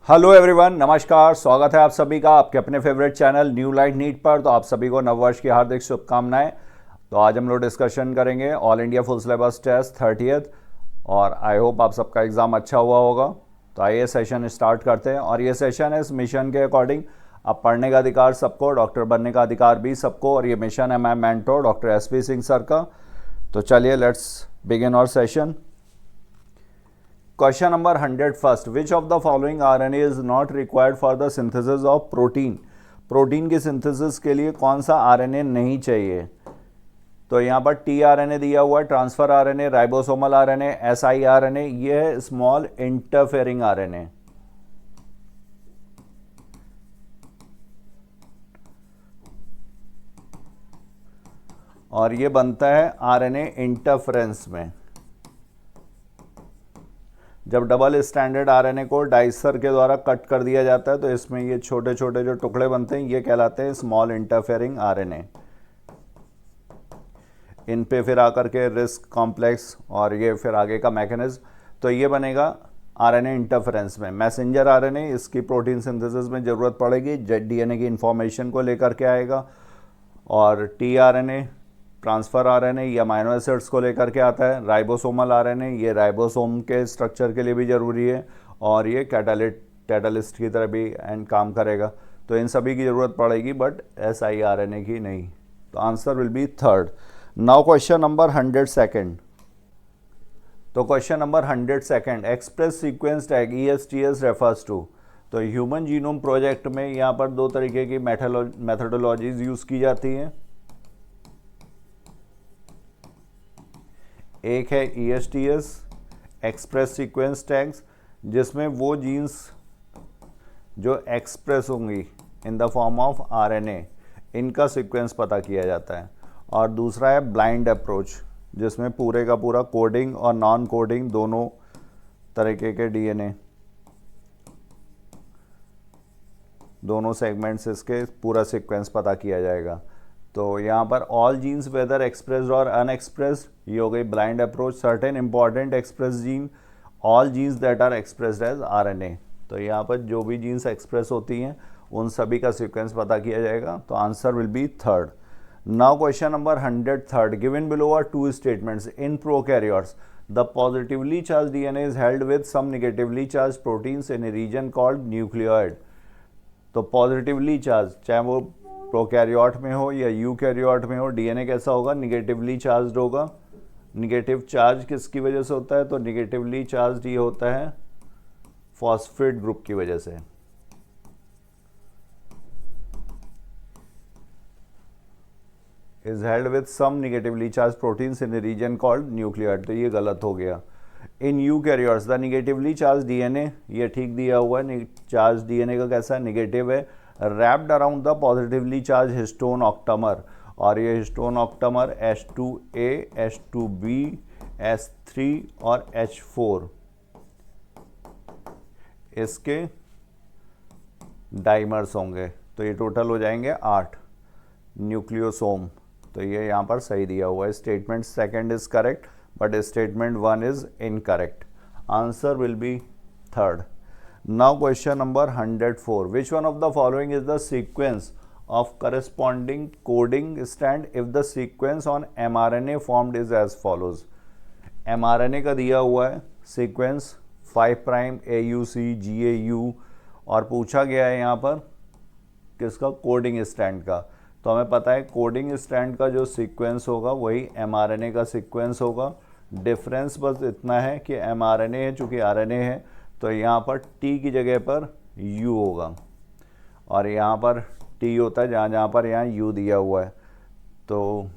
Hello everyone, नमस्कार। स्वागत है आप सभी का आपके अपने favourite channel New Light NEET पर। तो आप सभी को नववर्ष की हार्दिक शुभकामनाएं। तो आज हम लोग डिस्कशन करेंगे all India full syllabus test 30th, और आई होप आप सबका एग्ज़ाम अच्छा हुआ होगा। तो आइए सेशन स्टार्ट करते हैं। और ये सेशन है इस मिशन के अकॉर्डिंग। अब पढ़ने का अधिकार सबको, डॉक्टर बनने का अधिकार भी सबको, और ये मिशन है my mentor doctor SP Singh sir का। तो चलिए let's begin our session. Question number 100 first. Which of the following RNA is not required for the synthesis of protein? Protein की सिंथेसिस के लिए कौन सा आरएनए नहीं चाहिए? तो यहाँ पर टी आरएनए दिया हुआ है, transfer RNA, ribosomal RNA, SI RNA, ये है स्मॉल इंटरफेयरिंग आरएनए। और ये बनता है आरएनए इंटरफेरेंस में। जब डबल स्टैंडर्ड आरएनए को डाइसर के द्वारा कट कर दिया जाता है तो इसमें ये छोटे छोटे जो टुकड़े बनते हैं ये कहलाते हैं स्मॉल इंटरफेयरिंग आरएनए। इन पे फिर आकर के रिस्क कॉम्प्लेक्स और ये फिर आगे का मैकेनिज्म। तो ये बनेगा आरएनए इंटरफेरेंस में। मैसेंजर आरएनए, इसकी प्रोटीन सिंथेसिस में ज़रूरत पड़ेगी, डीएनए की इंफॉर्मेशन को लेकर के आएगा। और टी आरएनए ट्रांसफ़र आरएनए या अमाइनो एसिड्स को लेकर के आता है। राइबोसोमल आरएनए ये राइबोसोम के स्ट्रक्चर के लिए भी ज़रूरी है, और ये कैटालिस्ट की तरह भी एंड काम करेगा। तो इन सभी की ज़रूरत पड़ेगी, बट एसआई आरएनए की नहीं। तो answer will be third. Now question number 102। तो question number 102, express sequence tag ESTS refers to. तो ह्यूमन जीनोम प्रोजेक्ट में यहाँ पर दो तरीके की मेथडोलॉजीज यूज़ की जाती हैं। एक है ESTS एक्सप्रेस सीक्वेंस टैग्स, जिसमें वो जीन्स जो एक्सप्रेस होंगी इन द फॉर्म ऑफ RNA, इनका सीक्वेंस पता किया जाता है। और दूसरा है ब्लाइंड अप्रोच, जिसमें पूरे का पूरा कोडिंग और नॉन कोडिंग दोनों तरीके के DNA, दोनों सेगमेंट्स इसके पूरा सीक्वेंस पता किया जाएगा। तो यहाँ पर ऑल जीन्स वेदर एक्सप्रेस्ड और अनएक्सप्रेस्ड, ये हो गई blind approach. Certain important express gene, all genes that are expressed as RNA। तो यहाँ पर जो भी जीन्स एक्सप्रेस होती हैं उन सभी का सीक्वेंस पता किया जाएगा। तो answer will be third. Now question number 103, given below are two statements. In prokaryotes the positively charge DNA is held with some negatively charge proteins in a region called nucleoid. तो positively charge, चाहे वो prokaryote में हो या eukaryote में हो, DNA कैसा होगा? निगेटिवली चार्ज होगा। निगेटिव चार्ज किसकी वजह से होता है? तो निगेटिवली चार्ज ये होता है फॉस्फेट ग्रुप की वजह से। Is held with some negatively charge proteins in a region called nucleoid. तो ये गलत हो गया। In eukaryotes the negatively charge DNA, ये ठीक दिया हुआ है, चार्ज DNA का कैसा है? निगेटिव है। Wrapped around the positively charge histone octamer, और ये histone octamer H2A, H2B, H3 और H4 इसके डाइमर्स होंगे। तो ये टोटल हो जाएंगे 8 न्यूक्लियोसोम। तो ये यहाँ पर सही दिया हुआ है। Statement second is correct, but statement 1 is incorrect. Answer will be third. Now question number 104. Which one of the following is the sequence of corresponding coding strand if the sequence on mRNA formed is as follows? mRNA का दिया हुआ है sequence 5' AUC GAU, और पूछा गया है यहाँ पर किसका? कोडिंग स्ट्रैंड का। तो हमें पता है कोडिंग स्ट्रैंड का जो सीक्वेंस होगा वही mRNA का सीक्वेंस होगा। डिफरेंस बस इतना है कि mRNA है, चूँकि RNA है तो यहाँ पर T की जगह पर U होगा, और यहाँ पर T होता है जहाँ जहाँ पर यहाँ U दिया हुआ है। तो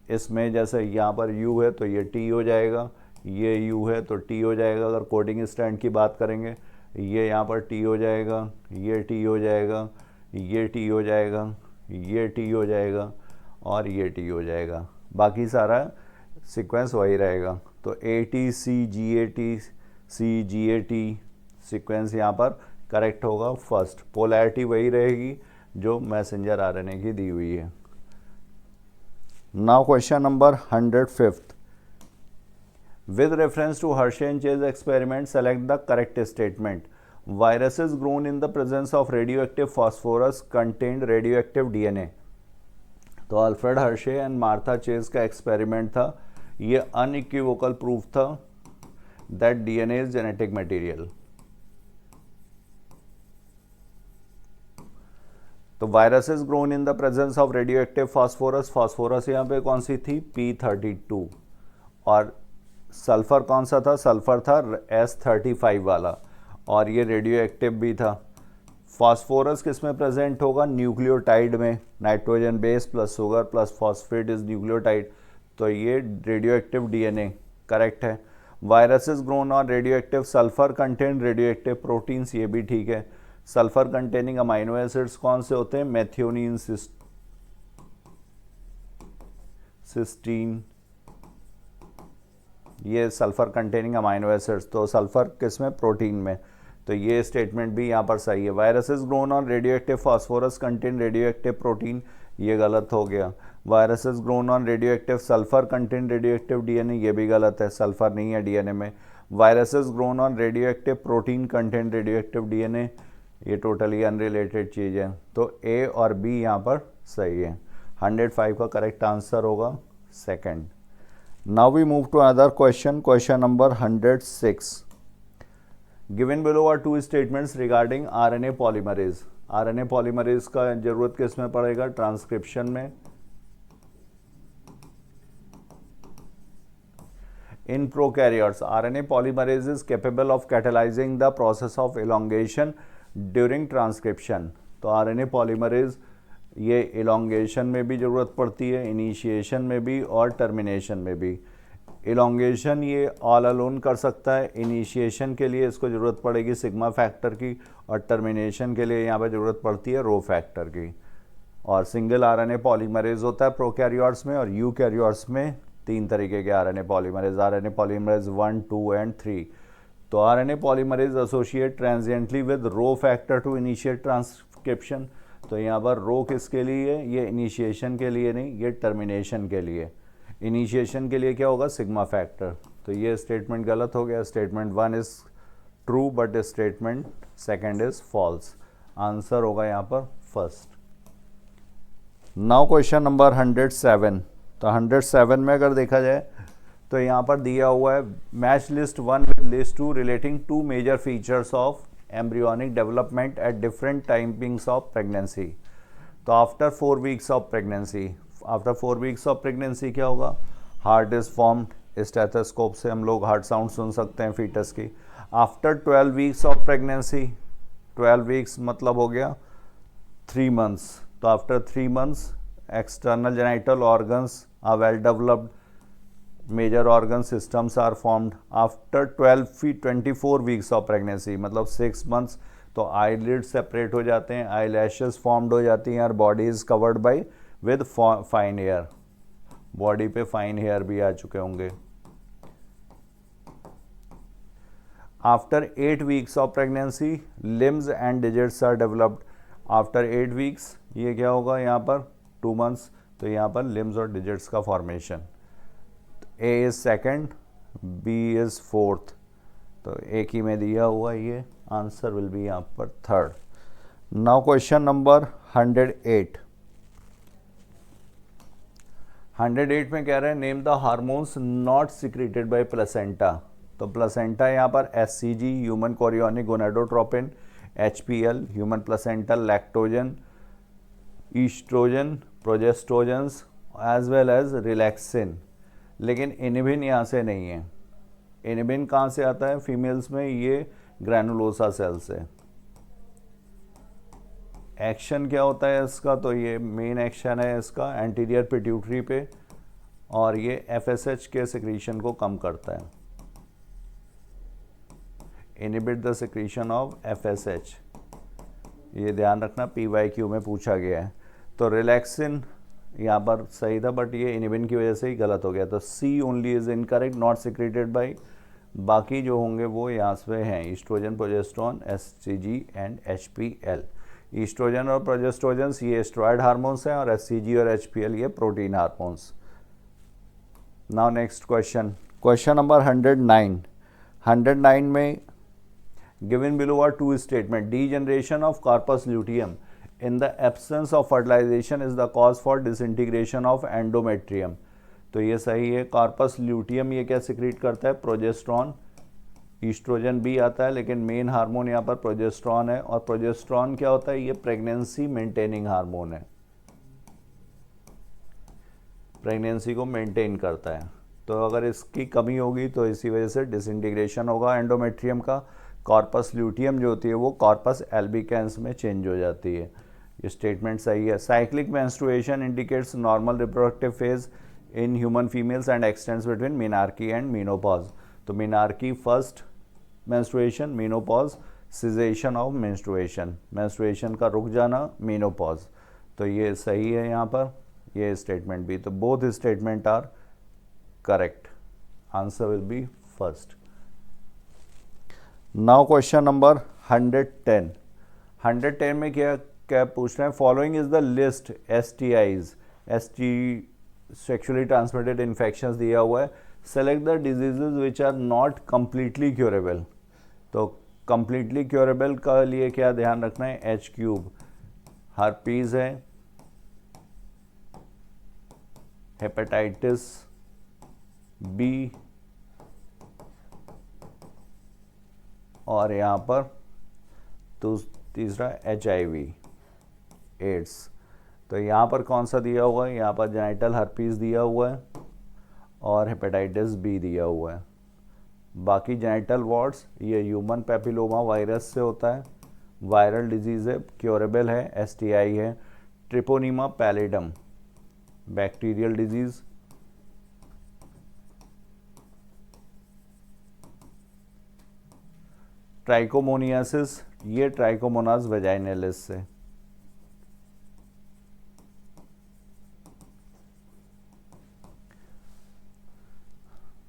इसमें जैसे यहाँ पर U है तो ये T हो जाएगा, ये U है तो T हो जाएगा। अगर कोडिंग स्ट्रैंड की बात करेंगे, ये यहाँ पर T हो जाएगा, ये T हो जाएगा, ये T हो जाएगा, ये T हो जाएगा, और ये T हो जाएगा। बाकी सारा सीक्वेंस वही रहेगा। तो ATC GAT CGAT सीक्वेंस यहाँ पर करेक्ट होगा फर्स्ट। पोलैरिटी वही रहेगी जो मैसेंजर RNA की दी हुई है। Now question number 105, With reference to Hershey and Chase experiment, select the correct statement. Viruses grown in the presence of radioactive phosphorus contained radioactive DNA. तो Alfred Hershey and Martha Chase का experiment था, ये unequivocal proof था that DNA is genetic material. तो viruses grown in the presence of radioactive phosphorus, phosphorus यहाँ पे कौन सी थी, P32, और सल्फर कौन सा था, सल्फर था S35 वाला, और ये रेडियो एक्टिव भी था। फास्फोरस किस में प्रेजेंट होगा, न्यूक्लियोटाइड में, nitrogen base plus sugar plus phosphate is nucleotide, तो ये रेडियो एक्टिव डीएनए करेक्ट है। Viruses grown on radio active sulphur contain radio active proteins, ये भी ठीक है। सल्फर कंटेनिंग अमाइनो एसिड्स कौन से होते हैं, मेथियोनिन, सिस्टीन, ये सल्फर कंटेनिंग अमाइनो एसिड्स, तो सल्फर किस में, प्रोटीन में, तो ये स्टेटमेंट भी यहाँ पर सही है। Viruses grown on radio active phosphorus contain radio active protein, ये गलत हो गया। Viruses grown on radio active sulphur contain radio active DNA, ये भी गलत है, सल्फर नहीं है डीएनए में। Viruses grown on radio active protein contain radio active DNA, ये टोटली अनरिलेटेड चीज़ है, तो ए और बी यहाँ पर सही है। 105 का करेक्ट आंसर होगा second. Now we move to another question, question number 106. Given below are two statements regarding RNA polymerase. RNA polymerase का जरूरत किस में पड़ेगा, ट्रांसक्रिप्शन में। In prokaryotes, RNA polymerase is capable of catalyzing the process of elongation during transcription. तो RNA polymerase ये elongation में भी ज़रूरत पड़ती है, इनिशिएशन में भी और टर्मिनेशन में भी। इलोंगेशन ये ऑल अलोन कर सकता है, इनिशिएशन के लिए इसको ज़रूरत पड़ेगी सिग्मा फैक्टर की, और टर्मिनेशन के लिए यहाँ पर ज़रूरत पड़ती है रो फैक्टर की। और सिंगल आरएनए पॉलीमरेज होता है प्रोकैरियोट्स में, और यूकैरियोट्स में 3 तरीके के आरएनए पॉलीमरेज 1, 2 एंड 3। तो RNA polymerase associate transiently with rho factor to initiate transcription. तो यहाँ पर रो किसके लिए, ये इनिशिएशन के लिए नहीं, ये टर्मिनेशन के लिए। इनिशिएशन के लिए क्या होगा, सिग्मा फैक्टर। तो ये स्टेटमेंट गलत हो गया, statement 1 is true but statement second is false. Answer होगा यहाँ पर फर्स्ट। Now question number 107। तो 107 में अगर देखा जाए तो यहाँ पर दिया हुआ है match list 1 with list 2 relating 2 major features of embryonic development at different timings of pregnancy। तो after 4 weeks of pregnancy, after 4 weeks of pregnancy क्या होगा, हार्ट इज फॉर्म्ड, स्टेथोस्कोप से हम लोग हार्ट साउंड सुन सकते हैं फीटस की। After 12 weeks of pregnancy, 12 weeks मतलब हो गया 3 मंथ्स, तो after 3 months external genital organs are well developed, major organ systems are formed. After 24 weeks of pregnancy मतलब 6 मंथ्स, तो आईलिड सेपरेट हो जाते हैं, आई लैशेस फॉर्म्ड हो जाती हैं, और body is covered by with fine hair, body पे फाइन हेयर भी आ चुके होंगे। After 8 weeks of pregnancy limbs and digits are developed. After 8 weeks ये क्या होगा, यहाँ पर 2 मंथ्स, तो यहाँ पर लिम्स और डिजिट्स का formation. A is second, B is fourth, तो एक ही में दिया हुआ ये आंसर विल बी यहाँ पर थर्ड। Now question number 108। 108 में कह रहे हैं name the hormones not secreted by placenta. तो प्लेसेंटा यहाँ पर HCG human chorionic gonadotropin, HPL human placental lactogen, estrogen, progestogens as well as relaxin. लेकिन इनिबिन यहाँ से नहीं है। इनिबिन कहाँ से आता है फीमेल्स में, ये ग्रैनुलोसा सेल से। एक्शन क्या होता है इसका, तो ये मेन एक्शन है इसका एंटीरियर पिट्यूटरी पे, और ये एफएसएच के सिक्रीशन को कम करता है, inhibit the secretion of FSH. ये ध्यान रखना, पीवाईक्यू में पूछा गया है। तो रिलैक्सिन यहाँ पर सही था, बट ये इनिबिन की वजह से ही गलत हो गया, तो C only is incorrect, not secreted by. बाकी जो होंगे वो यहाँ पे हैं, estrogen, progesterone, HCG and HPL. Estrogen और प्रोजेस्ट्रोजन्स ये स्टेरॉयड हार्मोन्स हैं, और एचसीजी और एचपीएल ये protein hormones. Now next question, question number 109। 109 में given below are two statement, degeneration of corpus luteum in the absence of fertilisation is the cause for disintegration of endometrium. तो ये सही है। Corpus luteum ये क्या secrete करता है, progesterone, oestrogen भी आता है, लेकिन मेन हार्मोन यहाँ पर प्रोजेस्ट्रॉन है। और प्रोजेस्ट्रॉन क्या होता है, ये प्रेगनेंसी मेंटेनिंग हार्मोन है, प्रेगनेंसी को मेंटेन करता है। तो अगर इसकी कमी होगी तो इसी वजह से डिसइंटीग्रेशन होगा एंडोमेट्रियम का। कॉर्पस ल्यूटियम जो होती है वो कॉर्पस एल्बिकेंस में चेंज हो जाती है। ये स्टेटमेंट सही है। Cyclic menstruation indicates normal reproductive phase in human females and extends between menarche and menopause. तो menarche first menstruation, menopause cessation of menstruation, menstruation का रुक जाना, मेनोपॉज। तो ये सही है यहाँ पर, ये स्टेटमेंट भी। तो both statement are correct, answer will be first. Now question number 110। 110 में क्या क्या पूछ रहे हैं, following is the list STIs, sexually transmitted infections दिया हुआ है। Select the diseases which are not completely curable. तो कंप्लीटली क्योरेबल का लिए क्या ध्यान रखना है, H3, हर्पीज है, हेपेटाइटिस बी, और यहाँ पर तो तीसरा HIV, एड्स। तो यहाँ पर कौन सा दिया हुआ है, यहाँ पर जेनिटल हर्पीज दिया हुआ है और हेपेटाइटिस बी दिया हुआ है। बाकी जेनिटल वार्ड्स ये ह्यूमन पैपिलोमा वायरस से होता है, वायरल डिजीज़ है, क्योरेबल है, STI है। Treponema pallidum bacterial disease, trichomoniasis ये ट्राइकोमोनास वेजाइनलिस से।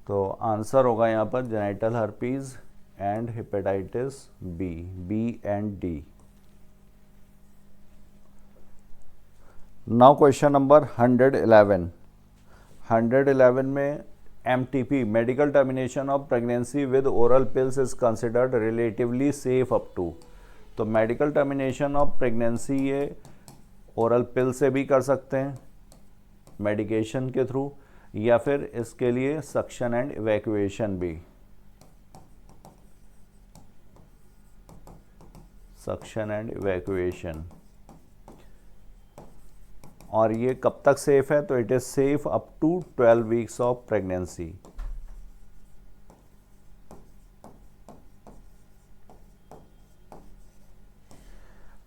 तो आंसर होगा यहाँ पर genital herpes and hepatitis B and D. Now question number 111। 111 में MTP, medical termination of pregnancy with oral pills is considered relatively safe up to. तो medical termination of pregnancy ये oral pill से भी कर सकते हैं, मेडिकेशन के through, या फिर इसके लिए सक्शन एंड इवैक्यूएशन भी, सक्शन एंड इवैक्यूएशन। और ये कब तक सेफ है, तो it is safe up to 12 weeks of pregnancy.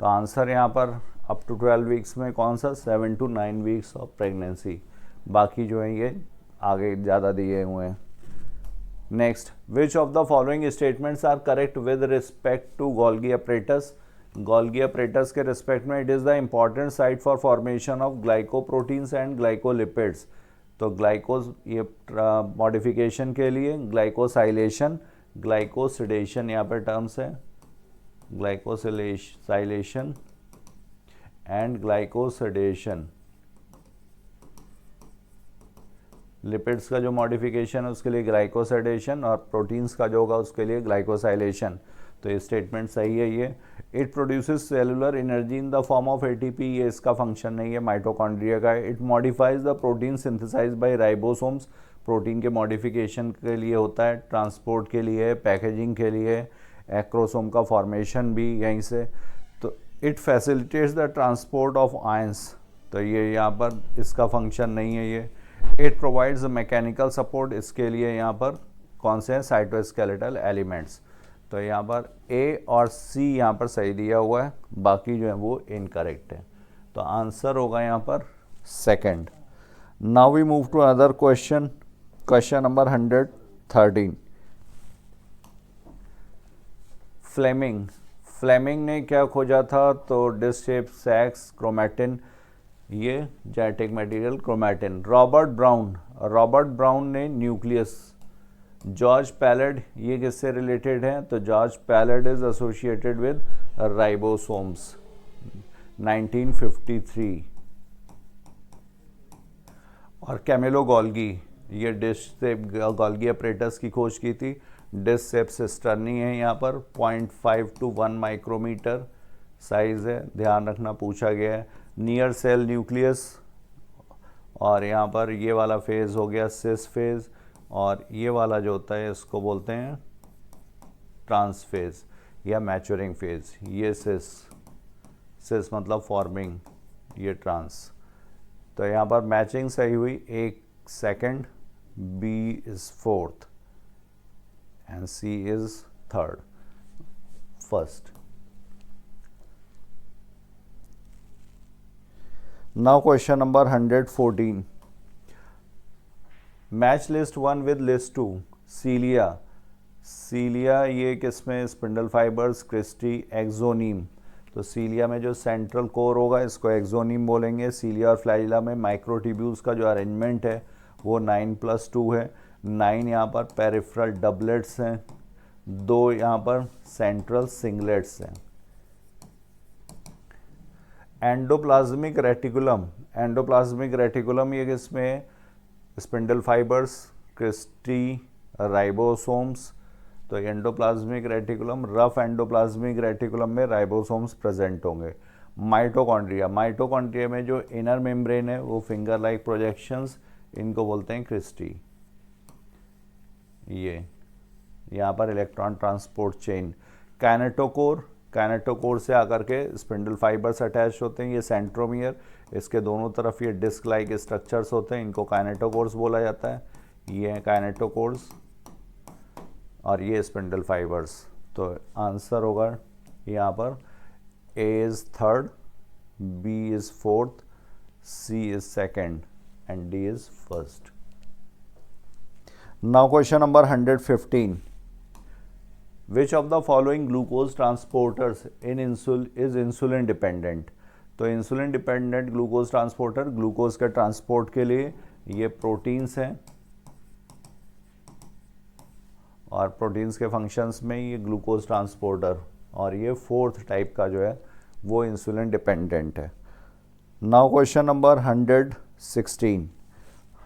तो आंसर यहां पर अप टू 12 वीक्स में कौन सा, 7 to 9 वीक्स ऑफ प्रेगनेंसी। बाकी जो है ये आगे ज़्यादा दिए हुए हैं। Next, which of the following statements are correct with respect to Golgi apparatus. Golgi apparatus के रिस्पेक्ट में, it is the important site for formation of glycoproteins and glycolipids. तो ग्लाइकोज ये मॉडिफिकेशन के लिए ग्लाइकोसाइलेशन, ग्लाइकोसिडेशन यहाँ पर टर्म्स है, ग्लाइकोसाइलेशन एंड ग्लाइकोसिडेशन। लिपिड्स का जो मॉडिफिकेशन है उसके लिए ग्लाइकोसिडेशन, और प्रोटीन्स का जो होगा उसके लिए ग्लाइकोसाइलेशन। तो ये स्टेटमेंट सही है। ये it produces cellular energy in the form of ATP, ये इसका फंक्शन नहीं है, माइटोकॉन्ड्रिया का है। It modifies the protein synthesise by ribosomes, protein के मॉडिफिकेशन के लिए होता है, ट्रांसपोर्ट के लिए, पैकेजिंग के लिए, एक्रोसोम का फॉर्मेशन भी यहीं से। तो it facilitates the transport of ions, तो ये यहाँ पर इसका फंक्शन नहीं है। ये इट प्रोवाइड्स मैकेनिकल सपोर्ट, इसके लिए यहाँ पर कौन से हैं, साइटोस्केलेटल एलिमेंट्स। तो यहाँ पर A और C यहाँ पर सही दिया हुआ है, बाकी जो है वो इनकरेक्ट है। तो आंसर होगा यहाँ पर second. Now we move to another question, question number 113। Flemming ने क्या खोजा था, तो डिस्क शेप सेक्स क्रोमैटिन, ये genetic material chromatin. Robert Brown ने न्यूक्लियस। जॉर्ज पैलेड ये किससे रिलेटेड है, तो George Palade is associated with ribosomes, 1953। और कैमिलो गोल्गी ये डिश से गोल्गी अपरेटस की खोज की थी डिस्क शेप सिस्टर्नी है, यहाँ पर 0.5 to 1 माइक्रोमीटर साइज है, ध्यान रखना पूछा गया है। नियर सेल न्यूक्लियस, और यहाँ पर ये वाला फेज हो गया सिस फेज, और ये वाला जो होता है इसको बोलते हैं ट्रांस फेज या मैच्योरिंग फेज। ये सिस मतलब फॉर्मिंग, ये ट्रांस। तो यहाँ पर मैचिंग सही हुई, एक second, B is fourth and C is third, first. Now question number 114, match list 1 with list 2। Cilia ये किसमें, स्पिंडल फाइबर्स, क्रिस्टी, एक्सोनीम। तो सीलिया में जो सेंट्रल कोर होगा इसको एक्सोनीम बोलेंगे। सीलिया और फ्लैजिला में माइक्रोट्यूब्यूल्स का जो अरेंजमेंट है वो 9+2 है। 9 यहाँ पर पेरिफेरल डबलेट्स हैं, 2 यहाँ पर सेंट्रल सिंगलेट्स हैं। एंडोप्लाज्मिक रेटिकुलम ये किसमें, स्पिंडल फाइबर्स, क्रिस्टी, राइबोसोम्स। तो endoplasmic reticulum, rough endoplasmic reticulum में राइबोसोम्स प्रेजेंट होंगे। माइटोकॉन्ड्रिया में जो इनर मेम्ब्रेन है वो फिंगर लाइक प्रोजेक्शंस, इनको बोलते हैं क्रिस्टी। ये यहाँ पर इलेक्ट्रॉन ट्रांसपोर्ट चेन। कैनेटोकोर से आकर के स्पिंडल फाइबर्स अटैच होते हैं, ये सेंट्रोमियर, इसके दोनों तरफ ये डिस्क लाइक स्ट्रक्चर्स होते हैं, इनको कैनेटोकोर्स बोला जाता है। ये हैं कैनेटोकोर्स और ये स्पिंडल फाइबर्स। तो आंसर होगा यहाँ पर A is third, B is fourth, C is second and D is first. Now question number 115, which of the following glucose transporters is insulin dependent. तो insulin dependent glucose transporter, glucose के transport के लिए ये proteins हैं, और proteins के functions में ये ग्लूकोज ट्रांसपोर्टर, और ये फोर्थ टाइप का जो है वो इंसुलिन डिपेंडेंट है। नाउ क्वेश्चन नंबर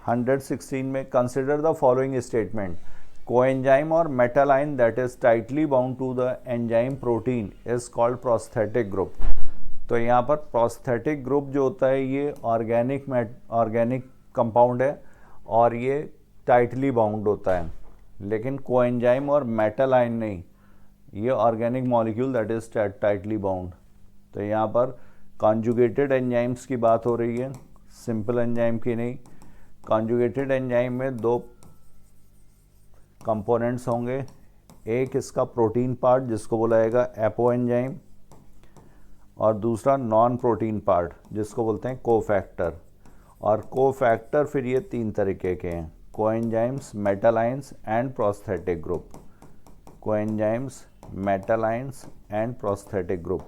116 में consider the following statement, coenzyme or metal ion that is tightly bound to the enzyme protein is called prosthetic group. तो यहाँ पर प्रोस्थेटिक ग्रुप जो होता है ये ऑर्गेनिक कंपाउंड है और ये टाइटली बाउंड होता है, लेकिन कोएंजाइम और मेटालाइन नहीं, ये organic molecule that is tightly bound. तो यहाँ पर कॉन्जुगेटेड एंजाइम्स की बात हो रही है, सिंपल एंजाइम की नहीं। कॉन्जुगेटेड एंजाइम में 2 कंपोनेंट्स होंगे, एक इसका प्रोटीन पार्ट जिसको बोला जाएगा एपो एंजाइम, और दूसरा नॉन प्रोटीन पार्ट जिसको बोलते हैं कोफैक्टर। और कोफैक्टर फिर ये 3 तरीके के हैं, coenzymes, metal ions and prosthetic group. Coenzymes, metal ions and prosthetic group.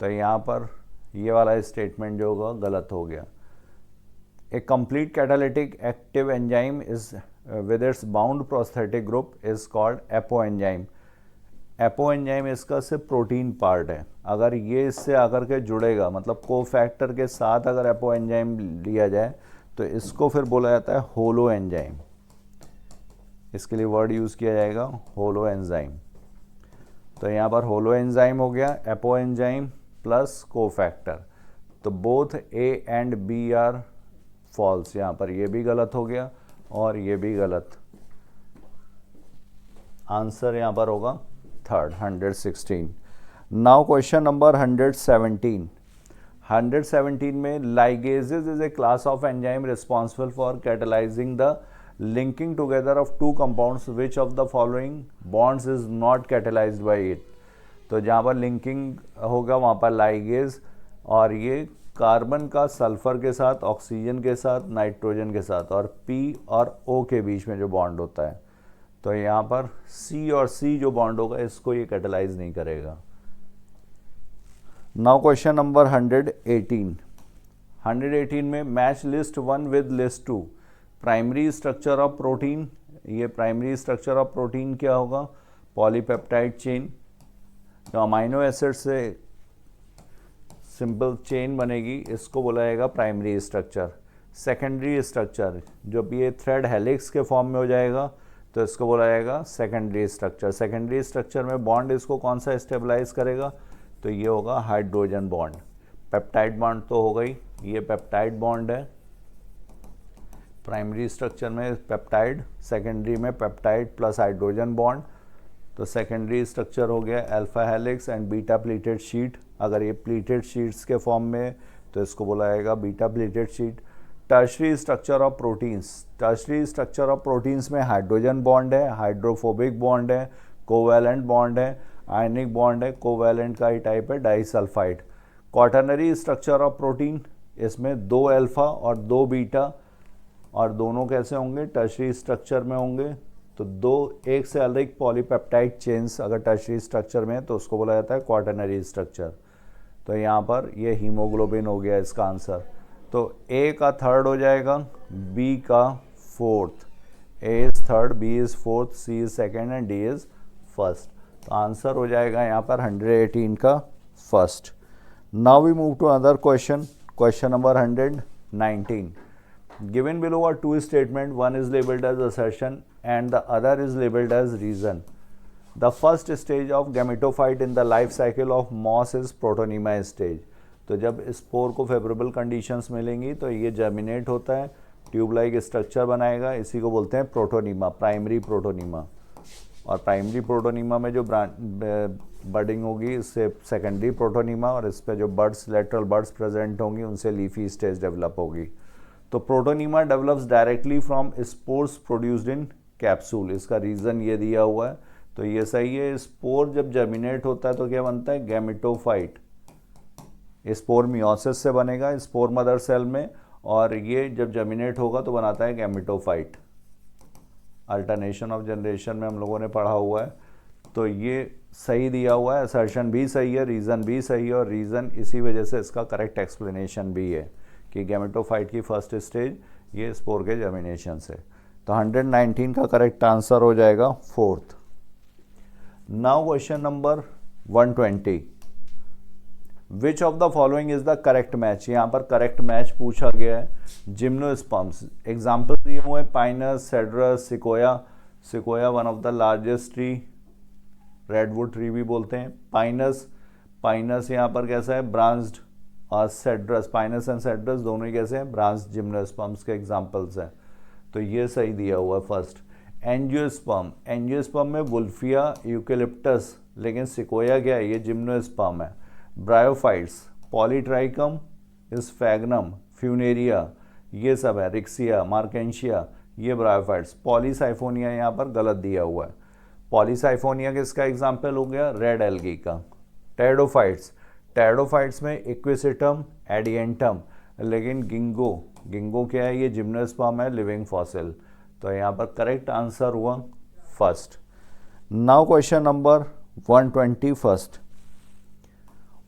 तो यहाँ पर ये वाला स्टेटमेंट जो होगा गलत हो गया। A complete catalytic active enzyme is with its bound prosthetic group is called apoenzyme. Apoenzyme इसका सिर्फ प्रोटीन पार्ट है, अगर ये इससे आकर के जुड़ेगा, मतलब कोफैक्टर के साथ अगर एपो एंजाइम लिया जाए तो इसको फिर बोला जाता है होलो एंजाइम। इसके लिए वर्ड यूज़ किया जाएगा होलो एंजाइम। तो यहाँ पर होलो एंजाइम हो गया, एपो एंजाइम प्लस कोफैक्टर। तो both A and B are false, यहाँ पर ये भी गलत हो गया और ये भी गलत। आंसर यहाँ पर होगा थर्ड, 116। नाउ क्वेश्चन नंबर 117 में ligases is a class of enzyme responsible for catalyzing the linking together of 2 compounds, which of the following bonds is not catalyzed by it। तो जहाँ पर लिंकिंग होगा वहाँ पर लाइगेज, और ये कार्बन का सल्फर के साथ, ऑक्सीजन के साथ, नाइट्रोजन के साथ, और P और O के बीच में जो बॉन्ड होता है। तो यहाँ पर C और C जो बॉन्ड होगा इसको ये कैटेलाइज नहीं करेगा। नाउ क्वेश्चन नंबर 118 में match list 1 with list 2। Primary structure of protein, ये प्राइमरी स्ट्रक्चर ऑफ प्रोटीन क्या होगा, पॉलीपेप्टाइड चेन। जो अमाइनो एसिड से सिंपल चेन बनेगी इसको बोला जाएगा प्राइमरी स्ट्रक्चर। सेकेंडरी स्ट्रक्चर, जो भी ये थ्रेड हेलिक्स के फॉर्म में हो जाएगा तो इसको बोला जाएगा सेकेंडरी स्ट्रक्चर। सेकेंडरी स्ट्रक्चर में बॉन्ड इसको कौन सा स्टेबलाइज करेगा, तो ये होगा हाइड्रोजन बॉन्ड। पेप्टाइड बॉन्ड तो हो गई, ये पेप्टाइड बॉन्ड है। प्राइमरी स्ट्रक्चर में पेप्टाइड, सेकेंडरी में पेप्टाइड प्लस हाइड्रोजन बॉन्ड। तो सेकेंडरी स्ट्रक्चर हो गया alpha helix and beta pleated sheet. अगर ये प्लीटेड शीट्स के फॉर्म में तो इसको बोला जाएगा beta pleated sheet. Tertiary structure of proteins, tertiary structure of proteins में हाइड्रोजन बॉन्ड है, हाइड्रोफोबिक बॉन्ड है, कोवैलेंट बॉन्ड है, आयनिक बॉन्ड है, कोवैलेंट का ही टाइप है disulphide. Quaternary structure of protein, इसमें 2 अल्फा और 2 बीटा, और दोनों कैसे होंगे, टर्शरी स्ट्रक्चर में होंगे। तो एक से अधिक पॉलीपेप्टाइड चेन्स अगर टर्शरी स्ट्रक्चर में है तो उसको बोला जाता है क्वाटरनरी स्ट्रक्चर। तो यहाँ पर ये हीमोग्लोबिन हो गया इसका आंसर। तो ए का थर्ड हो जाएगा, बी का fourth. A is third, B is fourth, C is second and D is first. तो आंसर हो जाएगा यहाँ पर 118 का first. Now we move to other question, question number 119। Given below are two statements, one is labeled as assertion and the other is labeled as reason. The first stage of gametophyte in the life cycle of moss is protonema stage. तो जब spore को favourable conditions मिलेंगी तो ये germinate होता है, tube like structure बनाएगा, इसी को बोलते हैं प्रोटोनीमा, प्राइमरी प्रोटोनीमा। और प्राइमरी प्रोटोनीमा में जो बर्डिंग होगी इससे सेकेंडरी प्रोटोनीमा, और इस पर जो बर्ड्स, लेटरल बर्ड्स प्रेजेंट होंगी उनसे लीफी स्टेज डेवलप होगी। तो protonema develops directly from spores produced in capsule. इसका रीज़न ये दिया हुआ है, तो ये सही है। स्पोर जब जर्मिनेट होता है तो क्या बनता है, गैमेटोफाइट। स्पोर मियोसिस से बनेगा स्पोर मदर सेल में, और ये जब जर्मिनेट होगा तो बनाता है गैमेटोफाइट। अल्टरनेशन ऑफ जनरेशन में हम लोगों ने पढ़ा हुआ है। तो ये सही दिया हुआ है, असर्शन भी सही है, रीज़न भी सही है, और रीज़न इसी वजह से इसका करेक्ट एक्सप्लेनेशन भी है कि गैमेटोफाइट की फर्स्ट स्टेज ये स्पोर के जर्मिनेशन से। तो 119 का करेक्ट आंसर हो जाएगा fourth. Now question number 120, which of the following is the correct match. यहाँ पर करेक्ट मैच पूछा गया है। जिम्नोस्पर्म्स, एग्जाम्पल दिए हुए हैं Pinus, cedrus, sequoia. Sequoia one of the largest tree, redwood tree भी बोलते हैं। पाइनस यहाँ पर कैसा है, ब्रांच्ड, और सेड्रस, पाइनस एंड सेड्रस दोनों ही कैसे हैं, ब्रांच जिम्नोस्पर्म्स के एग्जांपल्स हैं। तो ये सही दिया हुआ है फर्स्ट। एंजियोस्पर्म, एंजियोस्पर्म में वुल्फिया, यूकेलिप्टस, लेकिन सिकोया क्या है, ये जिम्नोस्पर्म है। ब्रायोफाइट्स, पॉलीट्राइकम, स्फैग्नम, फ्यूनेरिया, ये सब है। रिक्सिया, मार्केंशिया, ये ब्रायोफाइट्स। पॉलीसाइफोनिया यहाँ पर गलत दिया हुआ है। पॉलीसाइफोनिया किसका एग्जाम्पल हो गया, रेड एल्गी का। टेरिडोफाइट्स, टेरिडोफाइट्स में इक्विसिटम, एडियंटम, लेकिन गिंगो क्या है, ये जिम्नोस्पर्म है, लिविंग फॉसिल। तो यहाँ पर करेक्ट आंसर हुआ फर्स्ट। Now question number 121।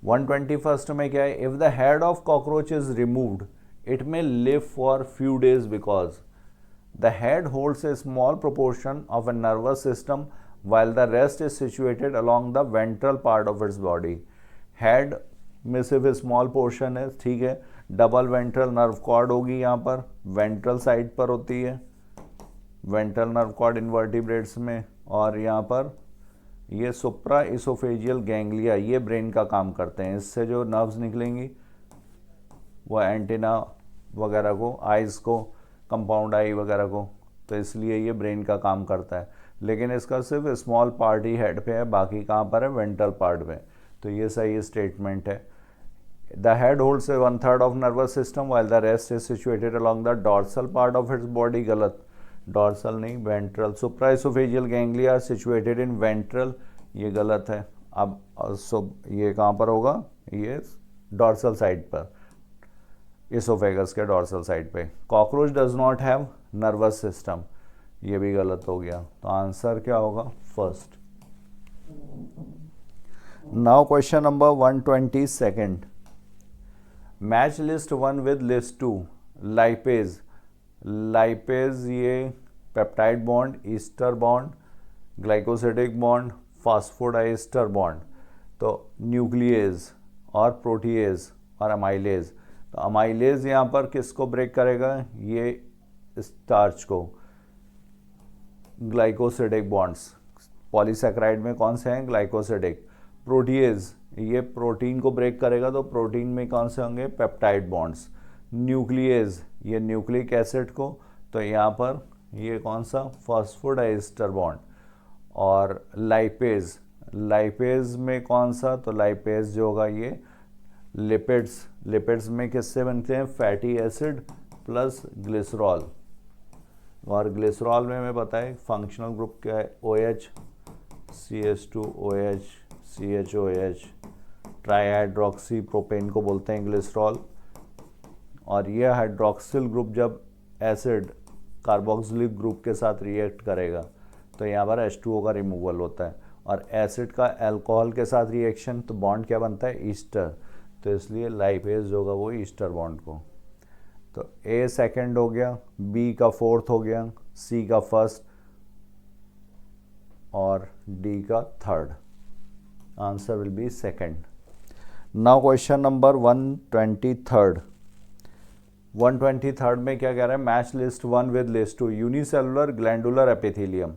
121 में क्या है, if the head of cockroach is removed it may live for few days because the head holds A small proportion of a nervous system while the rest is situated along the ventral part of its body. Head में सिर्फ small portion है, ठीक है। Double ventral nerve cord होगी, यहाँ पर ventral side पर होती है, वेंट्रल नर्व कॉर्ड इनवर्टिब्रेट्स में। और यहाँ पर ये सुप्रा इसोफेजियल गैंग्लिया, ये ब्रेन का काम करते हैं। इससे जो नर्व्स निकलेंगी वो एंटेना वगैरह को, आइज़ को, कंपाउंड आई वगैरह को, तो इसलिए ये ब्रेन का काम करता है। लेकिन इसका सिर्फ स्मॉल पार्ट ही हेड पे है, बाकी कहाँ पर है, वेंट्रल पार्ट में। तो ये सही स्टेटमेंट है। The head holds 1/3 of nervous system while the rest is situated along the dorsal part of its body, गलत। डॉर्सल नहीं, ventral. Supraoesophageal ganglia situated in ventral, ये गलत है। अब ये कहाँ पर होगा, ये डॉर्सल साइड पर, इसोफेगस के डॉर्सल साइड पे। Cockroach does not have nervous system, ये भी गलत हो गया। तो आंसर क्या होगा, first. Now question number 122। Match list 1 with list 2। Lipase, lipase ये peptide bond, ester bond, glycosidic bond, phosphodiester bond. तो न्यूक्लियस और प्रोटीएज और अमाइलेज। तो अमाइलेज यहाँ पर किसको ब्रेक करेगा, ये स्टार्च को। ग्लाइकोसिडिक बॉन्ड्स, पॉलीसैकेराइड में कौन से हैं, ग्लाइकोसिडिक। प्रोटीएज, ये प्रोटीन को ब्रेक करेगा तो प्रोटीन में कौन से होंगे, पेप्टाइड बॉन्ड्स। न्यूक्लियेज, ये न्यूक्लिक एसिड को, तो यहाँ पर ये कौन सा, फॉस्फोडाइस्टर बॉन्ड। और लाइपेज, लाइपेज में कौन सा, तो लाइपेज जो होगा ये लिपिड्स, लिपिड्स में किससे बनते हैं, फैटी एसिड प्लस ग्लिसरॉल। और ग्लिसरॉल में हमें पता है फंक्शनल ग्रुप क्या है, OH, CH2OH, CHOH, ट्राईहाइड्रोक्सी प्रोपेन को बोलते हैं ग्लिसरॉल। और ये हाइड्रोक्सिल ग्रुप जब एसिड कार्बोक्सिलिक ग्रुप के साथ रिएक्ट करेगा तो यहाँ पर H2O का रिमूवल होता है। और एसिड का अल्कोहल के साथ रिएक्शन तो बॉन्ड क्या बनता है, ईस्टर, तो इसलिए लाइपेज होगा वो ईस्टर बॉन्ड को। तो A सेकेंड हो गया, B का फोर्थ हो गया, C का फर्स्ट और D का third. Answer will be second. Now question number 123। 123 में क्या कह रहा है, match list 1 with list 2, unicellular glandular epithelium,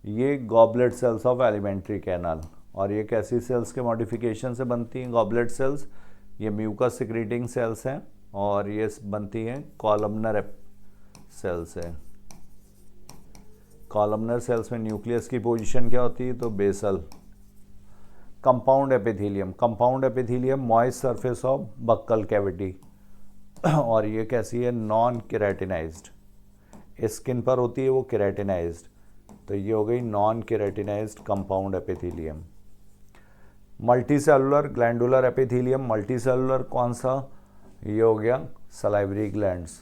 ये goblet cells of alimentary canal. और ये कैसी सेल्स के मॉडिफिकेशन से बनती हैं गॉबलेट सेल्स, ये म्यूकस सिक्रीटिंग सेल्स हैं और ये बनती हैं कॉलमनर सेल्स है। कॉलमनर सेल्स में न्यूक्लियस की पोजीशन क्या होती है, तो basal. Compound epithelium, compound epithelium moist surface of buccal cavity और ये कैसी है, नॉन केराटिनाइज्ड। स्किन पर होती है वो केराटिनाइज्ड, तो ये हो गई non keratinised compound epithelium. Multicellular glandular epithelium, multicellular कौन सा, ये हो गया सलाइवरी ग्लैंड्स।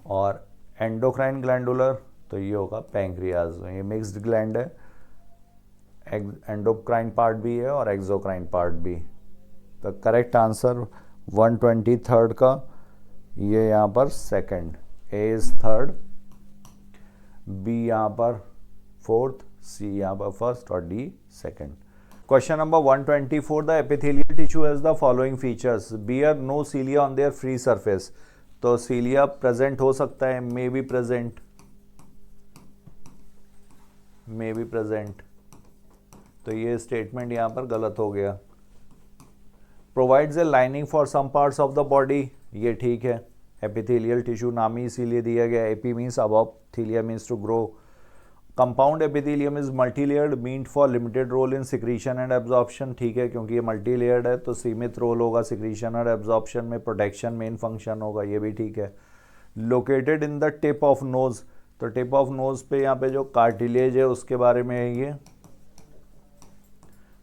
और एंडोक्राइन ग्लैंडुलर तो ये होगा पैंक्रियाज, ये मिक्स्ड ग्लैंड है, एंडोक्राइन पार्ट भी है और एक्सोक्राइन पार्ट भी। तो करेक्ट आंसर 123 का ये यहाँ पर second, A is third, B यहाँ पर फोर्थ, C यहाँ पर फर्स्ट और D second. Question number 124, the epithelial tissue has the following features, bear no cilia on their free surface. तो सीलिया प्रेजेंट हो सकता है, may be present, may be present, तो ये स्टेटमेंट यहाँ पर गलत हो गया। Provides a lining for some parts of the body, ये ठीक है, एपिथेलियल टिश्यू नाम ही इसीलिए दिया गया, epi means above, thelia means to grow. Compound epithelium is multilayered, meant for limited role in secretion and absorption, ठीक है, क्योंकि ये मल्टीलेयर्ड है तो सीमित रोल होगा सिक्रीशन और एब्जॉर्प्शन में, प्रोटेक्शन मेन फंक्शन होगा, ये भी ठीक है। Located in the tip of nose, तो टिप ऑफ नोज पे यहाँ पे जो कार्टिलेज है उसके बारे में है ये,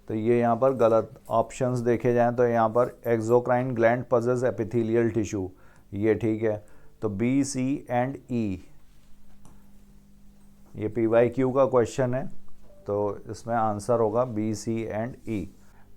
तो ये यहाँ पर गलत। ऑप्शंस देखे जाएं तो यहाँ पर exocrine gland possess epithelial tissue, ये ठीक है, तो B, C एंड E, ये PYQ का क्वेश्चन है तो इसमें आंसर होगा B, C and E।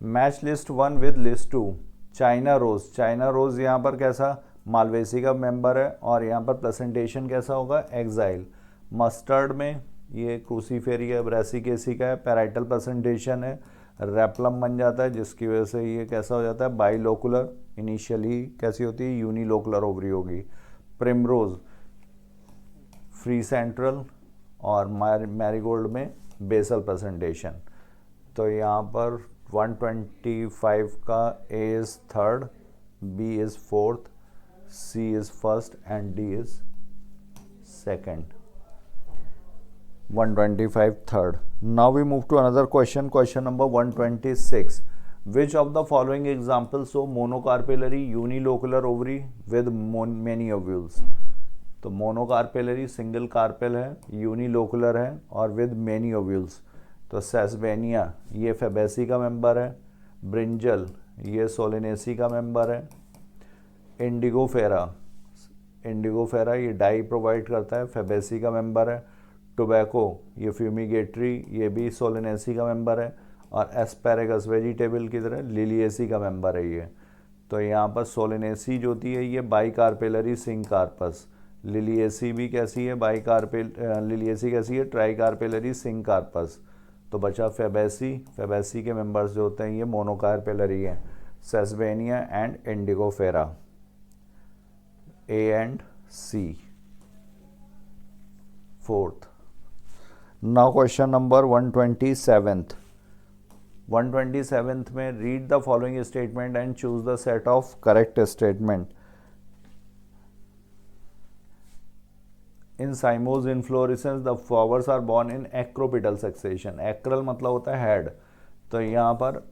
Match list 1 with list 2, China rose, China rose यहाँ पर कैसा, मालवेसी का मेंबर है और यहाँ पर प्रेजेंटेशन कैसा होगा, एक्साइल। मस्टर्ड में ये क्रूसीफेरिया ब्रेसिकेसी का है, पैराइटल प्रेजेंटेशन है, रेप्लम बन जाता है जिसकी वजह से ये कैसा हो जाता है, बाइलोकुलर, इनिशियली कैसी होती है, यूनिलोकुलर ओवरी होगी। प्रिमरोज फ्री सेंट्रल और मैरीगोल्ड में बेसल प्रेजेंटेशन। तो यहाँ पर 125 का A is third, B is fourth, C is first and D is second. 125 third. Now we move to another question, question number 126. Which of the following examples show monocarpellary unilocular ovary with many ovules? तो monocarpellary single carpel है, unilocular है और with many ovules. तो sesbania ये Fabaceae का member है, brinjal ये Solanaceae का मेंबर है, इंडिगोफेरा, इंडिगोफेरा ये डाई प्रोवाइड करता है, फेबेसी का मेंबर है, टोबैको ये फ्यूमिगेटरी ये भी सोलिनेसी का मेंबर है, और एस्पैरेगस वेजिटेबल की तरह लिलिएसी का मेंबर है ये। तो यहाँ पर सोलिनेसी जो होती है ये बाइकार्पेलरी सिंकार्पस, लिलिएसी भी कैसी है, लिलिएसी कैसी है, ट्राइकार्पेलरी सिंकार्पस। तो बचा फेबेसी, फेबेसी के मेंबर्स जो होते हैं ये मोनोकार्पेलरी हैं, sesbania and indigofera, A and C। Fourth now question number 127th में read the following statement and choose the set of correct statement. In cymose inflorescence the flowers are borne in acropetal succession. Acro मतलब होता है head, तो यहाँ पर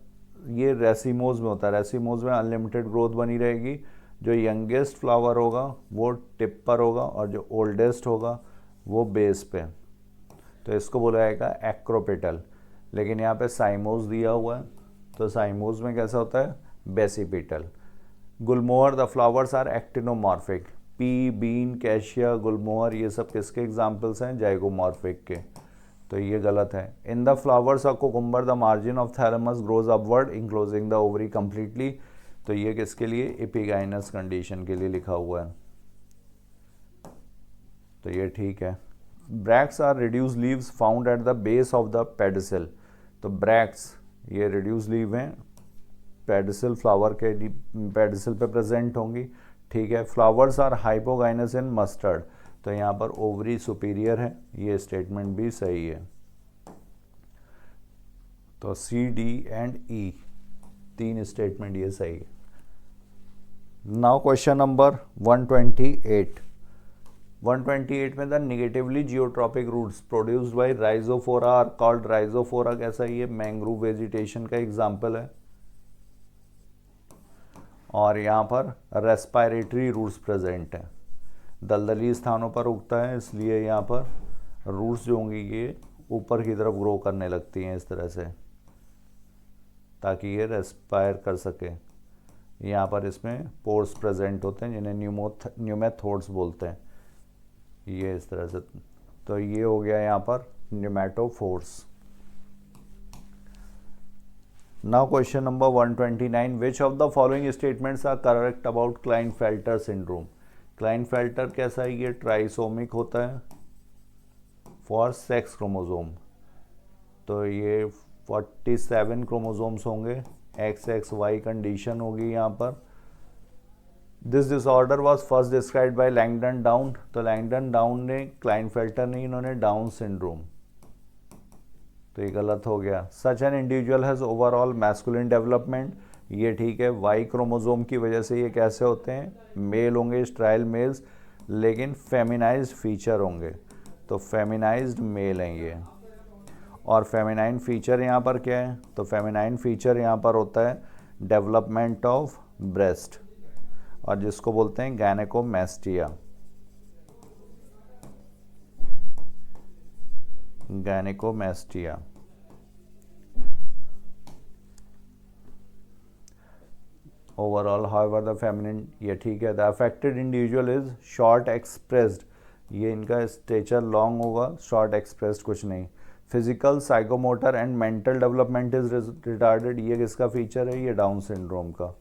ये racemose में होता है. रेसिमोज में अनलिमिटेड ग्रोथ बनी रहेगी. जो यंगेस्ट फ्लावर होगा वो टिप पर होगा और जो ओल्डेस्ट होगा वो बेस पे. तो इसको बोला जाएगा एक्रोपिटल. लेकिन यहाँ पे साइमोज दिया हुआ है, तो साइमोज में कैसा होता है, basipetal. Gulmohar the flowers are actinomorphic. Pea, bean, cassia, gulmohar ये सब किसके एग्जाम्पल्स हैं, जाइगोमॉर्फिक के. तो ये गलत है. In the flowers of cucumber the margin of thalamus grows upward enclosing the ovary completely. तो ये किसके लिए, एपिगाइनस कंडीशन के लिए लिखा हुआ है, तो ये ठीक है. Bracts are reduce leaves found at the base of the pedicel. तो ब्रैक्ट्स ये रिड्यूस लीव हैं, पेडिसल फ्लावर के पेडिसल पे प्रेजेंट होंगी. ठीक है. Flowers are hypogynous in mustard. तो यहाँ पर ओवरी सुपीरियर है, ये स्टेटमेंट भी सही है. तो सी, डी एंड ई तीन स्टेटमेंट ये सही है. नाउ क्वेश्चन नंबर 128 में the negatively geotropic roots produced by rhizophora are called. Rhizophora कैसा, ये मैंग्रोव वेजिटेशन का एग्जाम्पल है. और यहाँ पर रेस्पायरेटरी रूट्स प्रेजेंट हैं. दलदली स्थानों पर उगता है, इसलिए यहाँ पर रूट्स जो होंगी ये ऊपर की तरफ ग्रो करने लगती हैं इस तरह से, ताकि ये रेस्पायर कर सके. यहाँ पर इसमें पोर्स प्रेजेंट होते हैं जिन्हें न्यूमेथोड्स बोलते हैं, ये इस तरह से. तो ये हो गया यहाँ पर pneumatophores. Now question number 129. Which of the following statements are correct about Klinefelter syndrome. Klinefelter कैसा है, ये ट्राइसोमिक होता है फॉर सेक्स क्रोमोसोम. तो ये 47 क्रोमोसोम्स होंगे, XXY कंडीशन होगी यहाँ पर. This disorder was first described bye Langdon down. तो लैंगडन डाउन ने क्लाइनफेल्टर नहीं, इन्होंने डाउन सिंड्रोम. तो ये गलत हो गया. Such an individual has overall masculine development. ये ठीक है. वाई क्रोमोसोम की वजह से ये कैसे होते हैं, मेल होंगे, स्ट्राइल मेल्स, लेकिन फेमिनाइज्ड फीचर होंगे. तो फेमिनाइज्ड मेल हैं ये. और फेमिनाइन फीचर यहाँ पर क्या है, तो फेमिनाइन फीचर यहाँ पर होता है डेवलपमेंट ऑफ ब्रेस्ट, और जिसको बोलते हैं गैनेकोमेस्टिया. गैनेकोमेस्टिया. ओवरऑल हाउएवर द फेमिनिन, ये ठीक है. The affected individual is short expressed. ये इनका स्टेचर लॉन्ग होगा, शॉर्ट एक्सप्रेस्ड कुछ नहीं. Physical, psychomotor and mental development is retarded. ये किसका फीचर है, ये डाउन सिंड्रोम का.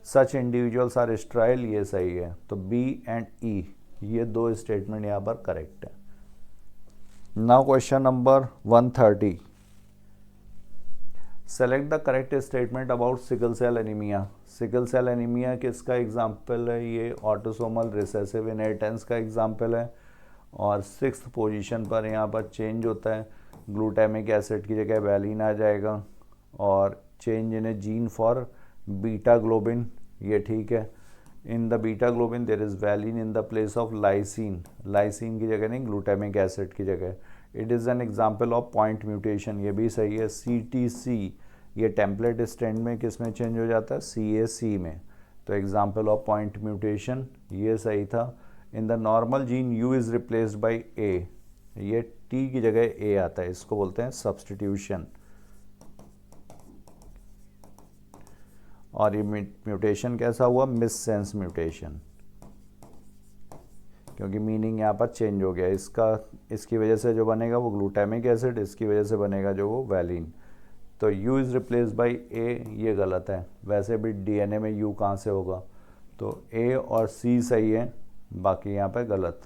सच इंडिविजुअल्स आर स्ट्राइल, ये सही है. तो बी एंड ई ये दो स्टेटमेंट यहाँ पर करेक्ट है. Now question number 130. Select the correct statement about sickle cell anaemia. Sickle cell anaemia किसका एग्जाम्पल है, ये ऑटोसोमल रिसेसिव इनहेरिटेंस का एग्जाम्पल है. और 6th पोजीशन पर यहाँ पर चेंज होता है, ग्लूटामिक एसिड की जगह वैलिन आ जाएगा. और change in A gene for beta globin, ये ठीक है. In the beta globin there is valine in the place of lysine. Lysine की जगह नहीं, ग्लूटामिक एसिड की जगह. It is an example of point mutation, ये भी सही है. CTC ये टेम्पलेट स्टैंड में किस में चेंज हो जाता है, CAC में. तो एग्जाम्पल ऑफ पॉइंट म्यूटेशन ये सही था. In the normal gene U is replaced by A, ये T की जगह A आता है, इसको बोलते हैं सब्सटीट्यूशन. और ये म्यूटेशन कैसा हुआ, मिस सेंस म्यूटेशन, क्योंकि मीनिंग यहाँ पर चेंज हो गया. इसकी वजह से जो बनेगा वो ग्लूटामिक एसिड, इसकी वजह से बनेगा जो वो वैलिन. तो U is replaced by A, ये गलत है. वैसे भी DNA में U कहाँ से होगा, तो A और C सही है, बाकी यहाँ पे गलत.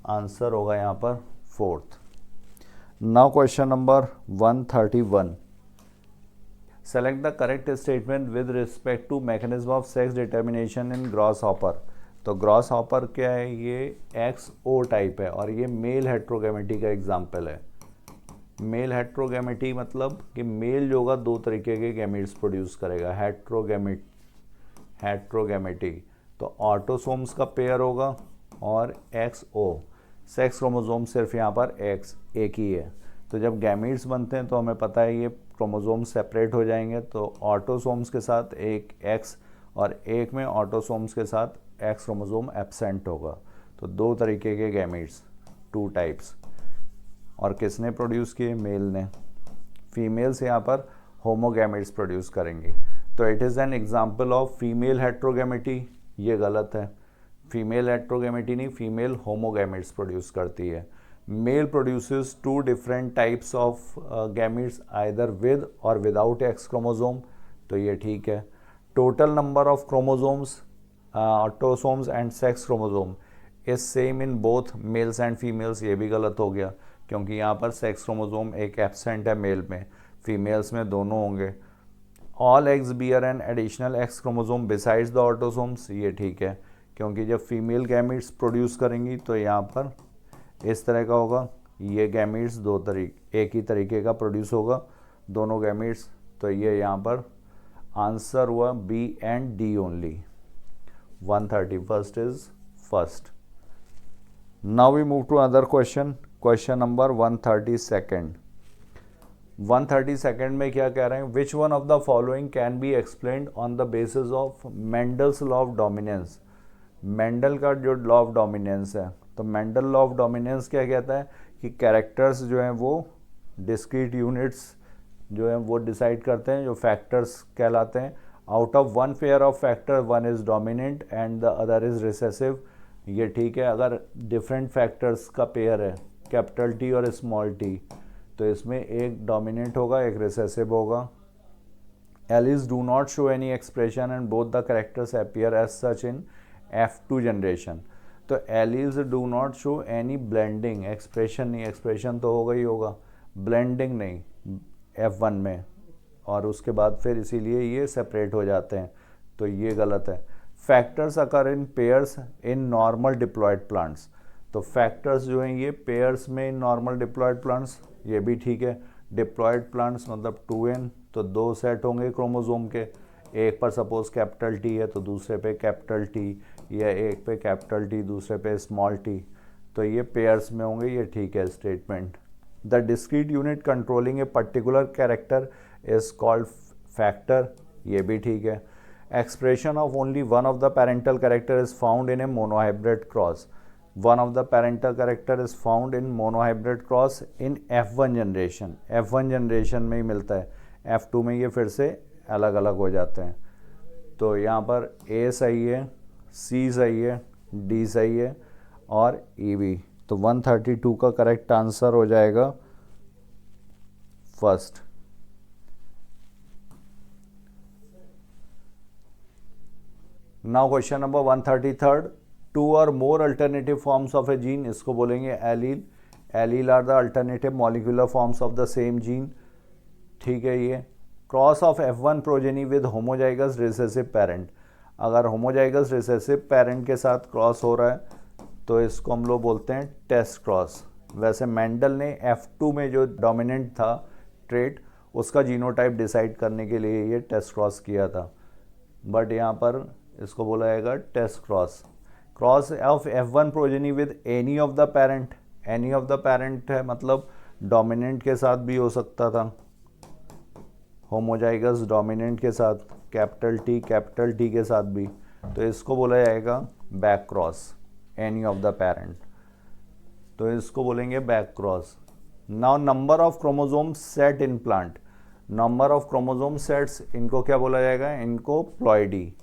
आंसर होगा यहाँ पर 4th. Now question number 131. Select the correct statement with respect to mechanism of sex determination in grasshopper. तो ग्रॉस हॉपर क्या है, ये XO टाइप है और ये मेल हेट्रोगैमेटी का एग्जाम्पल है। मेल हेट्रोगैमेटी मतलब कि मेल जो होगा दो तरीके के गैमीट्स प्रोड्यूस करेगा, हेट्रोगैमेटी। तो ऑटोसोम्स का पेयर होगा और XO, सेक्स क्रोमोसोम सिर्फ यहाँ पर X एक ही है। तो जब गैमीट्स बनते हैं तो हमें पता है ये क्रोमोसोम सेपरेट हो जाएंगे, तो ऑटोसोम्स के साथ एक X और एक में ऑटोसोम्स के साथ X क्रोमोसोम एब्सेंट होगा। तो दो तरीके के गैमीट्स, टू टाइप्स। और किसने प्रोड्यूस किए, मेल ने। फीमेल्स यहाँ पर होमोगैमेट्स प्रोड्यूस करेंगी। तो it is an example of female heterogamety, ये गलत है। फीमेल हेट्रोगैमेटी नहीं, फीमेल होमोगैमेट्स प्रोड्यूस करती है। Male produces two different types of gametes either with और विदाउट एक्स क्रोमोसोम, तो ये ठीक है। Total number of chromosomes, autosomes and sex chromosome is same in both males and females, ये भी गलत हो गया क्योंकि यहाँ पर सेक्स क्रोमोसोम एक एब्सेंट है मेल में, फीमेल्स में दोनों होंगे। All X bear an additional X chromosome besides the autosomes, ये ठीक है क्योंकि जब फीमेल गैमीट्स प्रोड्यूस करेंगी तो यहाँ पर इस तरह का होगा, ये गैमीट्स दो तरीके एक ही तरीके का प्रोड्यूस होगा दोनों गैमीट्स। तो ये यहाँ पर आंसर हुआ B and D only. 131st is first. Now we move to other question, question number 132। 132 में क्या कह रहे हैं, which one of the following can be explained on the basis of Mendel's law of dominance. Mendel का जो law of dominance है, तो Mendel law of dominance क्या कहता है कि कैरेक्टर्स जो हैं वो डिस्क्रीट यूनिट्स जो हैं वो डिसाइड करते हैं, जो फैक्टर्स कहलाते हैं। Out of one pair of factor one is dominant and the other is recessive, ये ठीक है। अगर डिफरेंट फैक्टर्स का पेयर है, कैपिटल T और स्मॉल t, तो इसमें एक डोमिनेंट होगा एक रिसेसिव होगा। Alleles do not show any expression and both the characters appear as such in F2 generation. तो alleles do not show any blending, expression नहीं, एक्सप्रेशन तो होगा ही होगा, ब्लेंडिंग नहीं F1 में, और उसके बाद फिर इसीलिए ये सेपरेट हो जाते हैं, तो ये गलत है। Factors occur in pairs in normal diploid plants, तो फैक्टर्स जो हैं ये पेयर्स में इन नॉर्मल डिप्लॉयड प्लांट्स, ये भी ठीक है। डिप्लॉयड प्लांट्स मतलब 2n, तो दो सेट होंगे क्रोमोसोम के, एक पर सपोज कैपिटल T है तो दूसरे पे कैपिटल T, या एक पे कैपिटल T दूसरे पे स्मॉल t, तो ये पेयर्स में होंगे, ये ठीक है statement. The discrete unit controlling a particular character is called factor, ये भी ठीक है। Expression of only one of the parental character is found in A monohybrid cross, one of the parental character is found in monohybrid cross in F1 generation, F1 generation में ही मिलता है, F2 में ये फिर से अलग अलग हो जाते हैं। तो यहाँ पर A सही है, C सही है, D सही है और E भी। तो 132 का करेक्ट आंसर हो जाएगा first. Now question number 133, two or more alternative forms of a gene, इसको बोलेंगे allele. Allele are the alternative molecular forms of the same gene, ठीक है। ये cross of F1 progeny with homozygous recessive parent, अगर homozygous recessive parent के साथ cross हो रहा है तो इसको हम लोग बोलते हैं टेस्ट क्रॉस। वैसे मेंडल ने F2 में जो डोमिनेंट था ट्रेट, उसका जीनोटाइप डिसाइड करने के लिए ये टेस्ट क्रॉस किया था, बट यहाँ पर इसको बोला जाएगा test cross. Cross of F1 progeny with any of the parent, any of the parent है मतलब डोमिनेंट के साथ भी हो सकता था, होमोजाइगस डोमिनेंट के साथ, कैपिटल T के साथ भी, तो इसको बोला जाएगा back cross, any of the parent, तो इसको बोलेंगे back cross. Now number of chromosome set in plant, number of chromosome sets, इनको क्या बोला जाएगा, इनको ploidy,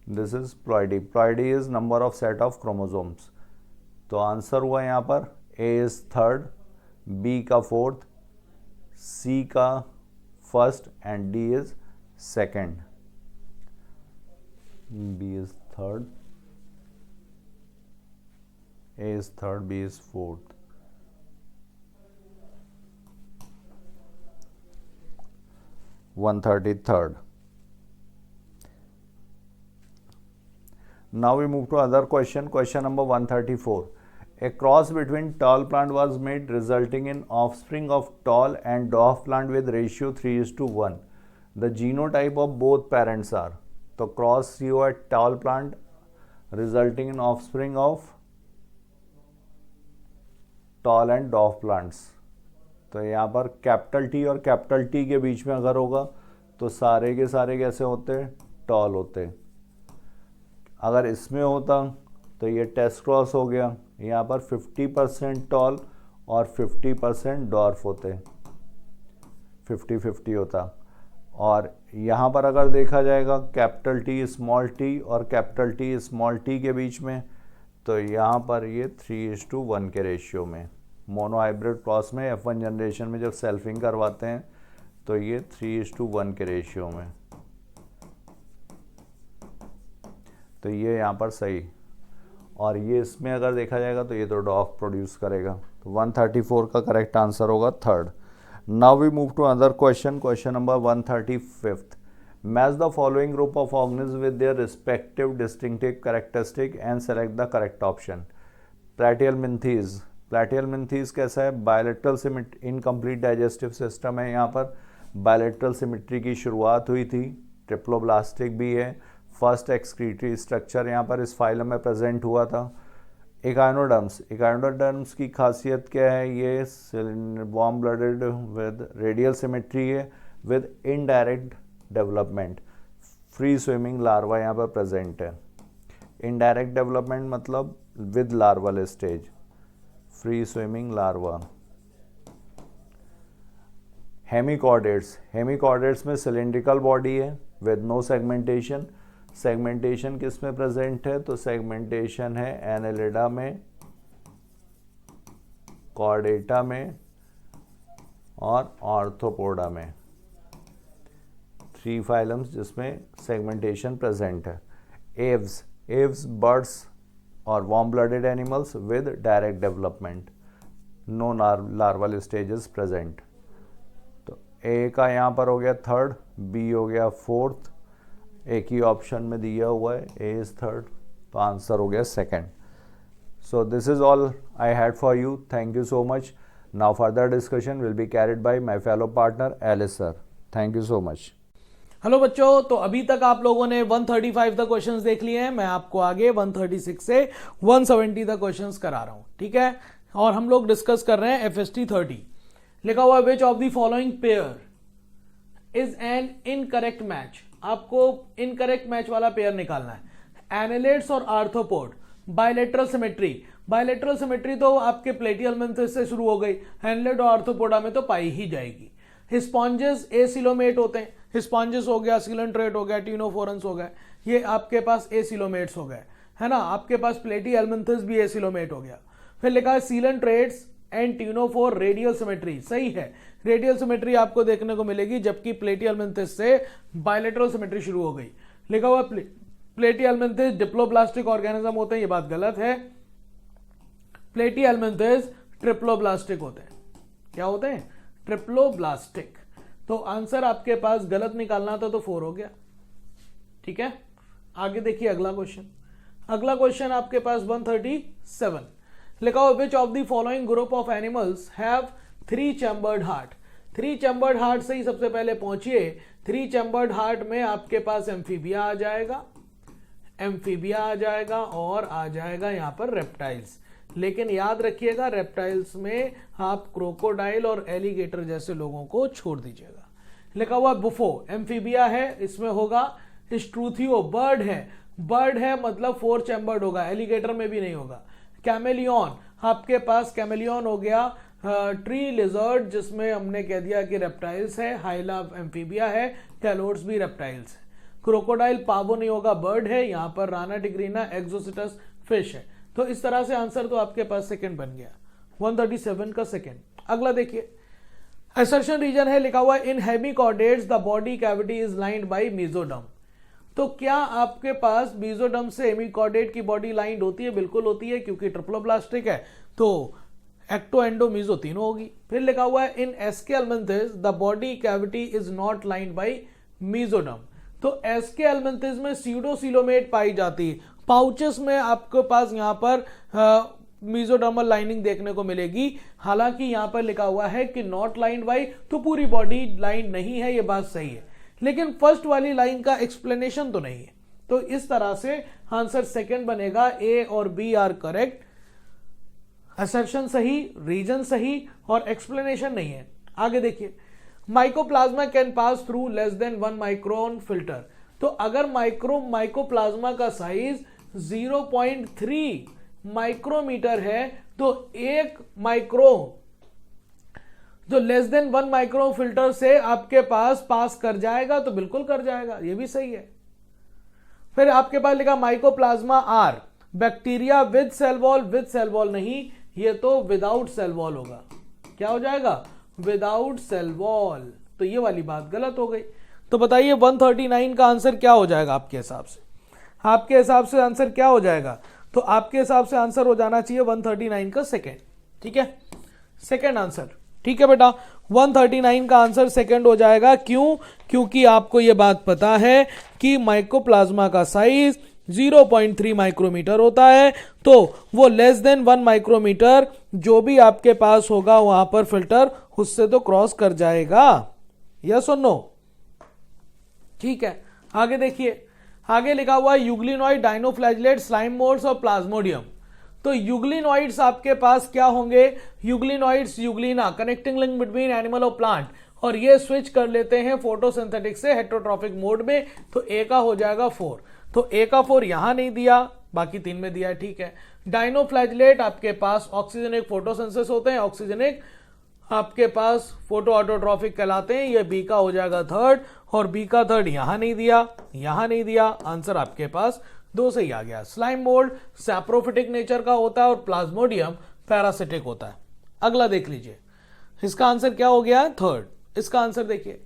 this is ploidy. Ploidy is number of set of chromosomes. तो आंसर हुआ यहाँ पर A इज थर्ड, B का फोर्थ, C का first and D is second. B is third, A is third, B is fourth. One 133rd. Now we move to other question. Question number 134. A cross between tall plant was made resulting in offspring of tall and dwarf plant with ratio 3:1. The genotype of both parents are. तो cross हुआ tall plant resulting in offspring of tall and dwarf plants. तो यहाँ पर capital T और capital T के बीच में अगर होगा तो सारे के सारे कैसे होते, टॉल होते. अगर इसमें होता तो ये टेस्ट क्रॉस हो गया, यहाँ पर 50% टॉल और 50% डॉर्फ होते, 50-50 होता. और यहाँ पर अगर देखा जाएगा कैपिटल टी स्मॉल टी और कैपिटल टी स्मॉल टी के बीच में, तो यहाँ पर ये 3:1 के रेशियो में. मोनो हाइब्रिड क्रॉस में F1 जनरेशन में जब सेल्फिंग करवाते हैं तो ये 3:1 के रेशियो में. तो ये यहाँ पर सही. और ये इसमें अगर देखा जाएगा तो ये तो डॉफ प्रोड्यूस करेगा. तो 134 का करेक्ट आंसर होगा third. Now we move to other question. Question number 135. Match the following group of organism with their respective distinctive characteristic and select the correct option. Platyhelminthes. Platyhelminthes कैसा है, bilateral symmetry, incomplete digestive system है. यहाँ पर bilateral symmetry की शुरुआत हुई थी. Triploblastic भी है. फर्स्ट एक्सक्रीटरी स्ट्रक्चर यहाँ पर इस फाइलम में प्रेजेंट हुआ था. इकाइनोडर्म्स. इकाइनोडर्म्स की खासियत क्या है, ये warm blooded with radial symmetry है with indirect development. Free swimming larva यहाँ पर प्रेजेंट है. इनडायरेक्ट डेवलपमेंट मतलब with larval stage. Free swimming larva. Hemichordates. Hemichordates में सिलेंड्रिकल बॉडी है विद नो सेगमेंटेशन. सेगमेंटेशन किस में प्रेजेंट है, तो सेगमेंटेशन है एनेलिडा में, कॉर्डेटा में और आर्थ्रोपोडा में. 3 फाइलम्स जिसमें सेगमेंटेशन प्रेजेंट है. एव्स. एव्स बर्ड्स और warm blooded animals with direct development. No larval stages present. तो ए का यहाँ पर हो गया थर्ड, बी हो गया फोर्थ. एक ही ऑप्शन में दिया हुआ है, ए इज थर्ड, तो आंसर हो गया second. So this is all I had for you. Thank you so much. Now further discussion will be carried by my fellow partner Ellis sir. Thank you so much. Hello बच्चों, तो अभी तक आप लोगों ने 135 तक क्वेश्चंस देख लिए हैं. मैं आपको आगे 136 से 170 तक क्वेश्चंस करा रहा हूं, ठीक है. और हम लोग डिस्कस कर रहे हैं FST 30. लिखा हुआ विच of the following pair is an incorrect match. आपको इनकरेक्ट मैच वाला पेयर निकालना है. एनालिड्स और arthropod. Bilateral symmetry. Bilateral symmetry तो आपके प्लेटिहेल्मिन्थेस से शुरू हो गई, एनालिड और आर्थ्रोपोडा में तो पाई ही जाएगी. हिस्पॉन्जेस एसिलोमेट होते हैं. हिस्पॉन्जेस हो गया, सीलेंट्रेट हो गया, टीनोफोरन्स हो गया, ये आपके पास एसिलोमेट्स हो गए, है ना. आपके पास प्लेटिहेल्मिन्थेस भी एसिलोमेट हो गया. फिर लिखा है coelenterates and ctenophore radial symmetry. सही है, रेडियल सिमेट्री आपको देखने को मिलेगी, जबकि प्लेटिहेल्मिन्थेस से बायलेटरल सिमेट्री शुरू हो गई. लिखा हुआ प्लेटिहेल्मिन्थेस डिप्लोब्लास्टिक ऑर्गेनिज्म होते हैं, ये बात गलत है. प्लेटिहेल्मिन्थेस ट्रिप्लोब्लास्टिक होते हैं. क्या होते हैं? ट्रिप्लोब्लास्टिक. तो आंसर आपके पास गलत निकालना था तो 4 हो गया, ठीक है. आगे देखिए अगला क्वेश्चन. अगला क्वेश्चन आपके पास 137. लिखा हुआ विच of the following group of animals have 3 chambered heart. 3 chambered heart से ही सबसे पहले पहुंचिए. 3 चैम्बर्ड हार्ट में आपके पास एम्फीबिया आ जाएगा, एम्फीबिया आ जाएगा और आ जाएगा यहां पर रेप्टाइल्स. लेकिन याद रखिएगा रेप्टाइल्स में आप क्रोकोडाइल और एलिगेटर जैसे लोगों को छोड़ दीजिएगा. लिखा हुआ बुफो. एम्फीबिया है, इसमें होगा. स्ट्रूथियो बर्ड है, बर्ड है मतलब 4 चैम्बर्ड होगा, एलिगेटर में भी नहीं होगा. कैमेलियन, आपके पास कैमेलियन हो गया. ट्री लिजर्ड जिसमें हमने कह दिया कि रेप्टाइल्स है. हाइला एम्फीबिया है. कैलोड्स भी रेप्टाइल्स है. क्रोकोडाइल पावो नहीं होगा, बर्ड है. यहां पर राना टिग्रीना एक्सोसिटस फिश है. तो इस तरह से आंसर तो आपके पास सेकंड बन गया, 137 का सेकंड. अगला देखिए, असर्शन रीजन है. लिखा हुआ in hemichordates the body cavity is lined by mesoderm. तो क्या आपके पास मेसोडर्म से हेमिकॉर्डेट की बॉडी लाइंड होती है? बिल्कुल होती है, क्योंकि ट्रिप्लोब्लास्टिक है तो एक्टो एंडो मेसो तीनों होगी. फिर लिखा हुआ है in aschelminthes the body cavity is not lined by mesoderm. तो एसके एल्मिंथिस में सीडोसिलोमेट पाई जाती है। पाउचेस में आपके पास यहाँ पर मेसोडर्मल लाइनिंग देखने को मिलेगी। हालांकि यहाँ पर लिखा हुआ है कि नॉट लाइंड बाय, तो पूरी बॉडी लाइन नहीं है, ये बात सही है, लेकिन फर्स्ट वाली लाइन का एक्सप्लेनेशन तो नहीं है। तो इस तरह से आंसर सेकंड बनेगा, ए और बी आर करेक्ट। असर्शन सही, रीजन सही और एक्सप्लेनेशन नहीं है। आगे देखिए, mycoplasma can pass through less than 1 micron filter. तो अगर माइकोप्लाज्मा का साइज 0.3 माइक्रोमीटर है तो एक माइक्रो जो लेस देन 1 माइक्रो फिल्टर से आपके पास कर जाएगा, तो बिल्कुल कर जाएगा, ये भी सही है। फिर आपके पास लिखा mycoplasma are bacteria with cell wall नहीं, ये तो विदाउट सेल वॉल होगा। क्या हो जाएगा? Without cell wall. तो ये वाली बात गलत हो गई। तो बताइए 139 का आंसर क्या हो जाएगा आपके हिसाब से? आपके हिसाब से आंसर क्या हो जाएगा? तो आपके हिसाब से आंसर हो जाना चाहिए 139 का सेकंड। ठीक है, सेकंड आंसर। ठीक है बेटा, 139 का आंसर सेकंड हो जाएगा। क्यों? क्योंकि आपको यह बात पता है कि माइकोप्लाज्मा का साइज 0.3 माइक्रोमीटर होता है, तो वो लेस देन 1 माइक्रोमीटर जो भी आपके पास होगा वहां पर फिल्टर, उससे तो क्रॉस कर जाएगा। यस और नो? ठीक है, आगे देखिए, आगे लिखा हुआ है यूग्लिनॉइड, डाइनोफ्लैजिलेट, स्लाइम मोल्ड्स और प्लाज्मोडियम। तो यूग्लिनॉइड्स आपके पास क्या होंगे? Euglenoids, Euglena connecting link between animal और प्लांट, और ये स्विच कर लेते हैं फोटोसिंथेटिक से हेटेरोट्रॉफिक मोड में। तो ए का हो जाएगा 4। तो ए का 4 यहां नहीं दिया, बाकी 3 में दिया है। ठीक है, डाइनोफ्लैजिलेट आपके पास ऑक्सीजनिक फोटोसिंथेसिस होते हैं, ऑक्सीजनिक आपके पास फोटो ऑटोट्रॉफिक कहलाते हैं, ये बी का हो जाएगा 3rd, और बी का 3rd यहां नहीं दिया, यहां नहीं दिया। आंसर आपके पास 2 से ही आ गया। स्लाइम मोल्ड सैप्रोफिटिक नेचर का होता है और प्लाज्मोडियम पैरासिटिक होता है। अगला देख लीजिए, इसका आंसर क्या हो गया? 3rd। इसका आंसर देखिए,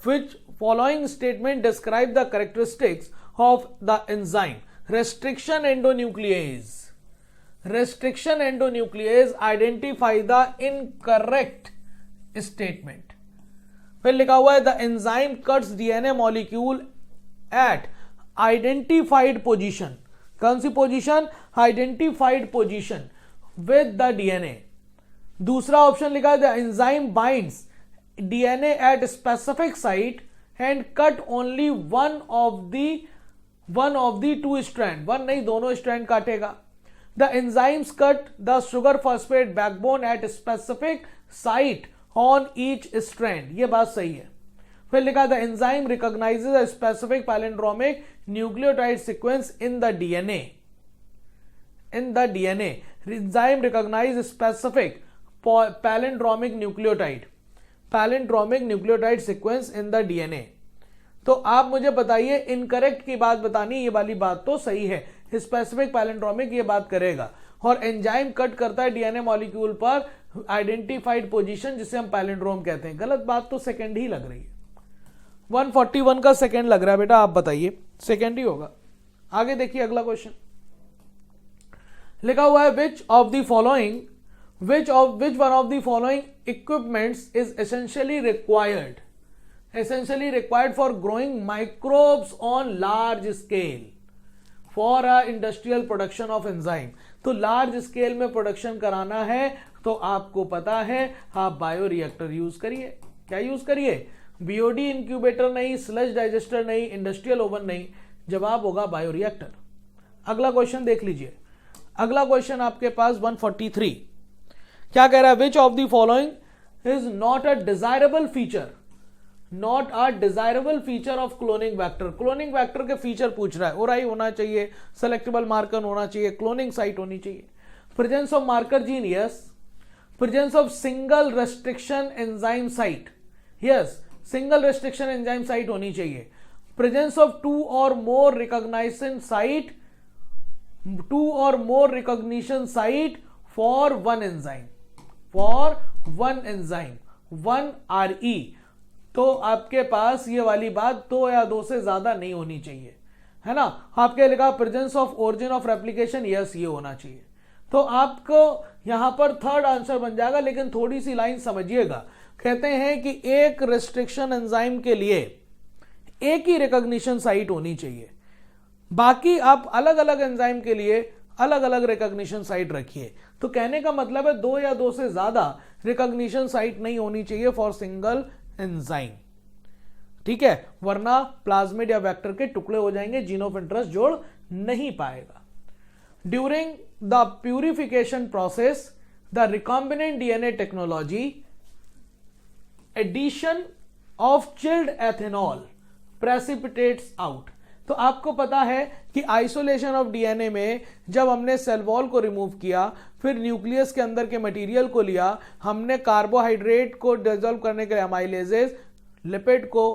which following statement describe the characteristics of the enzyme restriction endonuclease. Restriction endonuclease identify the incorrect statement. फिर लिखा हुआ है the enzyme cuts DNA molecule at identified position. कौन सी position? Identified position with the DNA. दूसरा option लिखा है the enzyme binds DNA at specific site and cut only one of the 2 strand, one नहीं दोनों स्ट्रैंड काटेगा। The enzymes cut the sugar phosphate backbone at specific site on each strand, ये बात सही है। फिर लिखा the enzyme recognises a specific palindromic nucleotide sequence in the DNA. Enzyme recognise specific palindromic nucleotide sequence in the DNA. तो आप मुझे बताइए, इनकरेक्ट की बात बतानी, ये वाली बात तो सही है, स्पेसिफिक पैलिंड्रोमिक ये बात करेगा, और एंजाइम कट करता है डीएनए मॉलिक्यूल पर आइडेंटिफाइड पोजीशन, जिसे हम पैलिंड्रोम कहते हैं। गलत बात तो सेकंड ही लग रही है। 141 का सेकंड लग रहा है बेटा, आप बताइए, सेकंड ही होगा। आगे देखिए अगला क्वेश्चन, लिखा हुआ है विच one of the following equipments is essentially required for growing microbes on large scale for a industrial production of enzyme। तो लार्ज स्केल में प्रोडक्शन कराना है तो आपको पता है आप बायोरिएक्टर यूज करिए। क्या यूज करिए? बीओडी इंक्यूबेटर नहीं, स्लज डाइजेस्टर नहीं, इंडस्ट्रियल ओवन नहीं, जवाब होगा बायोरिएक्टर। अगला क्वेश्चन देख लीजिए, अगला क्वेश्चन आपके पास 143 क्या कह रहा है? विच of the following is not a desirable feature of cloning vector. Cloning vector के फीचर पूछ रहा है। ओराई होना चाहिए, सेलेक्टेबल मार्कर होना चाहिए, क्लोनिंग साइट होनी चाहिए, presence of marker gene, yes, presence of single restriction enzyme site, yes, single restriction enzyme site होनी चाहिए, presence of 2 or more recognition site for one enzyme, 1 RE। तो आपके पास ये वाली बात 2 या 2 से ज्यादा नहीं होनी चाहिए, है ना। आपके लिखा presence of origin of replication, yes, ये होना चाहिए। तो आपको यहां पर 3rd आंसर बन जाएगा, लेकिन थोड़ी सी लाइन समझिएगा। कहते हैं कि एक रेस्ट्रिक्शन एंजाइम के लिए एक ही रिकॉग्निशन साइट होनी चाहिए, बाकी आप अलग अलग एंजाइम के लिए अलग अलग रिकॉग्निशन साइट रखिए। तो कहने का मतलब है 2 या 2 से ज्यादा रिकॉग्निशन साइट नहीं होनी चाहिए फॉर सिंगल एंजाइम, ठीक है, वरना प्लाज्मिड या वेक्टर के टुकड़े हो जाएंगे, जीन ऑफ इंटरेस्ट जोड़ नहीं पाएगा। During the purification process the recombinant DNA technology addition of chilled ethanol precipitates out. तो आपको पता है कि आइसोलेशन ऑफ डीएनए में जब हमने सेल वॉल को रिमूव किया, फिर न्यूक्लियस के अंदर के मटेरियल को लिया, हमने कार्बोहाइड्रेट को डिसॉल्व करने के लिए अमाइलेजेस, लिपिड को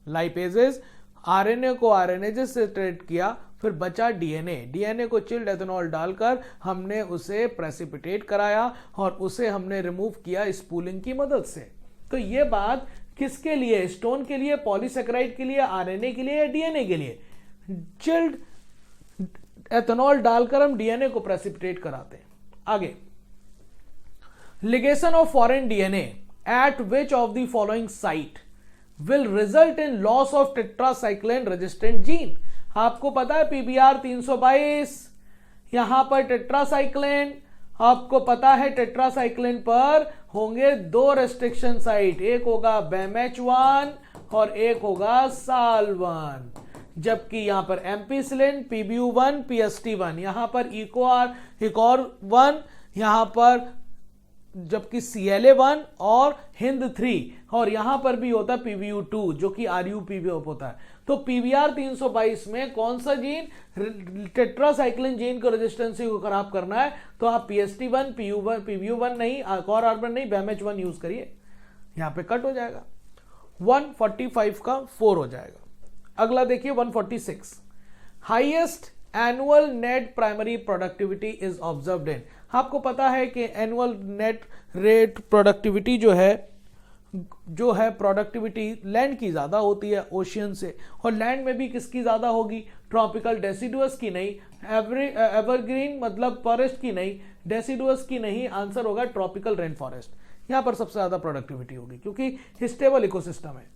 लाइपेजेस, आरएनए को आरएनएजेस से ट्रीट किया, फिर बचा डीएनए को चिल्ड एथेनॉल डालकर हमने उसे प्रेसिपिटेट कराया और उसे हमने रिमूव किया स्पूलिंग की मदद से। तो ये बात किसके लिए, स्टोन के लिए, पॉलीसेकेराइड के लिए, आरएनए के लिए या डीएनए के लिए? चिल्ड एथेनॉल डालकर हम डीएनए को प्रेसिपिटेट कराते हैं। आगे, ligation of foreign DNA at which of the following site will result in loss of tetracycline resistant gene. आपको पता है पीबीआर 322, यहां पर टेट्रासाइक्लिन, आपको पता है टेट्रासाइक्लिन पर होंगे 2 रेस्ट्रिक्शन साइट, एक होगा BMH1 और एक होगा SAL1, जबकि यहां पर एम्पिसिलिन, PBU1, PST1, यहां पर इकोर1, यहां पर जबकि CLA1 और HIND3, और यहां पर भी होता है PBU2 जो कि RUPB होता है। तो PBR 322 में कौन सा जीन, टेट्रासाइक्लिन जीन को रेजिस्टेंसी को खराब करना है, तो आप PST1, PBU1 नहीं, इकोर R1 नहीं, BMH1 यूज करिए, यहां पे कट हो जाएगा, 145 का 4 हो जाएगा। अगला देखिए 146, highest annual net primary productivity is observed in. आपको पता है कि एनुअल नेट रेट प्रोडक्टिविटी जो है प्रोडक्टिविटी लैंड की ज्यादा होती है ओशियन से, और लैंड में भी किसकी ज्यादा होगी, ट्रॉपिकल डेसिडुअस की नहीं, एवरग्रीन मतलब फॉरेस्ट की नहीं, डेसिडुअस की नहीं, आंसर होगा ट्रॉपिकल रेन फॉरेस्ट, यहां पर सबसे ज्यादा प्रोडक्टिविटी होगी क्योंकि स्टेबल इकोसिस्टम है।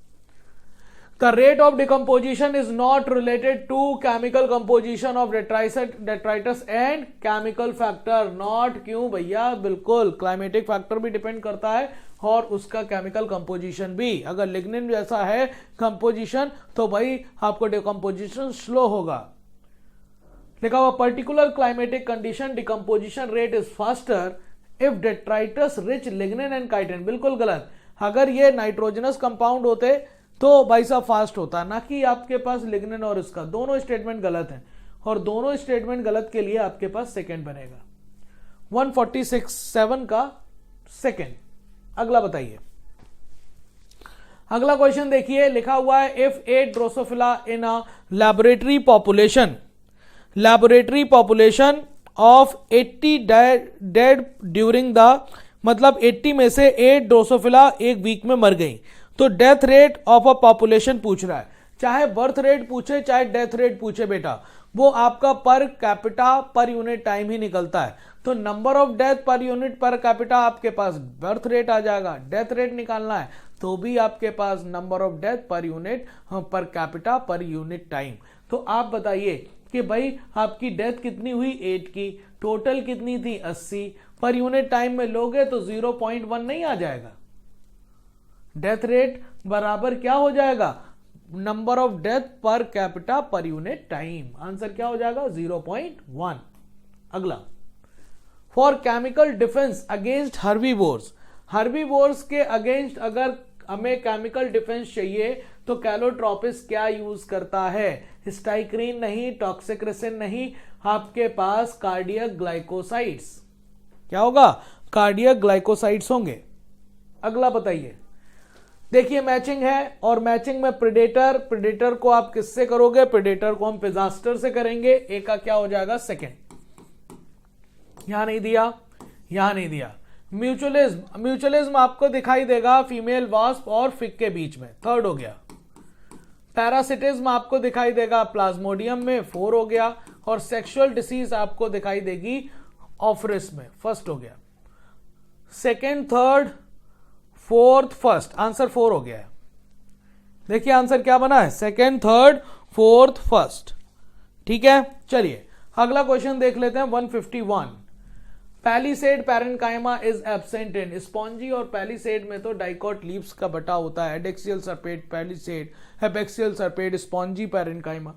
The rate of decomposition is not related to chemical composition of detritus and chemical factor not, क्यों भैया, बिल्कुल climatic factor भी डिपेंड करता है और उसका chemical composition भी। अगर लिग्निन जैसा है composition तो भाई आपको decomposition slow होगा। लिखा हुआ particular climatic condition decomposition rate is faster if detritus rich lignin and chitin, बिल्कुल गलत। अगर ये नाइट्रोजनस कंपाउंड होते तो भाई साहब फास्ट होता, ना कि आपके पास लिग्निन और इसका, दोनों स्टेटमेंट गलत हैं और दोनों स्टेटमेंट गलत के लिए आपके पास सेकंड बनेगा। 146 का सेकंड। अगला बताइए, अगला क्वेश्चन देखिए, लिखा हुआ है if A Drosophila in a laboratory population of 80 dead during the, मतलब 80 में से 8 ड्रोसोफिला एक वीक में मर गई, तो death rate of a population पूछ रहा है। चाहे बर्थ रेट पूछे चाहे डेथ रेट पूछे बेटा, वो आपका पर कैपिटा पर यूनिट टाइम ही निकलता है। तो number of death per unit per capita आपके पास बर्थ रेट आ जाएगा, डेथ रेट निकालना है तो भी आपके पास number of death per unit per capita per unit time. तो आप बताइए कि भाई आपकी डेथ कितनी हुई 8 की, टोटल कितनी थी 80, पर यूनिट टाइम में लोगे तो 0.1 नहीं आ जाएगा। डेथ रेट बराबर क्या हो जाएगा, नंबर ऑफ डेथ पर capita per unit time, answer क्या हो जाएगा 0.1। अगला, for chemical defence against herbivores के अगेंस्ट अगर हमें केमिकल डिफेंस चाहिए तो कैलोट्रोपिस क्या यूज करता है, स्टाइक्रीन नहीं, टॉक्सिक्रेसिन नहीं, आपके पास कार्डियक ग्लाइकोसाइड्स, क्या होगा, कार्डियक ग्लाइकोसाइड्स होंगे। अगला बताइए, देखिए मैचिंग है और मैचिंग में प्रेडेटर को आप किससे करोगे, प्रेडेटर को हम पिजास्टर से करेंगे, एक का क्या हो जाएगा सेकंड, यहां नहीं दिया, यहां नहीं दिया। म्यूचुअलिज्म आपको दिखाई देगा फीमेल वास्प और फिक के बीच में, थर्ड हो गया। पैरासिटिज्म आपको दिखाई देगा प्लाज्मोडियम में, 4 हो गया, और सेक्सुअल डिसीज आपको दिखाई देगी ऑफरिस में, फर्स्ट हो गया। Second, third, fourth, first, answer 4 हो गया है। देखिए आंसर क्या बना है, सेकेंड, थर्ड, फोर्थ, फर्स्ट। ठीक है, चलिए अगला क्वेश्चन देख लेते हैं 151। Palisade parenchyma is absent in, spongy और पैलिसेड में तो डाइकॉट लीव्स का बटा होता है, एडेक्सियल सर्पेट पैलिसेड, एपेक्सियल सर्पेट स्पॉन्जी पैरेन्काइमा।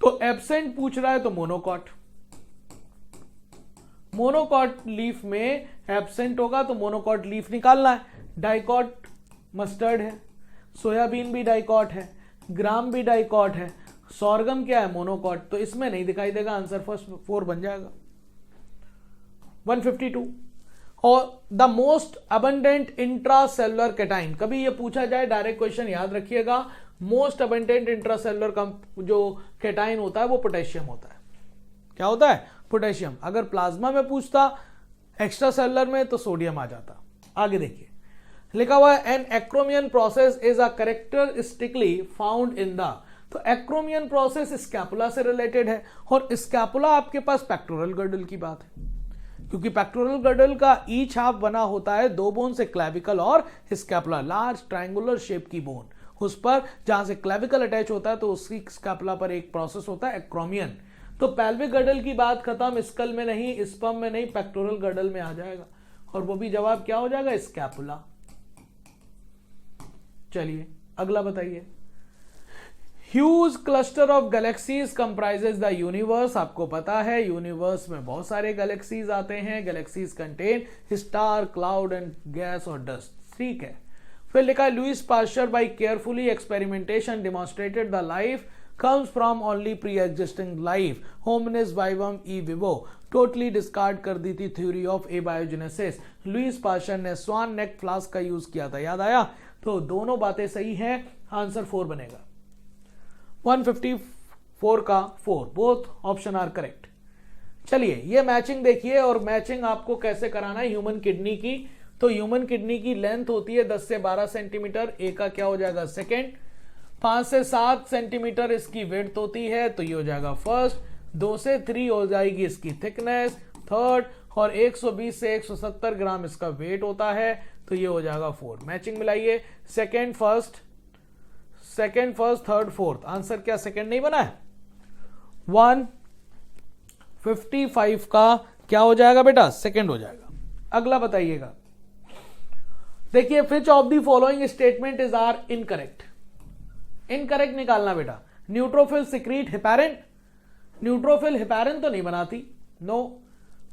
तो एब्सेंट पूछ रहा है तो मोनोकॉट, मोनोकॉट लीफ में एब्सेंट होगा तो मोनोकॉट लीफ निकालना है। डाइकॉट मस्टर्ड है, सोयाबीन भी डाइकॉट है, ग्राम भी डाइकॉट है, सोरगम क्या है, मोनोकॉट, तो इसमें नहीं दिखाई देगा, आंसर फर्स्ट 4 बन जाएगा। 152 और the most abundant intracellular cation, कभी ये पूछा जाए डायरेक्ट क्वेश्चन याद रखिएगा, मोस्ट अबंडेंट इंट्रासेलुलर जो कैटाइन होता है वो पोटेशियम होता है। क्या होता है, पोटेशियम। अगर प्लाज्मा में पूछता एक्स्ट्रा सेलुलर में तो सोडियम आ जाता। आगे देखिए लिखा हुआ है an acromion process is a characteristically found in the, तो एक्रोमियन प्रोसेस स्कैपुला से रिलेटेड है और स्कैपुला आपके पास पेक्टोरल गर्डल की बात है, क्योंकि पेक्टोरल गर्डल का ईच हाफ बना होता है 2 बोन से, क्लेविकल और स्कैपुला, लार्ज ट्रायंगुलर शेप की बोन, उस पर जहां से क्लेविकल अटैच होता है तो उसकी स्कैपुला पर एक प्रोसेस होता है एक्रोमियन। तो पेल्विक गर्डल की बात खत्म, स्कल में नहीं, स्पर्म में नहीं, पेक्टोरल गर्डल में आ जाएगा और वो भी जवाब क्या हो जाएगा, स्कैपुला। चलिए अगला बताइए। Huge cluster of galaxies comprises the universe, आपको पता है यूनिवर्स में बहुत सारे गैलेक्सीज आते हैं, galaxies contain star, cloud and gas और डस्ट। ठीक है, फिर लिखा है Louis Pasteur by carefully experimentation demonstrated the life comes from only pre-existing life, hominis vivum e vivo, totally discard कर दी थी theory of abiogenesis. Louis Pasteur ने स्वान नेक फ्लास्क का यूज किया था, याद आया? तो दोनों बातें सही हैं, आंसर 4 बनेगा। 154 का 4, बोथ ऑप्शन आर करेक्ट। चलिए ये मैचिंग देखिए, और मैचिंग आपको कैसे कराना है ह्यूमन किडनी की। तो ह्यूमन किडनी की लेंथ होती है 10 से 12 सेंटीमीटर, ए का क्या हो जाएगा, सेकेंड। 5 से 7 सेंटीमीटर इसकी विड्थ होती है, तो ये हो जाएगा फर्स्ट। 2 से 3 हो जाएगी इसकी थिकनेस, थर्ड, और 120 से 170 ग्राम इसका वेट होता है, तो ये हो जाएगा 4। मैचिंग मिलाइए, second first, third, fourth. Answer क्या सेकेंड नहीं बना है? 155 का क्या हो जाएगा बेटा, सेकेंड हो जाएगा। अगला बताइएगा, देखिए which of the following statement is are incorrect. Incorrect निकालना बेटा। Neutrophil secrete heparin, neutrophil heparin तो नहीं बनाती, नो,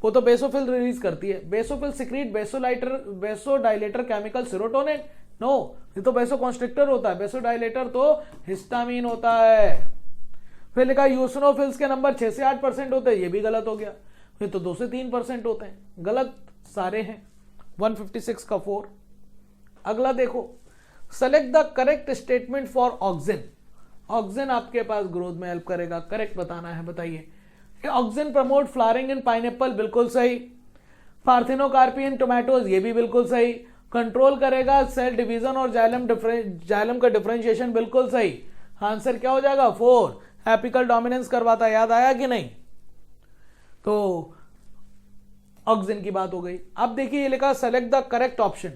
वो तो बेसोफिल रिलीज करती है। Basophil secrete vasodilator chemical serotonin, no, ये तो बेसोकॉन्स्ट्रिक्टर होता है। बेसोडाइलेटर तो हिस्टामिन होता है। फिर लिखा यूसिनोफिल्स के नंबर 6 से 8% होते हैं, ये भी गलत हो गया। फिर तो 2 से 3% होते हैं, गलत सारे हैं। 156 का 4। अगला देखो, select the correct statement for auxin. Auxin आपके पास ग्रोथ में हेल्प करेगा, करेक्ट बताना है, बताइए। ऑक्सिन प्रमोट फ्लावरिंग इन पाइनएप्पल, बिल्कुल सही। पार्थिनोकार्पी टोमेटोज, ये भी बिल्कुल सही। कंट्रोल करेगा सेल डिवीजन और जाइलम का डिफरेंशिएशन, बिल्कुल सही। आंसर क्या हो जाएगा, 4। एपिकल डोमिनेंस करवाता, याद आया कि नहीं? तो ऑक्सिन की बात हो गई। अब देखिए ये लिखा select the correct option.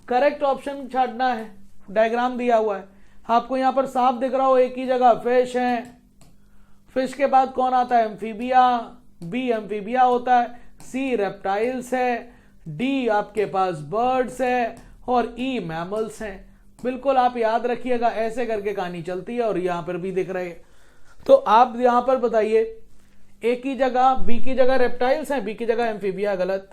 Correct option छाटना है, डायग्राम दिया हुआ है आपको, यहां पर सांप दिख रहा हो एक ही जगह, फिश है। फिश के बाद कौन आता है, एम्फीबिया, बी एम्फीबिया होता है, सी रेप्टाइल्स है, डी आपके पास बर्ड्स है, और ई मैमल्स हैं। बिल्कुल आप याद रखिएगा, ऐसे करके कहानी चलती है, और यहां पर भी दिख रहे हैं। तो आप यहां पर बताइए, ए की जगह, बी की जगह रेप्टाइल्स हैं, बी की जगह एम्फीबिया, गलत।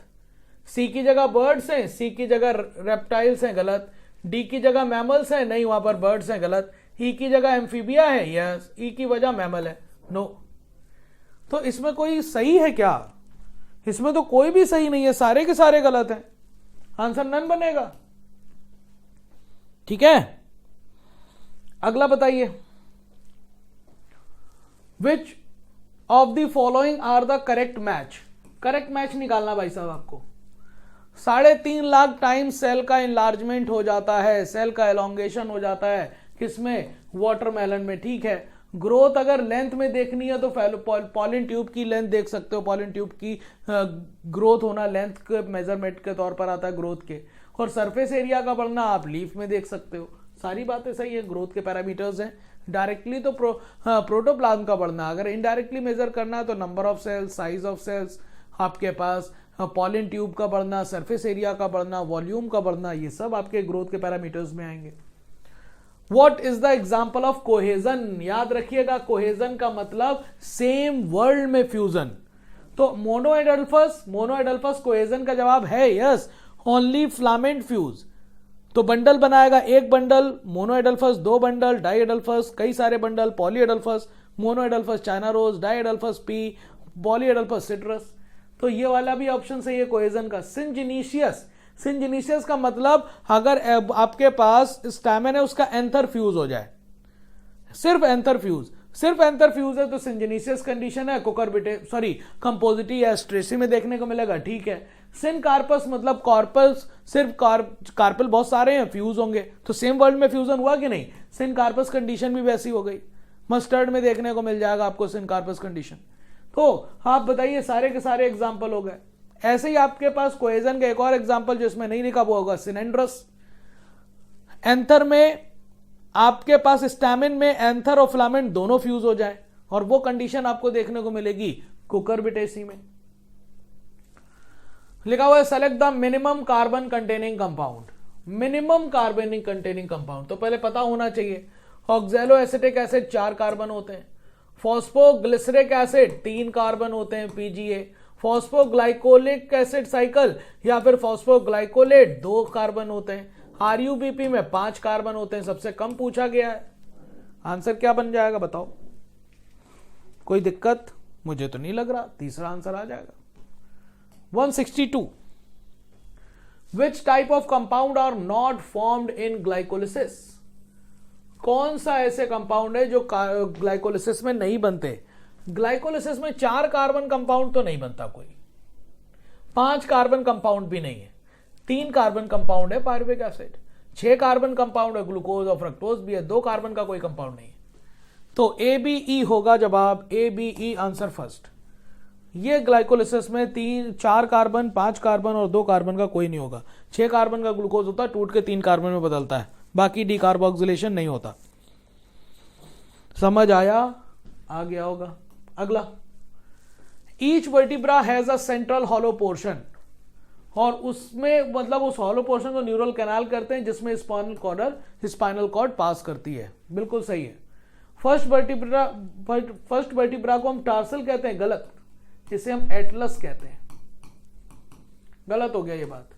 सी की जगह बर्ड्स हैं, सी की जगह रेप्टाइल्स हैं, गलत। डी की जगह मैमल्स हैं, नहीं, वहां पर बर्ड्स हैं, गलत। ई की जगह एम्फीबिया है, यस, ई की वजह मैमल है, नो। तो इसमें कोई सही है क्या? इसमें तो कोई भी सही नहीं है, सारे के सारे गलत हैं, आंसर नन बनेगा। ठीक है, अगला बताइए, which of the following are the correct match. Correct match निकालना भाई साहब आपको। 3.5 लाख टाइम सेल का इनलार्जमेंट हो जाता है, सेल का एलोंगेशन हो जाता है, किसमें, वाटरमेलन में। ठीक है, ग्रोथ अगर लेंथ में देखनी है तो पॉलिन ट्यूब की लेंथ देख सकते हो, पॉलिन ट्यूब की ग्रोथ होना लेंथ के मेजरमेंट के तौर पर आता है ग्रोथ के। और सरफेस एरिया का बढ़ना आप लीफ में देख सकते हो, सारी बातें सही है, ग्रोथ के पैरामीटर्स हैं। डायरेक्टली तो प्रोटोप्लाज्म का बढ़ना, अगर इनडायरेक्टली मेजर करना है तो number of cells, size of cells, आपके पास पॉलन ट्यूब का बढ़ना, सरफेस एरिया का बढ़ना, वॉल्यूम का बढ़ना, ये सब आपके ग्रोथ के पैरामीटर्स में आएंगे। What is the example of cohesion? याद रखिएगा, कोहेजन का मतलब सेम वर्ल्ड में फ्यूजन। तो मोनोएडल्फस कोहेजन का जवाब है यस, ओनली फिलामेंट फ्यूज। तो बंडल बनाएगा एक बंडल, मोनोएडल्फस दो बंडल, डाईएडल्फस कई सारे bundle, polyadelphous, monadelphous China rose, diadelphous pea, polyadelphous citrus. तो ये वाला भी ऑप्शन सही है कोहेजन का। सिंजिनीशियस का मतलब अगर आपके पास स्टैमिन है उसका एंथर फ्यूज हो जाए, सिर्फ एंथर फ्यूज है तो सिंजिनीशियस कंडीशन है। कंपोजिटी या स्ट्रेसी में देखने को मिलेगा, ठीक है। सिनकार्पस मतलब कॉर्पस, सिर्फ कार्पल बहुत सारे हैं, फ्यूज होंगे, तो सेम वर्ल्ड में फ्यूजन हुआ कि नहीं। सिनकार्पस कंडीशन भी वैसी हो गई, मस्टर्ड में देखने को मिल जाएगा आपको सिनकार्पस कंडीशन। तो आप बताइए, सारे के सारे एग्जाम्पल हो गए। ऐसे ही आपके पास कोहेजन का एक और एग्जांपल जो इसमें नहीं लिखा हुआ होगा, सिनेंड्रस। एंथर में आपके पास स्टैमिन में एंथर और फिलामेंट दोनों फ्यूज हो जाए, और वो कंडीशन आपको देखने को मिलेगी कुकुरबिटेसी में। लिखा हुआ है select the minimum carbon containing compound. Minimum carbon containing compound तो पहले पता होना चाहिए। ऑक्सैलो एसिटिक एसिड 4 कार्बन होते हैं, फॉस्फोग्लिसरिक एसिड 3 कार्बन होते हैं, पीजीए। फॉस्फोग्लाइकोलिक एसिड साइकिल या फिर फॉस्फोग्लाइकोलेट 2 कार्बन होते हैं। आरयूबीपी में 5 कार्बन होते हैं, सबसे कम पूछा गया है। आंसर क्या बन जाएगा बताओ? कोई दिक्कत मुझे तो नहीं लग रहा, तीसरा आंसर आ जाएगा 162। Which type of compound are not formed in glycolysis? कौन सा ऐसे कंपाउंड है जो ग्लाइकोलिसिस में नहीं बनते? ग्लाइकोलिसिस में 4 कार्बन कंपाउंड तो नहीं बनता कोई, 5 कार्बन कंपाउंड भी नहीं है, 3 कार्बन कंपाउंड है पायरुविक एसिड, 6 कार्बन कंपाउंड है ग्लूकोज और फ्रक्टोज भी है, 2 कार्बन का कोई कंपाउंड नहीं है। तो ABE होगा जवाब, ABE आंसर फर्स्ट। ये ग्लाइकोलिसिस में 4 कार्बन, 5 कार्बन और 2 कार्बन का कोई नहीं होगा। 6 कार्बन का ग्लूकोज होता है, टूट के 3 कार्बन में बदलता है, बाकी डीकार्बोक्सिलेशन नहीं होता। समझ आया? आ गया होगा। अगला, each vertebra has a central hollow portion, और उसमें मतलब उस हॉलो पोर्शन को न्यूरल कैनाल करते हैं जिसमें स्पाइनल कॉर्ड पास करती है। बिल्कुल सही है। फर्स्ट वर्टिब्रा को हम टार्सल कहते हैं, गलत, इसे हम एटलस कहते हैं, गलत हो गया ये बात।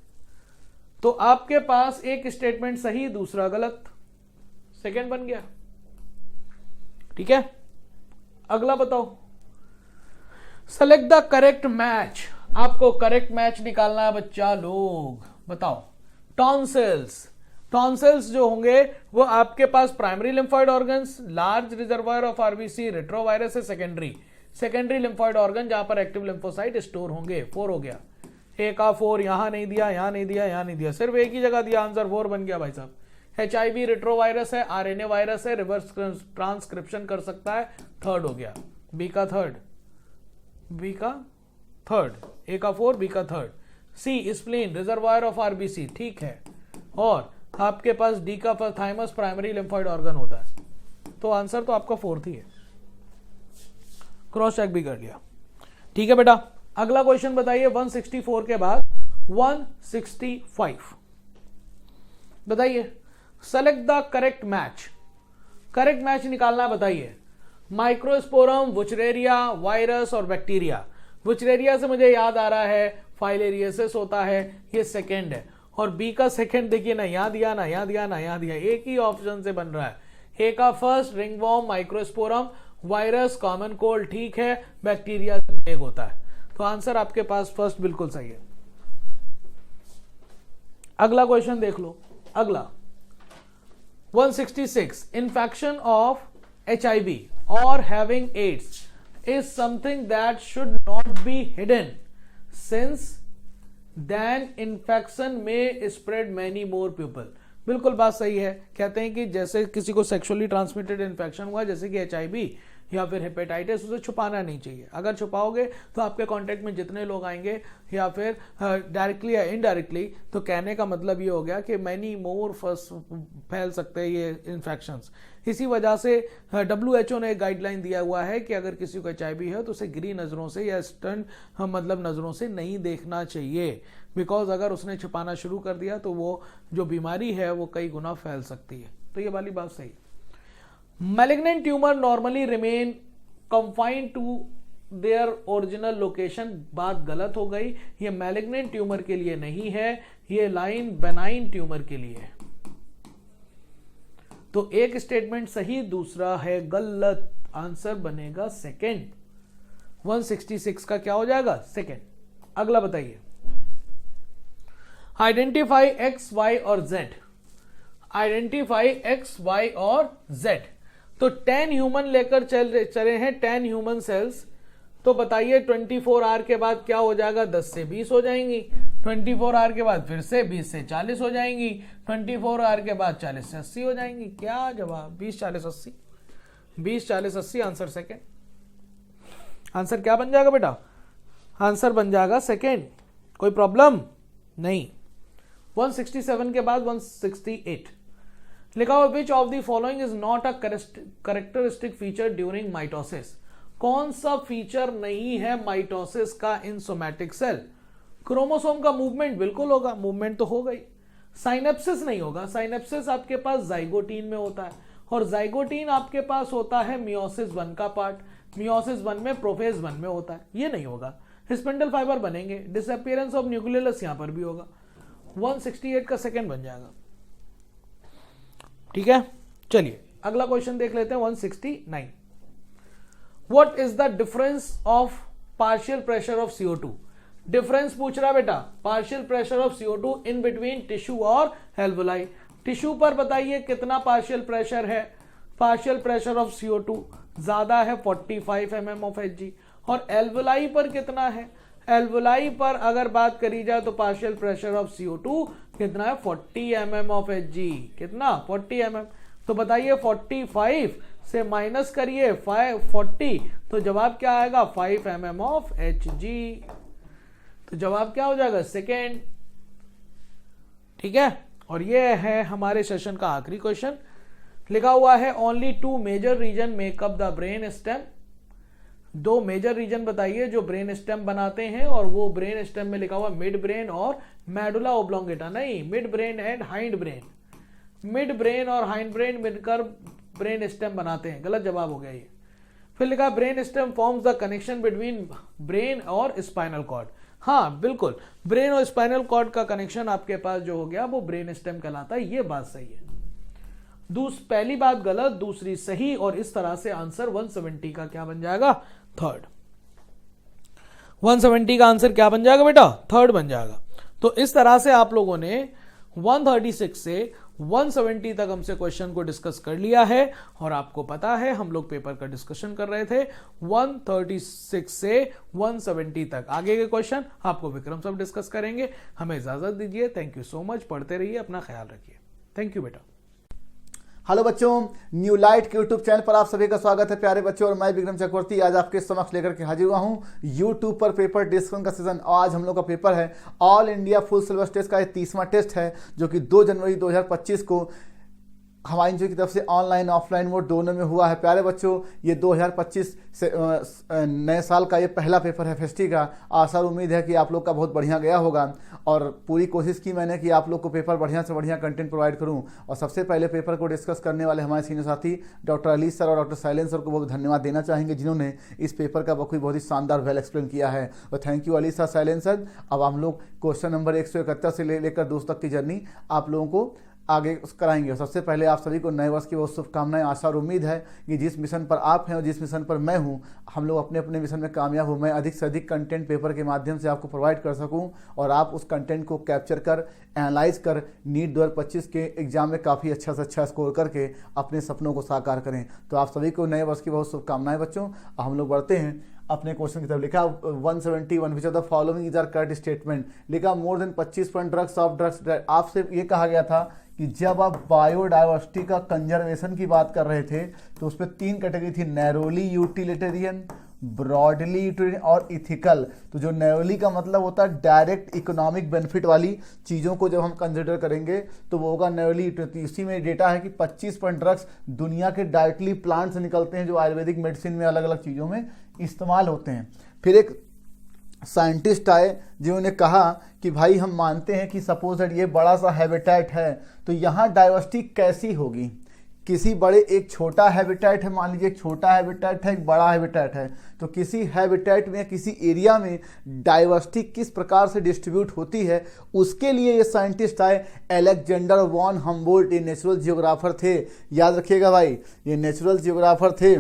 तो आपके पास एक स्टेटमेंट सही, दूसरा गलत, सेकंड बन गया, ठीक है। अगला बताओ, सेलेक्ट द करेक्ट मैच। आपको करेक्ट मैच निकालना है बच्चा लोग, बताओ। टॉन्सिल्स जो होंगे वो आपके पास primary lymphoid organs, large reservoir of RBC, retrovirus है सेकेंडरी लिम्फॉइड ऑर्गन जहां पर एक्टिव लिम्फोसाइट स्टोर होंगे। 4 हो गया। एक का 4 यहां नहीं दिया, यहां नहीं दिया, यहां नहीं दिया, सिर्फ एक ही जगह दिया, आंसर 4 बन गया भाई साहब। HIV रेट्रोवायरस है, RNA वायरस है, रिवर्स ट्रांसक्रिप्शन कर सकता है, 3rd हो गया। बी का थर्ड, ए का 4, बी का 3rd। C spleen, reservoir of RBC, ठीक है। और आपके पास डी का थाइमस प्राइमरी लिम्फॉइड ऑर्गन होता है। तो आंसर तो आपका 4th ही है, क्रॉस चेक भी कर लिया, ठीक है बेटा। अगला क्वेश्चन बताइए, 164 के बाद 165 बताइए। सेलेक्ट द करेक्ट मैच निकालना बताइए। माइक्रोस्पोरम, वुचरेरिया, वायरस और बैक्टीरिया। वुचरेरिया से मुझे याद आ रहा है फाइलेरियसिस होता है, ये सेकेंड है। और बी का सेकेंड देखिए ना, यहां दिया ना, यहां दिया ना, यहां दिया, एक ही ऑप्शन से बन रहा है। ए का first, ringworm, microsporum, virus, common cold, ठीक है। बैक्टीरिया से प्लेग होता है। तो आंसर आपके पास फर्स्ट बिल्कुल सही है। अगला क्वेश्चन देख लो। अगला 166, infection of HIV or having AIDS is something that should not be hidden, since then infection may spread many more people। बिल्कुल बात सही है। कहते हैं कि जैसे किसी को सेक्सुअली ट्रांसमिटेड इन्फेक्शन हुआ, जैसे कि HIV या फिर हेपेटाइटिस, उसे छुपाना नहीं चाहिए। अगर छुपाओगे तो आपके कांटेक्ट में जितने लोग आएंगे या फिर डायरेक्टली या इनडायरेक्टली, तो कहने का मतलब ये हो गया कि मैनी मोर फैल सकते हैं ये इन्फेक्शंस। इसी वजह से WHO ने एक गाइडलाइन दिया हुआ है कि अगर किसी को HIV है तो उसे गिरी नज़रों से या स्टंट मतलब नज़रों से नहीं देखना चाहिए, बिकॉज अगर उसने छिपाना शुरू कर दिया तो वो जो बीमारी है वो कई गुना फैल सकती है। तो ये वाली बात सही। Malignant tumour normally remain confined to their original location, बात गलत हो गई। ये मैलिग्नेंट ट्यूमर के लिए नहीं है, ये लाइन बेनाइन ट्यूमर के लिए है। तो एक स्टेटमेंट सही, दूसरा है गलत। आंसर बनेगा सेकेंड। 166 का क्या हो जाएगा? सेकेंड। अगला बताइए, आइडेंटिफाई X, Y और Z। आइडेंटिफाई X, Y और Z। तो 10 ह्यूमन लेकर चले हैं, 10 ह्यूमन सेल्स। तो बताइए 24 आवर के बाद क्या हो जाएगा? 10 से 20 हो जाएंगी। 24 आवर के बाद फिर से 20 से 40 हो जाएंगी। 24 आवर के बाद 40 से 80 हो जाएंगी। क्या जवाब? 20 40 80। 20 40 80 आंसर सेकेंड। आंसर क्या बन जाएगा बेटा? आंसर बन जाएगा सेकेंड। कोई प्रॉब्लम नहीं। 167 के बाद 168 लिखा हुआ, विच of the following is not a characteristic feature during mitosis. कौन सा फीचर नहीं है माइटोसिस का इन सोमैटिक सेल? क्रोमोसोम का मूवमेंट बिल्कुल होगा, मूवमेंट तो हो गई। साइनेप्सिस नहीं होगा, साइनेप्सिस आपके पास जाइगोटीन में होता है, और जाइगोटीन आपके पास होता है मियोसिस 1 का पार्ट। मियोसिस 1 में प्रोफेज 1 में होता है, ये नहीं होगा। स्पिंडल फाइबर बनेंगे, डिसअपीयरेंस ऑफ न्यूक्लियस यहां पर भी होगा। 168 का सेकेंड बन जाएगा। ठीक है, चलिए अगला क्वेश्चन देख लेते हैं। 169, what is the difference of partial pressure of CO2? Difference पूछ रहा बेटा, partial pressure of CO2 in between tissue और एल्वुलाई। टिश्यू पर बताइए कितना पार्शियल प्रेशर है? पार्शियल प्रेशर ऑफ CO2 ज्यादा है 45 mm ऑफ Hg, और एल्वुलाई पर कितना है? एल्वुलाई पर अगर बात करी जाए तो पार्शियल प्रेशर ऑफ CO2 कितना है? 40 mm ऑफ Hg। कितना? 40 mm। तो बताइए 45 से माइनस करिए 40, तो जवाब क्या आएगा? 5 mm ऑफ Hg। तो जवाब क्या हो जाएगा? सेकेंड। ठीक है, और ये है हमारे सेशन का आखिरी क्वेश्चन। लिखा हुआ है, only 2 major region make up the brain stem. 2 major region बताइए जो ब्रेन स्टेम बनाते हैं, और वो ब्रेन स्टेम में लिखा हुआ मिड ब्रेन और मेडुला ओब्लोंगेटा। नहीं, mid brain and hind brain. Mid brain और हाइंड ब्रेन मिलकर ब्रेन स्टेम बनाते हैं। गलत जवाब हो गया ये। फिर लिखा brain stem forms the connection between brain और स्पाइनल कॉर्ड। हाँ बिल्कुल, ब्रेन और स्पाइनल कॉर्ड का कनेक्शन आपके पास जो हो गया वो ब्रेन स्टेम कहलाता है। ये बात सही है। पहली बात गलत, दूसरी सही, और इस तरह से आंसर 170 का क्या बन जाएगा? थर्ड। 170 का आंसर क्या बन जाएगा बेटा? थर्ड बन जाएगा। तो इस तरह से आप लोगों ने 136 से 170 तक हमसे क्वेश्चन को डिस्कस कर लिया है, और आपको पता है हम लोग पेपर का डिस्कशन कर रहे थे 136 से 170 तक। आगे के क्वेश्चन आपको विक्रम सब डिस्कस करेंगे। हमें इजाजत दीजिए। Thank you so much. पढ़ते रहिए, अपना ख्याल रखिए। थैंक यू बेटा। हेलो बच्चों, न्यू लाइट के यूट्यूब चैनल पर आप सभी का स्वागत है प्यारे बच्चों। और मैं विक्रम चक्रवर्ती आज आपके समक्ष लेकर के हाजिर हुआ हूँ यूट्यूब पर पेपर डिस्कशन का सेशन। आज हम लोग का पेपर है all India full syllabus test का। ये 30वां टेस्ट है जो कि 2 जनवरी 2025 को हमारी इंस्टीट्यूट की तरफ से ऑनलाइन ऑफलाइन मोड दोनों में हुआ है। प्यारे बच्चों, ये 2025 से नए साल का ये पहला पेपर है फेस्टी का। आशा और उम्मीद है कि आप लोग का बहुत बढ़िया गया होगा, और पूरी कोशिश की मैंने कि आप लोग को पेपर बढ़िया से बढ़िया कंटेंट प्रोवाइड करूं। और सबसे पहले पेपर को डिस्कस करने वाले हमारे सीनियर साथी डॉक्टर अली सर और डॉक्टर साइलेंस सर को बहुत धन्यवाद देना चाहेंगे, जिन्होंने इस पेपर का बखूबी बहुत ही शानदार वेल एक्सप्लेन किया है। और thank you Ali sir, silence sir. अब हम लोग क्वेश्चन नंबर 171 से लेकर 200 तक की जर्नी आप लोगों को आगे कराएंगे। सबसे पहले आप सभी को नए वर्ष की बहुत शुभकामनाएं। आशा और उम्मीद है कि जिस मिशन पर आप हैं और जिस मिशन पर मैं हूं, हम लोग अपने अपने मिशन में कामयाब हो। मैं अधिक से अधिक कंटेंट पेपर के माध्यम से आपको प्रोवाइड कर सकूं, और आप उस कंटेंट को कैप्चर कर, एनालाइज कर, नीट 2025 के एग्जाम में काफ़ी अच्छा से अच्छा स्कोर करके अपने सपनों को साकार करें। तो आप सभी को नए वर्ष की बहुत शुभकामनाएं बच्चों। हम लोग बढ़ते हैं अपने क्वेश्चन की तरफ। लिखा 171, which of the following is are correct statement. लिखा more than 25 drugs of drugs. आपसे ये कहा गया था कि जब आप बायोडाइवर्सिटी का कंजर्वेशन की बात कर रहे थे तो उस पर 3 कैटेगरी थी, नैरोली यूटिलिटेरियन, ब्रॉडली यूटिलिटेरियन और इथिकल। तो जो नैरोली का मतलब होता है डायरेक्ट इकोनॉमिक बेनिफिट वाली चीज़ों को जब हम कंसिडर करेंगे तो वो होगा नैरोली यूटिलिटेरियन। इसी में डेटा है कि 25% ड्रग्स दुनिया के डायरेक्टली प्लांट से निकलते हैं जो आयुर्वेदिक मेडिसिन में अलग अलग चीज़ों में इस्तेमाल होते हैं। फिर एक साइंटिस्ट आए जिन्होंने कहा कि भाई हम मानते हैं कि सपोज दैट ये बड़ा सा हैबिटेट है तो यहाँ डाइवर्सिटी कैसी होगी, किसी बड़े एक छोटा हैबिटेट है, मान लीजिए एक छोटा हैबिटेट है एक बड़ा हैबिटेट है, तो किसी हैबिटेट में किसी एरिया में डाइवर्सिटी किस प्रकार से डिस्ट्रीब्यूट होती है उसके लिए ये साइंटिस्ट आए। अलेक्जेंडर वॉन हम्बोल्ट, ये नेचुरल जियोग्राफर थे, याद रखिएगा भाई ये नेचुरल जियोग्राफर थे।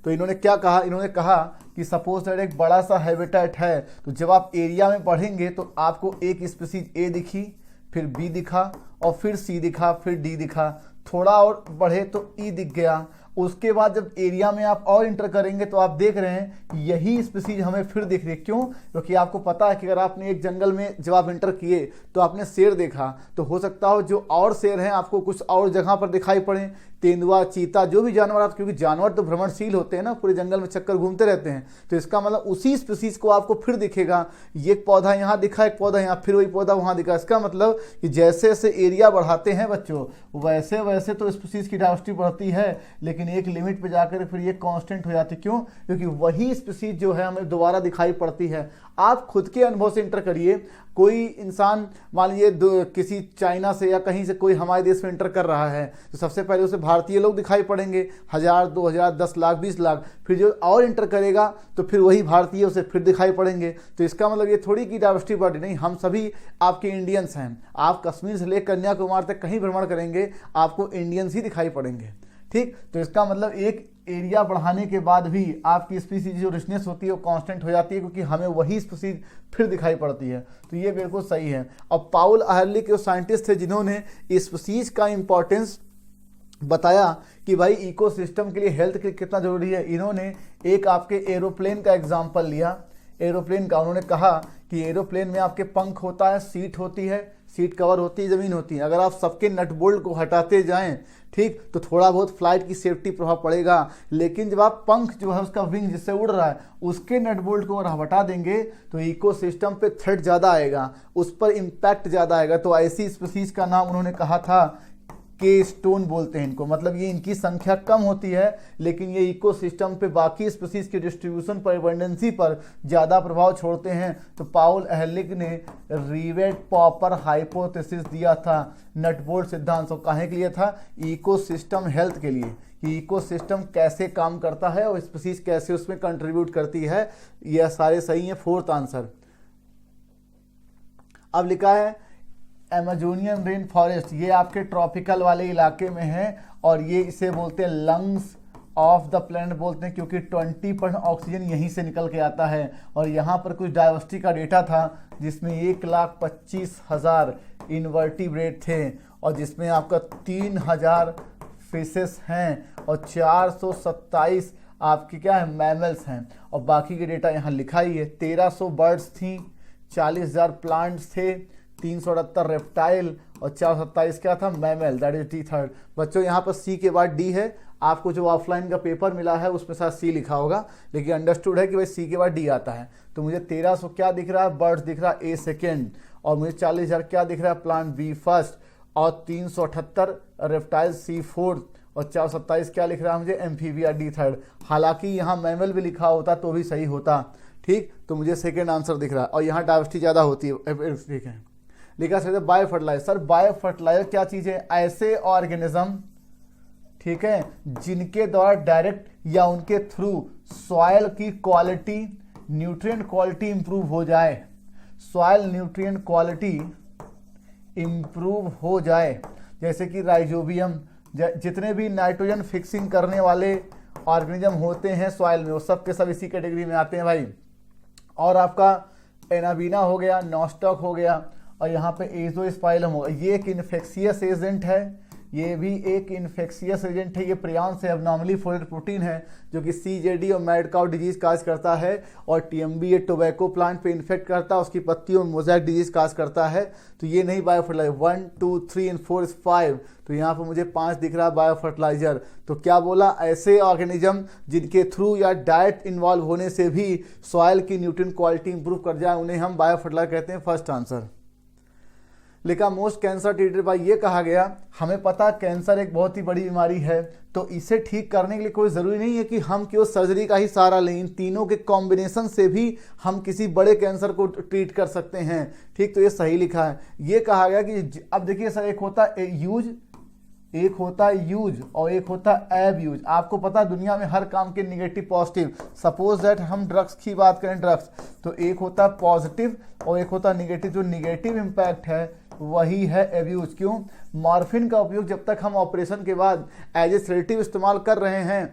तो इन्होंने क्या कहा, इन्होंने कहा कि सपोज दैट एक बड़ा सा हैबिटेट है तो जब आप एरिया में बढ़ेंगे तो आपको एक स्पीसीज ए दिखी, फिर बी दिखा और फिर सी दिखा, फिर डी दिखा, थोड़ा और बढ़े तो ई दिख गया। उसके बाद जब एरिया में आप और इंटर करेंगे तो आप देख रहे हैं कि यही स्पीसीज हमें फिर दिख रही है। क्यों? क्योंकि आपको पता है कि अगर आपने एक जंगल में जब आप इंटर किए तो आपने शेर देखा, तो हो सकता हो जो और शेर हैं आपको कुछ और जगह पर दिखाई पड़े, तेंदुआ, चीता, जो भी जानवर आप, क्योंकि जानवर तो भ्रमणशील होते हैं ना, पूरे जंगल में चक्कर घूमते रहते हैं, तो इसका मतलब उसी स्पीसीज को आपको फिर दिखेगा। ये पौधा यहाँ दिखा, एक पौधा यहाँ, फिर वही पौधा वहाँ दिखा। इसका मतलब कि जैसे जैसे एरिया बढ़ाते हैं बच्चों वैसे वैसे तो स्पीसीज की डाइवर्सिटी बढ़ती है, लेकिन एक लिमिट पे जाकर फिर ये कांस्टेंट हो जाती है। क्यों? क्योंकि वही स्पीसीज जो है हमें दोबारा दिखाई पड़ती है। आप खुद के अनुभव से इंटर करिए, कोई इंसान मान लीजिए किसी चाइना से या कहीं से कोई हमारे देश में इंटर कर रहा है तो सबसे पहले उसे भारतीय लोग दिखाई पड़ेंगे, 1000, 2000, 10 लाख, 20 लाख। फिर जो और इंटर करेगा तो फिर वही भारतीय उसे फिर दिखाई पड़ेंगे। तो इसका मतलब ये थोड़ी की डाइवर्सिटी बढ़ नहीं, हम सभी आपके इंडियंस हैं। आप कश्मीर से लेकर कन्याकुमारी तक कहीं भ्रमण करेंगे आपको इंडियंस ही दिखाई पड़ेंगे। ठीक, तो इसका मतलब एक एरिया बढ़ाने के बाद भी आपकी स्पीसीज जो रिचनेस होती है वो कांस्टेंट हो जाती है, क्योंकि हमें वही स्पीसीज फिर दिखाई पड़ती है। तो ये बिल्कुल सही है। और पाउल अहर्ली के साइंटिस्ट थे जिन्होंने स्पीसीज का इंपॉर्टेंस बताया कि भाई इकोसिस्टम के लिए हेल्थ के लिए कितना जरूरी है। इन्होंने एक आपके एरोप्लेन का एग्जाम्पल लिया, एरोप्लेन का। उन्होंने कहा कि एरोप्लेन में आपके पंख होता है, सीट होती है, सीट कवर होती है, ज़मीन होती है। अगर आप सबके नट बोल्ट को हटाते जाएं, ठीक, तो थोड़ा बहुत फ्लाइट की सेफ्टी प्रभाव पड़ेगा, लेकिन जब आप पंख जो है उसका विंग जिससे उड़ रहा है उसके नट बोल्ट को अगर हटा देंगे तो इकोसिस्टम पे थ्रेट ज़्यादा आएगा, उस पर इम्पैक्ट ज़्यादा आएगा। तो ऐसी स्पीसीज का नाम उन्होंने कहा था के स्टोन बोलते हैं इनको। मतलब ये इनकी संख्या कम होती है लेकिन ये इकोसिस्टम पे बाकी स्पीसीज के डिस्ट्रीब्यूशन पर, एबंडेंसी पर ज़्यादा प्रभाव छोड़ते हैं। तो पाउल एहरलिक ने रिवेट पॉपर हाइपोथेसिस दिया था, नटबोल्ट सिद्धांत। तो काहे के लिए था? इकोसिस्टम हेल्थ के लिए, कि इकोसिस्टम कैसे काम करता है और स्पीसीज कैसे उसमें कंट्रीब्यूट करती है। यह सारे सही है, 4th आंसर। अब लिखा है अमेजोनियन रेन फॉरेस्ट, ये आपके ट्रॉपिकल वाले इलाके में है और ये इसे बोलते हैं लंग्स ऑफ द प्लैनेट बोलते हैं, क्योंकि 20% ऑक्सीजन यहीं से निकल के आता है। और यहाँ पर कुछ डाइवर्सिटी का डेटा था जिसमें 1,25,000 इन्वर्टिब्रेट थे और जिसमें आपका 3,000 फिशेस हैं और 427 आपके क्या है, मैमल्स हैं। और बाकी के डेटा यहाँ लिखा ही है। 1300 बर्ड्स थी, 40,000 प्लांट्स थे, 378 रेप्टाइल और 427 क्या था, मैमल, दैट इज D3। बच्चों यहाँ पर सी के बाद डी है। आपको जो ऑफलाइन का पेपर मिला है उसमें साथ सी लिखा होगा, लेकिन अंडरस्टूड है कि भाई सी के बाद डी आता है। तो मुझे 1300 क्या दिख रहा है, बर्ड्स दिख रहा है ए सेकेंड, और मुझे 40,000 क्या दिख रहा है, प्लांट बी फर्स्ट, और 378 रेप्टाइल सी फोर्थ, और 427 क्या लिख रहा है मुझे, एम्फीबिया D3। हालांकि यहाँ मैमल भी लिखा होता तो भी सही होता। ठीक, तो मुझे सेकेंड आंसर दिख रहा है और यहाँ डाइवर्सिटी ज़्यादा होती है। ठीक है, लिखा सकते bio fertiliser. Sir bio fertiliser क्या चीज़ है? ऐसे ऑर्गेनिज्म, ठीक है, जिनके द्वारा डायरेक्ट या उनके थ्रू सॉइल की क्वालिटी, न्यूट्रिएंट क्वालिटी इंप्रूव हो जाए, सॉइल न्यूट्रिएंट क्वालिटी इंप्रूव हो जाए। जैसे कि राइजोबियम, जितने भी नाइट्रोजन फिक्सिंग करने वाले ऑर्गेनिज्म होते हैं सॉइल में वो सब के सब इसी कैटेगरी में आते हैं भाई। और आपका एनाबीना हो गया, नॉस्टॉक हो गया, और यहाँ पे एजोस्पाइलम होगा। ये एक इन्फेक्शियस एजेंट है, ये भी एक इन्फेक्शियस एजेंट है, ये प्रियॉन से एबनॉर्मली फोल्डेड प्रोटीन है जो कि CJD और मैड काउ डिजीज काज करता है, और TMB ये टोबैको प्लांट पे इन्फेक्ट करता है, उसकी पत्तियों में मोज़ेक डिजीज काज करता है। तो ये नहीं बायो फर्टिलाइजर। 1 2 3 एंड 4 इज 5, तो यहाँ पर मुझे 5 दिख रहा है बायो फर्टिलाइजर। तो क्या बोला, ऐसे ऑर्गेनिज्म जिनके थ्रू या डाइट इन्वॉल्व होने से भी सॉइल की न्यूट्रिएंट क्वालिटी इंप्रूव कर जाए, उन्हें हम बायो फर्टिलाइजर कहते हैं। फर्स्ट आंसर लिखा मोस्ट कैंसर ट्रीटेड बाय। ये कहा गया, हमें पता कैंसर एक बहुत ही बड़ी बीमारी है, तो इसे ठीक करने के लिए कोई ज़रूरी नहीं है कि हम केवल सर्जरी का ही सहारा लें, इन तीनों के कॉम्बिनेशन से भी हम किसी बड़े कैंसर को ट्रीट कर सकते हैं। ठीक, तो ये सही लिखा है। ये कहा गया कि अब देखिए सर, एक होता है यूज, एक होता है यूज और एक होता है एब यूज। आपको पता दुनिया में हर काम के निगेटिव पॉजिटिव। सपोज दैट हम ड्रग्स की बात करें, ड्रग्स तो एक होता है पॉजिटिव और एक होता है निगेटिव। जो निगेटिव इम्पैक्ट है वही है एब्यूज। क्यों? मॉर्फिन का उपयोग जब तक हम ऑपरेशन के बाद एज ए सेडेटिव इस्तेमाल कर रहे हैं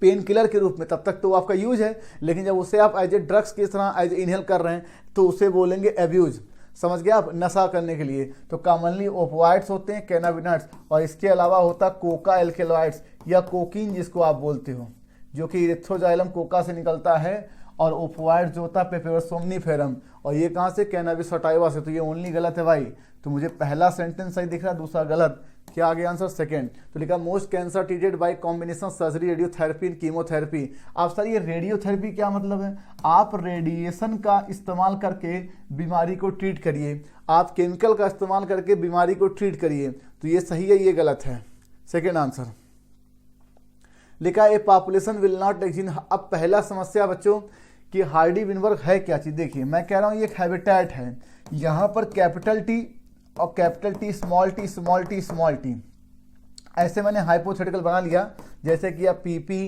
पेन किलर के रूप में, तब तक तो आपका यूज है, लेकिन जब उसे आप एज ए ड्रग्स की तरह एज इनहेल कर रहे हैं तो उसे बोलेंगे एब्यूज। समझ गया आप? नशा करने के लिए तो कॉमनली ओपियाइड्स होते हैं, कैनाबिनॉइड्स, और इसके अलावा होता कोका एल्केलॉइड्स या कोकीन जिसको आप बोलते हो, जो कि इरेथ्रोजाइलम कोका से निकलता है, और ओपियाइड जो होता है पेपेरोस सोमनीफेरम, और ये कहाँ से? कैनाबिस सटाइवा से। तो ये ओनली गलत है भाई। तो मुझे पहला सेंटेंस सही दिख रहा है, दूसरा गलत। क्या आ गया आंसर? सेकंड। तो लिखा most cancer treated by combination surgery, radiotherapy and chemotherapy. आप सर ये रेडियोथेरेपी क्या मतलब है? आप रेडिएशन का इस्तेमाल करके बीमारी को ट्रीट करिए, आप केमिकल का इस्तेमाल करके बीमारी को ट्रीट करिए। तो ये सही है, ये गलत है। सेकेंड आंसर लिखा ए पॉपुलेशन विल नॉट एक्जिस्ट। अब पहला समस्या बच्चों कि हार्डी विनबर्ग है क्या चीज़? देखिए मैं कह रहा हूँ ये एक हैबिटेट है। यहाँ पर कैपिटल टी और capital T, small T, small T, small T, ऐसे मैंने हाइपोथेटिकल बना लिया, जैसे कि आप PP,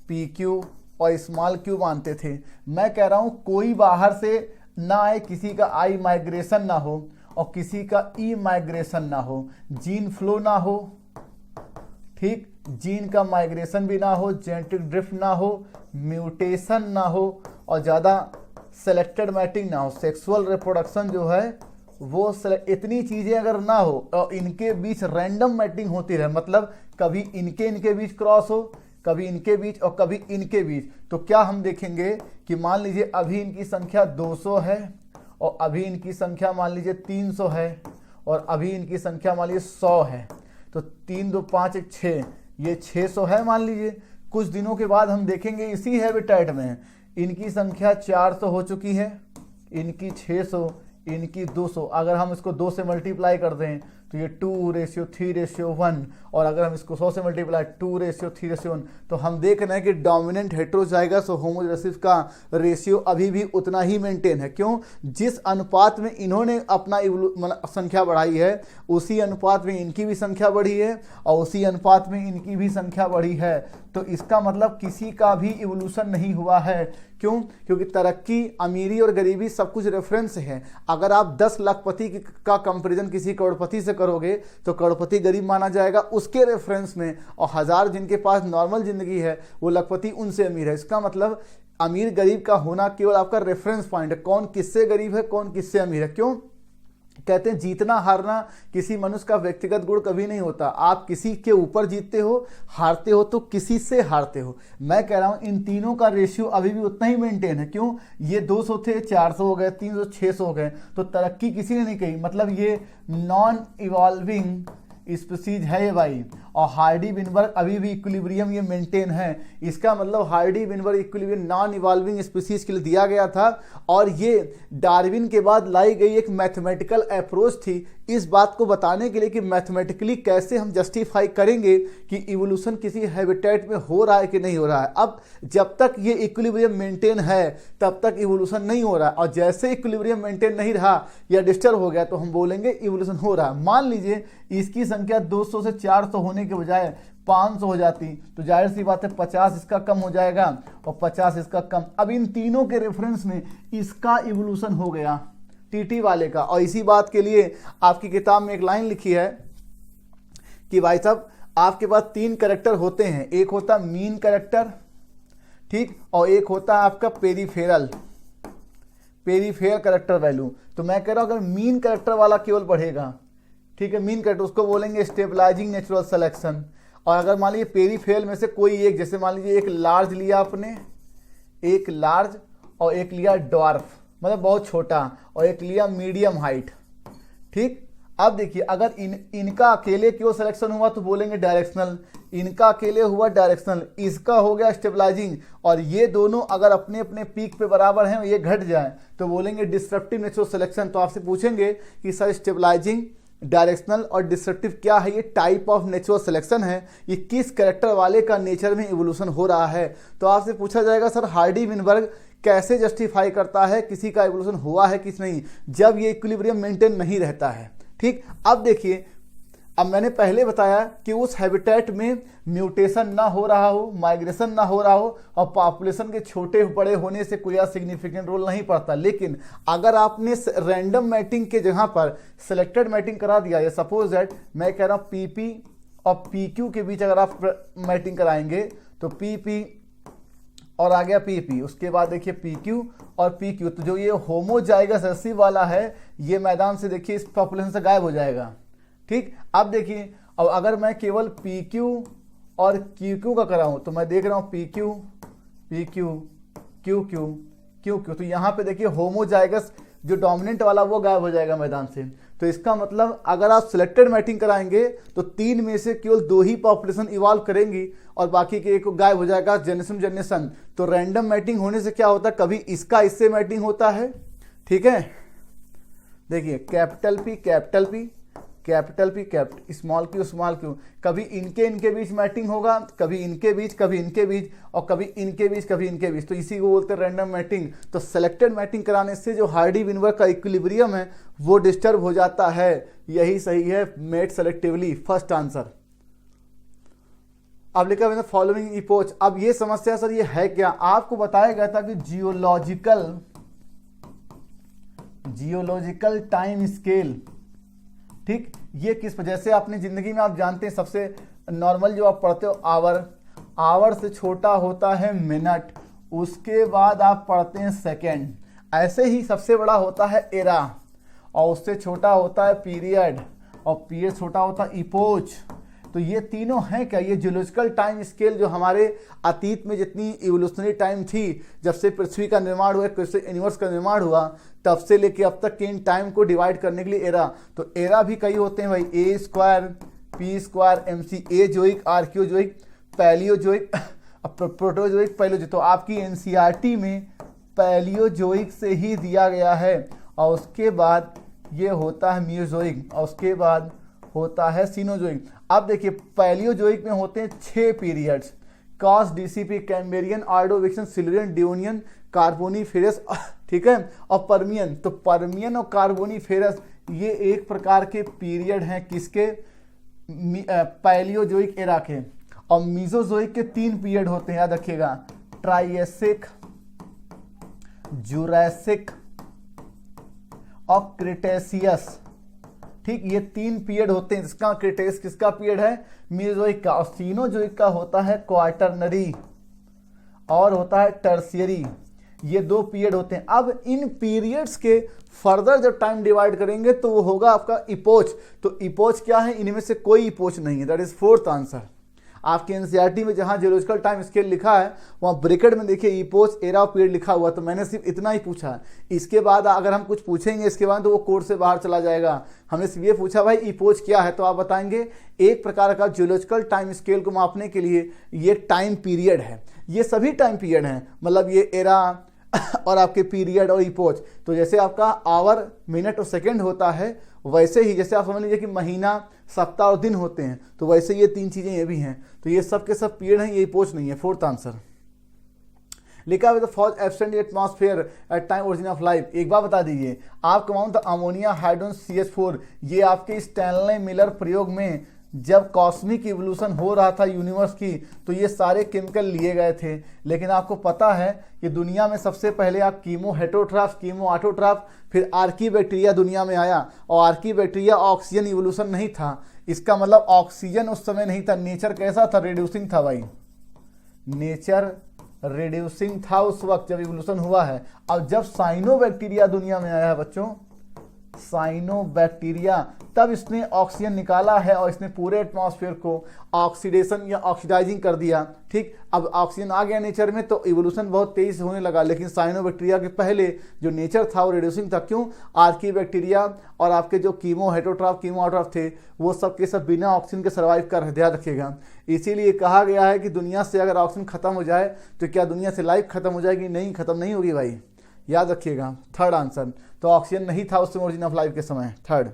PQ और स्मॉल क्यू मानते थे। मैं कह रहा हूँ कोई बाहर से ना आए, किसी का आई माइग्रेशन ना हो और किसी का ई माइग्रेशन ना हो, जीन फ्लो ना हो, ठीक, जीन का माइग्रेशन भी ना हो, जेनेटिक ड्रिफ्ट ना हो, म्यूटेशन ना हो, और ज़्यादा सेलेक्टेड मैटिंग ना हो, सेक्सुअल रिप्रोडक्शन जो है वो इतनी चीज़ें अगर ना हो, और इनके बीच रैंडम मैटिंग होती रहे, मतलब कभी इनके बीच क्रॉस हो, कभी इनके बीच और कभी इनके बीच। तो क्या हम देखेंगे कि मान लीजिए अभी इनकी संख्या 200 है और अभी इनकी संख्या मान लीजिए 300 है और अभी इनकी संख्या मान लीजिए 100 है, तो 3 2 5 1 6, ये 600 है मान लीजिए। कुछ दिनों के बाद हम देखेंगे इसी हैबिटेट में इनकी संख्या 400 हो चुकी है, इनकी 600, इनकी 200। अगर हम इसको 2 से मल्टीप्लाई कर दें तो ये 2:3:1, और अगर हम इसको 100 से मल्टीप्लाई 2:3:1, तो हम देख रहे हैं कि डोमिनेंट हेटेरोजाइगस और होमोजेसिस का रेशियो अभी भी उतना ही मेंटेन है। क्यों? जिस अनुपात में इन्होंने अपना संख्या बढ़ाई है उसी अनुपात में इनकी भी संख्या बढ़ी है और उसी अनुपात में इनकी भी संख्या बढ़ी है। तो इसका मतलब किसी का भी इवोल्यूशन नहीं हुआ है। क्यों? क्योंकि तरक्की, अमीरी और गरीबी सब कुछ रेफरेंस है। अगर आप 10 लाखपति का कंपैरिजन किसी करोड़पति से करोगे तो करोड़पति गरीब माना जाएगा उसके रेफरेंस में, और 1000 जिनके पास नॉर्मल जिंदगी है वो लाखपति उनसे अमीर है। इसका मतलब अमीर गरीब का होना केवल आपका रेफरेंस पॉइंट है, कौन किससे गरीब है, कौन किससे अमीर है। क्यों? कहते हैं जीतना हारना किसी मनुष्य का व्यक्तिगत गुण कभी नहीं होता। आप किसी के ऊपर जीतते हो, हारते हो तो किसी से हारते हो। मैं कह रहा हूं इन तीनों का रेशियो अभी भी उतना ही मेंटेन है। क्यों? ये 200 थे, 400 हो गए, 300, 600 हो गए, तो तरक्की किसी ने नहीं कही। मतलब ये नॉन इवॉल्विंग स्पीसीज है ये भाई, और हार्डी विनबर्ग अभी भी इक्विलिब्रियम ये मेंटेन है। इसका मतलब Hardy Weinberg equilibrium non evolving species के लिए दिया गया था, और ये डार्विन के बाद लाई गई एक मैथमेटिकल अप्रोच थी इस बात को बताने के लिए कि मैथमेटिकली कैसे हम जस्टिफाई करेंगे कि इवोल्यूशन किसी हैबिटेट में हो रहा है कि नहीं हो रहा है। अब जब तक ये इक्विलिब्रियम मेंटेन है तब तक इवोल्यूशन नहीं हो रहा है, और जैसे इक्विलिब्रियम मेंटेन नहीं रहा या डिस्टर्ब हो गया तो हम बोलेंगे इवोल्यूशन हो रहा है। मान लीजिए इसकी संख्या 200 से 400 होने के बजाय 500 हो जाती, तो जाहिर सी बात है 50 इसका कम हो जाएगा और 50 इसका कम। अब इन तीनों के रेफरेंस में इसका इवोल्यूशन हो गया टीटी वाले का। और इसी बात के लिए आपकी किताब में एक लाइन लिखी है कि भाई साहब आपके पास 3 कैरेक्टर होते हैं, एक होता मीन कैरेक्टर, ठीक, और एक होता है आपका पेरीफेरल कैरेक्टर वैल्यू। तो मैं कह रहा हूं अगर मीन कैरेक्टर वाला केवल बढ़ेगा, ठीक है, मीन कैरेक्टर, उसको बोलेंगे स्टेबलाइजिंग नेचुरल सिलेक्शन। और अगर मान लीजिए पेरीफेरल में से कोई एक, जैसे मान लीजिए एक लार्ज लिया आपने, एक लार्ज और एक लिया डॉर्फ मतलब बहुत छोटा, और एक लिया मीडियम हाइट, ठीक। अब देखिए अगर इनका अकेले क्यों सिलेक्शन हुआ तो बोलेंगे डायरेक्शनल, इनका अकेले हुआ डायरेक्शनल, इसका हो गया स्टेबलाइजिंग, और ये दोनों अगर अपने अपने पीक पे बराबर हैं, ये घट जाए तो बोलेंगे डिस्ट्रप्टिव नेचुरल सिलेक्शन। तो आपसे पूछेंगे कि सर स्टेबलाइजिंग, डायरेक्शनल और डिस्ट्रप्टिव क्या है, ये टाइप ऑफ नेचुरल सिलेक्शन है, ये किस कैरेक्टर वाले का नेचर में इवोल्यूशन हो रहा है। तो आपसे पूछा जाएगा सर हार्डी-विनबर्ग कैसे जस्टिफाई करता है किसी का इवोल्यूशन हुआ है किस नहीं, जब ये इक्विलिब्रियम मेंटेन नहीं रहता है, ठीक। अब देखिए, अब मैंने पहले बताया कि उस हैबिटेट में म्यूटेशन ना हो रहा हो, माइग्रेशन ना हो रहा हो, और पॉपुलेशन के छोटे बड़े होने से कोई सिग्निफिकेंट रोल नहीं पड़ता। लेकिन अगर आपने रैंडम मैटिंग के जगह पर सिलेक्टेड मैटिंग करा दिया, या सपोज दैट मैं कह रहा हूँ पीपी और पीक्यू के बीच अगर आप मैटिंग कराएंगे तो पीपी और आ गया पीपी, उसके बाद देखिए पीक्यू और पीक्यू, तो जो ये होमोजाइगस रेसिव वाला है ये मैदान से देखिए इस पॉपुलेशन से गायब हो जाएगा, ठीक। अब देखिए, अब अगर मैं केवल PQ और QQ का कराऊं तो मैं देख रहा हूं PQ, PQ, QQ, QQ, तो यहाँ पे देखिए होमोजाइगस जो डोमिनेंट वाला वो गायब हो जाएगा मैदान से। तो इसका मतलब अगर आप सिलेक्टेड मैटिंग कराएंगे तो 3 में से केवल 2 ही पॉपुलेशन इवॉल्व करेंगी और बाकी के एक गायब हो जाएगा जनरेशन। तो रैंडम मैटिंग होने से क्या होता है, कभी इसका इससे मैटिंग होता है, ठीक है। देखिए capital P capital P capital P capital small q, कभी इनके बीच मैटिंग होगा, कभी इनके बीच, कभी इनके बीच, और कभी इनके बीच, कभी इनके बीच, तो इसी को बोलते हैं रैंडम मैटिंग। तो सेलेक्टेड मैटिंग कराने से जो हार्डी-विनबर्ग का इक्विलिब्रियम है वो डिस्टर्ब हो जाता है। यही सही है, मेट सेलेक्टिवली, फर्स्ट आंसर। अब लिखा मैंने फॉलोइंग इपोच। अब ये समस्या सर ये है क्या, आपको बताया गया था कि जियोलॉजिकल टाइम स्केल, ठीक। ये किस वजह से, आपने जिंदगी में आप जानते हैं सबसे नॉर्मल जो आप पढ़ते हो आवर से छोटा होता है मिनट, उसके बाद आप पढ़ते हैं सेकेंड, ऐसे ही सबसे बड़ा होता है एरा, और उससे छोटा होता है पीरियड, और पीरियड छोटा होता है इपोच। तो ये तीनों हैं क्या, ये जियोलॉजिकल टाइम स्केल जो हमारे अतीत में जितनी इवोल्यूशनरी टाइम थी, जब से पृथ्वी का निर्माण हुआ, यूनिवर्स का निर्माण हुआ, तब से लेके अब तक के इन टाइम को डिवाइड करने के लिए एरा। तो एरा भी कई होते हैं भाई, A square, P square, MC, azoic, archaeozoic, palaeozoic, proterozoic, palaeozoic. तो आपकी NCERT में पैलियोजोइक से ही दिया गया है, और उसके बाद ये होता है मियोजोइक, और उसके बाद होता है सीनोजोइक। अब देखिए पैलियोजोइक में होते हैं 6 पीरियड्स, कॉस, DCP, Cambrian, Ordovician, Silurian, Devonian, Carboniferous, ठीक है, और पर्मियन। तो पर्मियन और कार्बोनीफेरस ये एक प्रकार के पीरियड हैं किसके, पैलियोजोइक एरा के। और मीजोजोइक के 3 पीरियड होते हैं, याद रखिएगा, ट्राइएसिक, जुरासिक और क्रिटेशियस, ठीक। ये 3 पीरियड होते हैं, जिसका क्रिटेशियस किसका पीरियड है, मीजोइक का, और सीनोजोइक का होता है क्वार्टरनरी और होता है टर्शियरी। ये 2 पीरियड होते हैं। अब इन पीरियड्स के फर्दर जब टाइम डिवाइड करेंगे तो वो होगा आपका इपोच। तो इपोच क्या है, इनमें से कोई इपोच नहीं है, दैट इज 4th आंसर। आपके NCERT में जहां जियोलॉजिकल टाइम स्केल लिखा है वहां ब्रैकेट में देखिए इपोच, एरा, पीरियड लिखा हुआ, तो मैंने सिर्फ इतना ही पूछा। इसके बाद अगर हम कुछ पूछेंगे इसके बाद तो वो कोड से बाहर चला जाएगा। हमने सिर्फ ये पूछा भाई इपोच क्या है, तो आप बताएंगे एक प्रकार का जियोलॉजिकल टाइम स्केल को मापने के लिए ये टाइम पीरियड है। ये सभी टाइम पीरियड हैं, मतलब ये एरा और आपके पीरियड और इपोच। तो जैसे आपका आवर, मिनट और सेकंड होता है, वैसे ही जैसे आप समझ लीजिए कि महीना, सप्ताह और दिन होते हैं, तो वैसे ये 3 चीजें ये भी हैं। तो ये सब के सब पीरियड हैं, ये इपोच नहीं है, 4th आंसर। लिखा हुआ फॉज absent atmosphere at time origin of life. एक बार बता दीजिए, आप comment the ammonia hydrogen CH4, ये आपके स्टैनले मिलर प्रयोग में जब कॉस्मिक इवोल्यूशन हो रहा था यूनिवर्स की, तो ये सारे केमिकल लिए गए थे। लेकिन आपको पता है कि दुनिया में सबसे पहले आप कीमो हेटरोट्राफ, कीमो ऑटोट्राफ, फिर आर्की बैक्टीरिया दुनिया में आया, और आर्की बैक्टीरिया ऑक्सीजन इवोल्यूशन नहीं था। इसका मतलब ऑक्सीजन उस समय नहीं था। नेचर कैसा था, रिड्यूसिंग था भाई, नेचर रिड्यूसिंग था उस वक्त जब इवोल्यूशन हुआ है। अब जब साइनो बैक्टीरिया दुनिया में आया है बच्चों, साइनोबैक्टीरिया, तब इसने ऑक्सीजन निकाला है और इसने पूरे एटमॉस्फेयर को ऑक्सीडेशन या ऑक्सीडाइजिंग कर दिया। ठीक, अब ऑक्सीजन आ गया नेचर में तो इवोल्यूशन बहुत तेजी से होने लगा, लेकिन साइनोबैक्टीरिया के पहले जो नेचर था वो रिड्यूसिंग था। क्यों? आर्कीबैक्टीरिया और आपके जो कीमो हेटरोट्रॉफ कीमो ऑटोट्रॉफ थे वो सब के सब बिना ऑक्सीजन के सर्वाइव कर रहे, ध्यान रखिएगा। इसीलिए कहा गया है कि दुनिया से अगर ऑक्सीजन खत्म हो जाए तो क्या दुनिया से लाइफ खत्म हो जाएगी? नहीं, खत्म नहीं होगी भाई, याद रखिएगा। थर्ड आंसर, तो ऑक्सीजन नहीं था उस समय ओरिजिन ऑफ लाइफ के समय। थर्ड,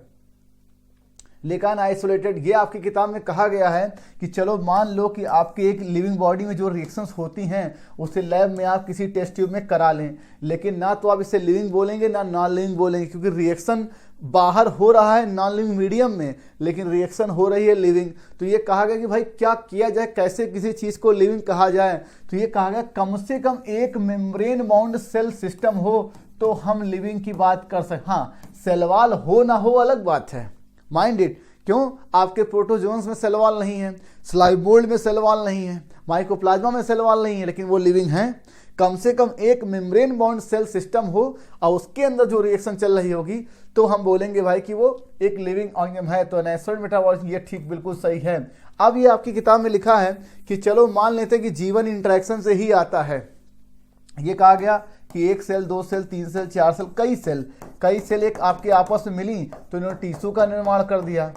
लेकिन आइसोलेटेड, ये आपकी किताब में कहा गया है कि चलो मान लो कि आपके एक लिविंग बॉडी में जो रिएक्शंस होती हैं उसे लैब में आप किसी टेस्ट ट्यूब में करा लें, लेकिन ना तो आप इसे लिविंग बोलेंगे ना नॉन लिविंग बोलेंगे, क्योंकि रिएक्शन बाहर हो रहा है नॉन लिविंग मीडियम में लेकिन रिएक्शन हो रही है लिविंग। तो ये कहा गया कि भाई क्या किया जाए, कैसे किसी चीज़ को लिविंग कहा जाए? तो ये कहा गया कम से कम एक मेम्ब्रेन बाउंड सेल सिस्टम हो तो हम लिविंग की बात कर सकते। हाँ, सेल वॉल हो ना हो अलग बात है, माइंड इट। क्यों? आपके प्रोटोजोन्स में सेल वॉल नहीं है, स्लाइव मोल्ड में सेल वॉल नहीं है, माइकोप्लाज्मा में सेल वॉल नहीं है, लेकिन वो लिविंग है। कम से कम एक मेम्ब्रेन बाउंड सेल सिस्टम हो और उसके अंदर जो रिएक्शन चल रही होगी तो हम बोलेंगे भाई कि वो एक लिविंग ऑर्गेनिज्म है। तो नेचुरल मेटाबॉलिज्म, ये ठीक बिल्कुल सही है। अब ये आपकी किताब में लिखा है कि चलो मान लेते हैं कि जीवन इंटरेक्शन से ही आता है। ये कहा गया कि एक सेल, दो सेल, तीन सेल, चार सेल, कई सेल एक आपके आपस में मिली तो इन्होंने टिश्यू का निर्माण कर दिया।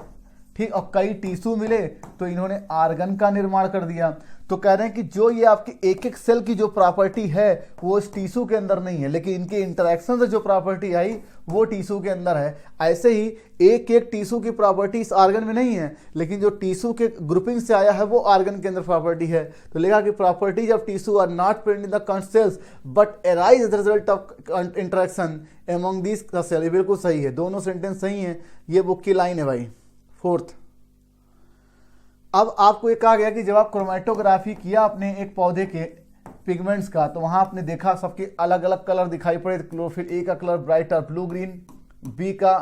ठीक, और कई टिश्यू मिले तो इन्होंने आर्गन का निर्माण कर दिया। तो कह रहे हैं कि जो ये आपकी एक एक सेल की जो प्रॉपर्टी है वो इस टिश्यू के अंदर नहीं है, लेकिन इनके इंटरेक्शन से जो प्रॉपर्टी आई वो टिश्यू के अंदर है। ऐसे ही एक एक टिश्यू की प्रॉपर्टी इस आर्गन में नहीं है, लेकिन जो टिश्यू के ग्रुपिंग से आया है वो आर्गन के अंदर प्रॉपर्टी है। तो लिखा कि properties of tissue are not present in the kernel cells but arise as the result of interaction among these cell. ये बिल्कुल सही है, दोनों सेंटेंस सही है, ये बुक की लाइन है भाई। फोर्थ, अब आपको ये कहा गया कि जब आप क्रोमेटोग्राफी किया अपने एक पौधे के पिगमेंट्स का तो वहां आपने देखा सबके अलग अलग कलर दिखाई पड़े। क्लोरोफिल ए का कलर ब्राइट और ब्लू ग्रीन, बी का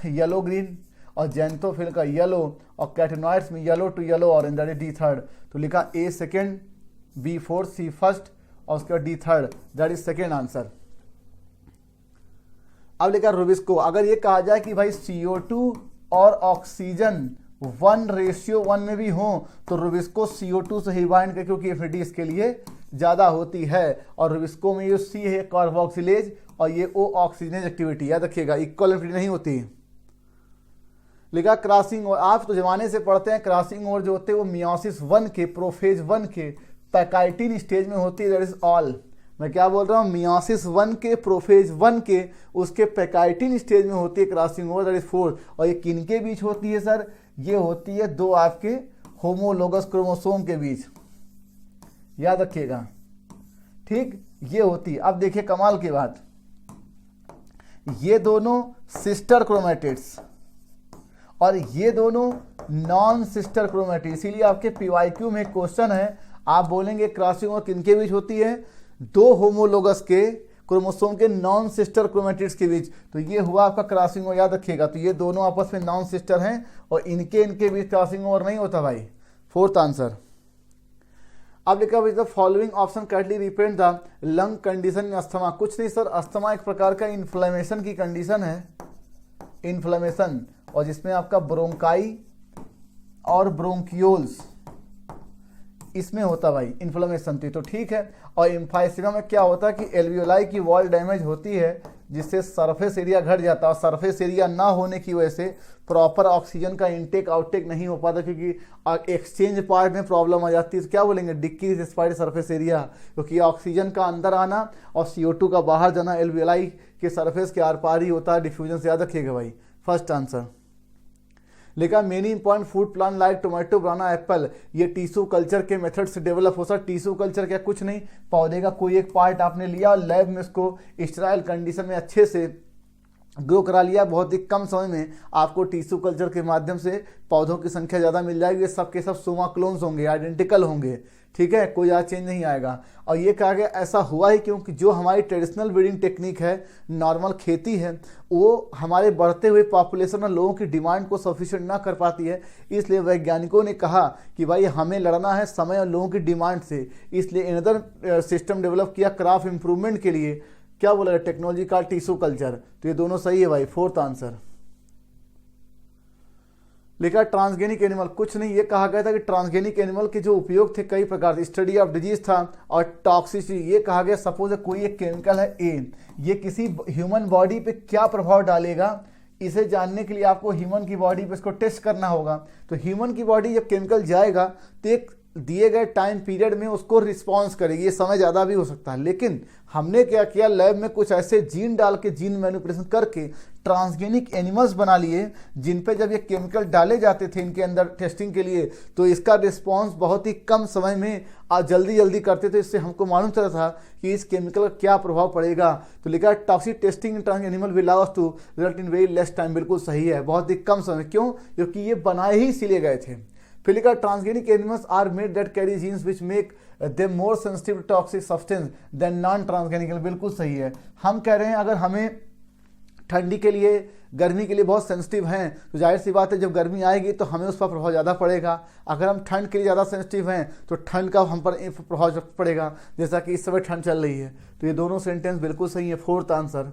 येलो ग्रीन और जेंथोफिल का येलो और कैटेनॉइड्स में yellow to yellow orange, that is D third. तो लिखा A second, B fourth, C first और उसके बाद D third, that is second answer. अब लिखा रुबिस्को, अगर ये कहा जाए कि भाई CO2 और ऑक्सीजन 1:1 में भी हो तो रुबिस्को CO2 से ही बाइंड कर, क्योंकि एफिनिटी इसके लिए ज़्यादा होती है। और रुबिस्को में ये C है कार्बोक्सिलेज और ये O ऑक्सीजनेज एक्टिविटी, याद रखिएगा, इक्वल एफिनिटी नहीं होती। लिखा क्रॉसिंग ओवर, आप तो जमाने से पढ़ते हैं क्रॉसिंग ओवर जो होते हैं वो मियोसिस 1 के प्रोफेज 1 के पैकाइटिन स्टेज में होती है, दैट इज ऑल। मैं क्या बोल रहा हूँ, मियोसिस 1 के प्रोफेज 1 के उसके पैकाइटिन स्टेज में होती है क्रॉसिंग ओवर, दैट इज 4। और ये किन के बीच होती है सर? ये होती है दो आपके होमोलोगस क्रोमोसोम के बीच, याद रखिएगा। ठीक, ये होती है। अब देखिए कमाल की बात, ये दोनों सिस्टर क्रोमेटिड्स और ये दोनों नॉन सिस्टर क्रोमेटिड, इसीलिए आपके PYQ में क्वेश्चन है, आप बोलेंगे क्रॉसिंग ओवर किनके बीच होती है? दो होमोलोगस के क्रोमोसोम के नॉन सिस्टर क्रोमेटिड्स के बीच। तो ये हुआ आपका क्रॉसिंग ओवर, याद रखिएगा। तो ये दोनों आपस में नॉन सिस्टर हैं और इनके बीच क्रॉसिंग ओवर नहीं होता भाई। Fourth answer. अब लिखा हुआ the following option correctly represent the lung condition in asthma. कुछ नहीं सर, अस्थमा एक प्रकार का इन्फ्लेमेशन की कंडीशन है, इन्फ्लेमेशन, और जिसमें आपका ब्रोंकाई और ब्रोंकियोल्स इसमें होता भाई इन्फ्लेमेशन थी। तो ठीक है। और एम्फाइसीमा में क्या होता है कि एल्वियोलाई की वॉल डैमेज होती है जिससे सरफेस एरिया घट जाता है, और सरफेस एरिया ना होने की वजह से प्रॉपर ऑक्सीजन का इनटेक आउटटेक नहीं हो पाता, क्योंकि एक्सचेंज पार्ट में प्रॉब्लम आ जाती है। तो क्या बोलेंगे, डिक्रीज स्पाइड सरफेस एरिया, क्योंकि ऑक्सीजन का अंदर आना और CO2 का बाहर जाना एल्वियोलाई के सरफेस के आर पार ही होता है डिफ्यूजन से, याद रखिएगा भाई। First answer. लिखा many important food plant like tomato, banana, apple, ये टिश्यू कल्चर के मेथड से डेवलप हो सकता। टिश्यू कल्चर क्या, कुछ नहीं, पौधे का कोई एक पार्ट आपने लिया और लैब में उसको स्टेराइल कंडीशन में अच्छे से ग्रो करा लिया, बहुत ही कम समय में आपको टिश्यू कल्चर के माध्यम से पौधों की संख्या ज़्यादा मिल जाएगी। सब के सब सोमा क्लोन्स होंगे, आइडेंटिकल होंगे, ठीक है, कोई ज़्यादा चेंज नहीं आएगा। और ये कहा गया ऐसा हुआ ही क्योंकि जो हमारी ट्रेडिशनल ब्रीडिंग टेक्निक है, नॉर्मल खेती है, वो हमारे बढ़ते हुए पॉपुलेशन में लोगों की डिमांड को सफिशिएंट ना कर पाती है। इसलिए वैज्ञानिकों ने कहा कि भाई हमें लड़ना है समय और लोगों की डिमांड से, इसलिए अनदर सिस्टम डेवलप किया क्रॉप इम्प्रूवमेंट के लिए, क्या बोला, टेक्नोलॉजी का टिश्यू कल्चर, तो ये दोनों सही है भाई, फोर्थ आंसर। लिखा ट्रांसगेनिक एनिमल, कुछ नहीं, ये कहा गया था कि ट्रांसगेनिक एनिमल के जो उपयोग थे कई प्रकार, स्टडी ऑफ डिजीज था और टॉक्सिसिटी। ये कहा गया सपोज कोई एक केमिकल है ए, ये किसी ह्यूमन बॉडी पे क्या प्रभाव डालेगा, इसे जानने के लिए आपको ह्यूमन की बॉडी पे इसको टेस्ट करना होगा। तो ह्यूमन की बॉडी जब केमिकल जाएगा तो एक दिए गए टाइम पीरियड में उसको रिस्पॉन्स करेगी, ये समय ज़्यादा भी हो सकता है। लेकिन हमने क्या किया, लैब में कुछ ऐसे जीन डाल के, जीन मैनिपुलेशन करके ट्रांसगेनिक एनिमल्स बना लिए जिन पे जब ये केमिकल डाले जाते थे इनके अंदर टेस्टिंग के लिए, तो इसका रिस्पॉन्स बहुत ही कम समय में जल्दी जल्दी करते थे। इससे हमको मालूम चला था कि इस केमिकल का क्या प्रभाव पड़ेगा। तो लिखा toxic testing in trans animal will allow us to result in very less time, बिल्कुल सही है, बहुत ही कम समय। क्यों? क्योंकि ये बनाए ही इसीलिए गए थे। फिर लिखा transgenic animals are made that carry genes which make them more sensitive to toxic substance than non transgenic, बिल्कुल सही है। हम कह रहे हैं अगर हमें ठंडी के लिए, गर्मी के लिए बहुत सेंसिटिव हैं, तो जाहिर सी बात है जब गर्मी आएगी तो हमें उस पर प्रभाव ज़्यादा पड़ेगा। अगर हम ठंड के लिए ज़्यादा सेंसिटिव हैं तो ठंड का हम पर प्रभाव पड़ेगा, जैसा कि इस समय ठंड चल रही है। तो ये दोनों सेंटेंस बिल्कुल सही है, फोर्थ आंसर।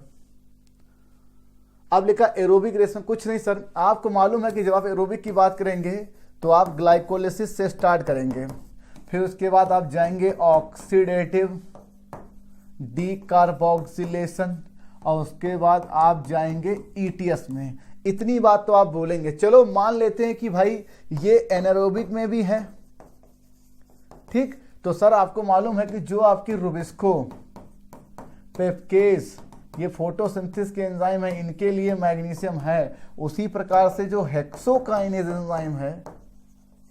अब लिखा एरोबिक रेस में, कुछ नहीं सर, आपको मालूम है कि जब आप एरोबिक की बात करेंगे तो आप ग्लाइकोलिसिस से स्टार्ट करेंगे, फिर उसके बाद आप जाएंगे ऑक्सीडेटिव डीकार्बोक्सिलेशन और उसके बाद आप जाएंगे ईटीएस में। इतनी बात तो आप बोलेंगे। चलो मान लेते हैं कि भाई ये एनारोबिक में भी है, ठीक। तो सर आपको मालूम है कि जो आपकी रुबिस्को, पेप्केज, ये फोटोसिंथेसिस के एंजाइम है, इनके लिए मैग्नीशियम है। उसी प्रकार से जो हेक्सोकाइनेज एंजाइम है,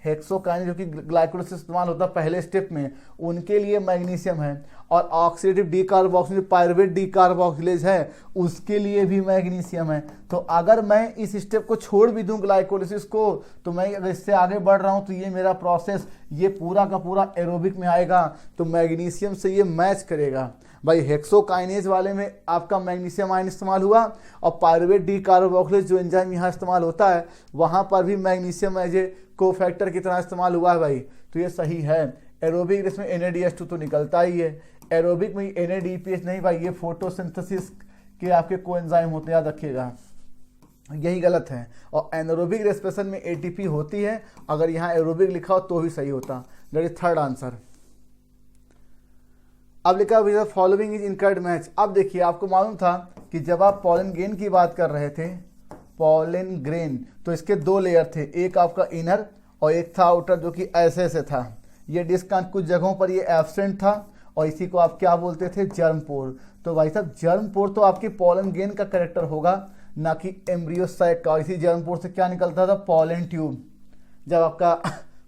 हेक्सोकाइनेज जो कि ग्लाइकोलिसिस इस्तेमाल होता है पहले स्टेप में, उनके लिए मैग्नीशियम है। और ऑक्सीडेटिव डीकार्बोक्सिलेज, पायरुवेट डीकार्बोक्सिलेज है, उसके लिए भी मैग्नीशियम है। तो अगर मैं इस स्टेप को छोड़ भी दूं ग्लाइकोलिसिस को, तो मैं अगर इससे आगे बढ़ रहा हूं तो ये मेरा प्रोसेस ये पूरा का पूरा एरोबिक में आएगा, तो मैग्नीशियम से ये मैच करेगा। भाई हेक्सोकाइनेज वाले में आपका मैग्नीशियम आयन इस्तेमाल हुआ और पायरुवेट डीकार्बोक्सिलेज जो एंजाइम यहाँ इस्तेमाल होता है वहाँ पर भी मैग्नीशियम एज ए कोफैक्टर की तरह इस्तेमाल हुआ है भाई। तो ये सही है। एरोबिक इसमें NADH2 तो निकलता ही है, एरोबिक में NADPH नहीं भाई, ये फोटोसिंथेसिस के आपके कोएंजाइम होते हैं, याद रखिएगा, यही गलत है। और एनारोबिक रेस्पिरेशन में ATP होती है, अगर यहाँ एरोबिक लिखा हो तो भी सही होता। That is third answer. अब लिखा हुआ फॉलोइंग इज इनकरेक्ट मैच। अब देखिए आपको मालूम था कि जब आप पॉलन ग्रेन की बात कर रहे थे, पॉलन ग्रेन, तो इसके दो लेयर थे, एक आपका इनर और एक था आउटर, जो कि ऐसे था। ये डिस्क कुछ जगहों पर ये एब्सेंट था और इसी को आप क्या बोलते थे, जर्म पोर। तो भाई साहब जर्म पोर तो आपकी पॉलन ग्रेन का कैरेक्टर होगा, ना कि एम्ब्रियोसाइक का। इसी जर्म पोर से क्या निकलता था, पॉलन ट्यूब, जब आपका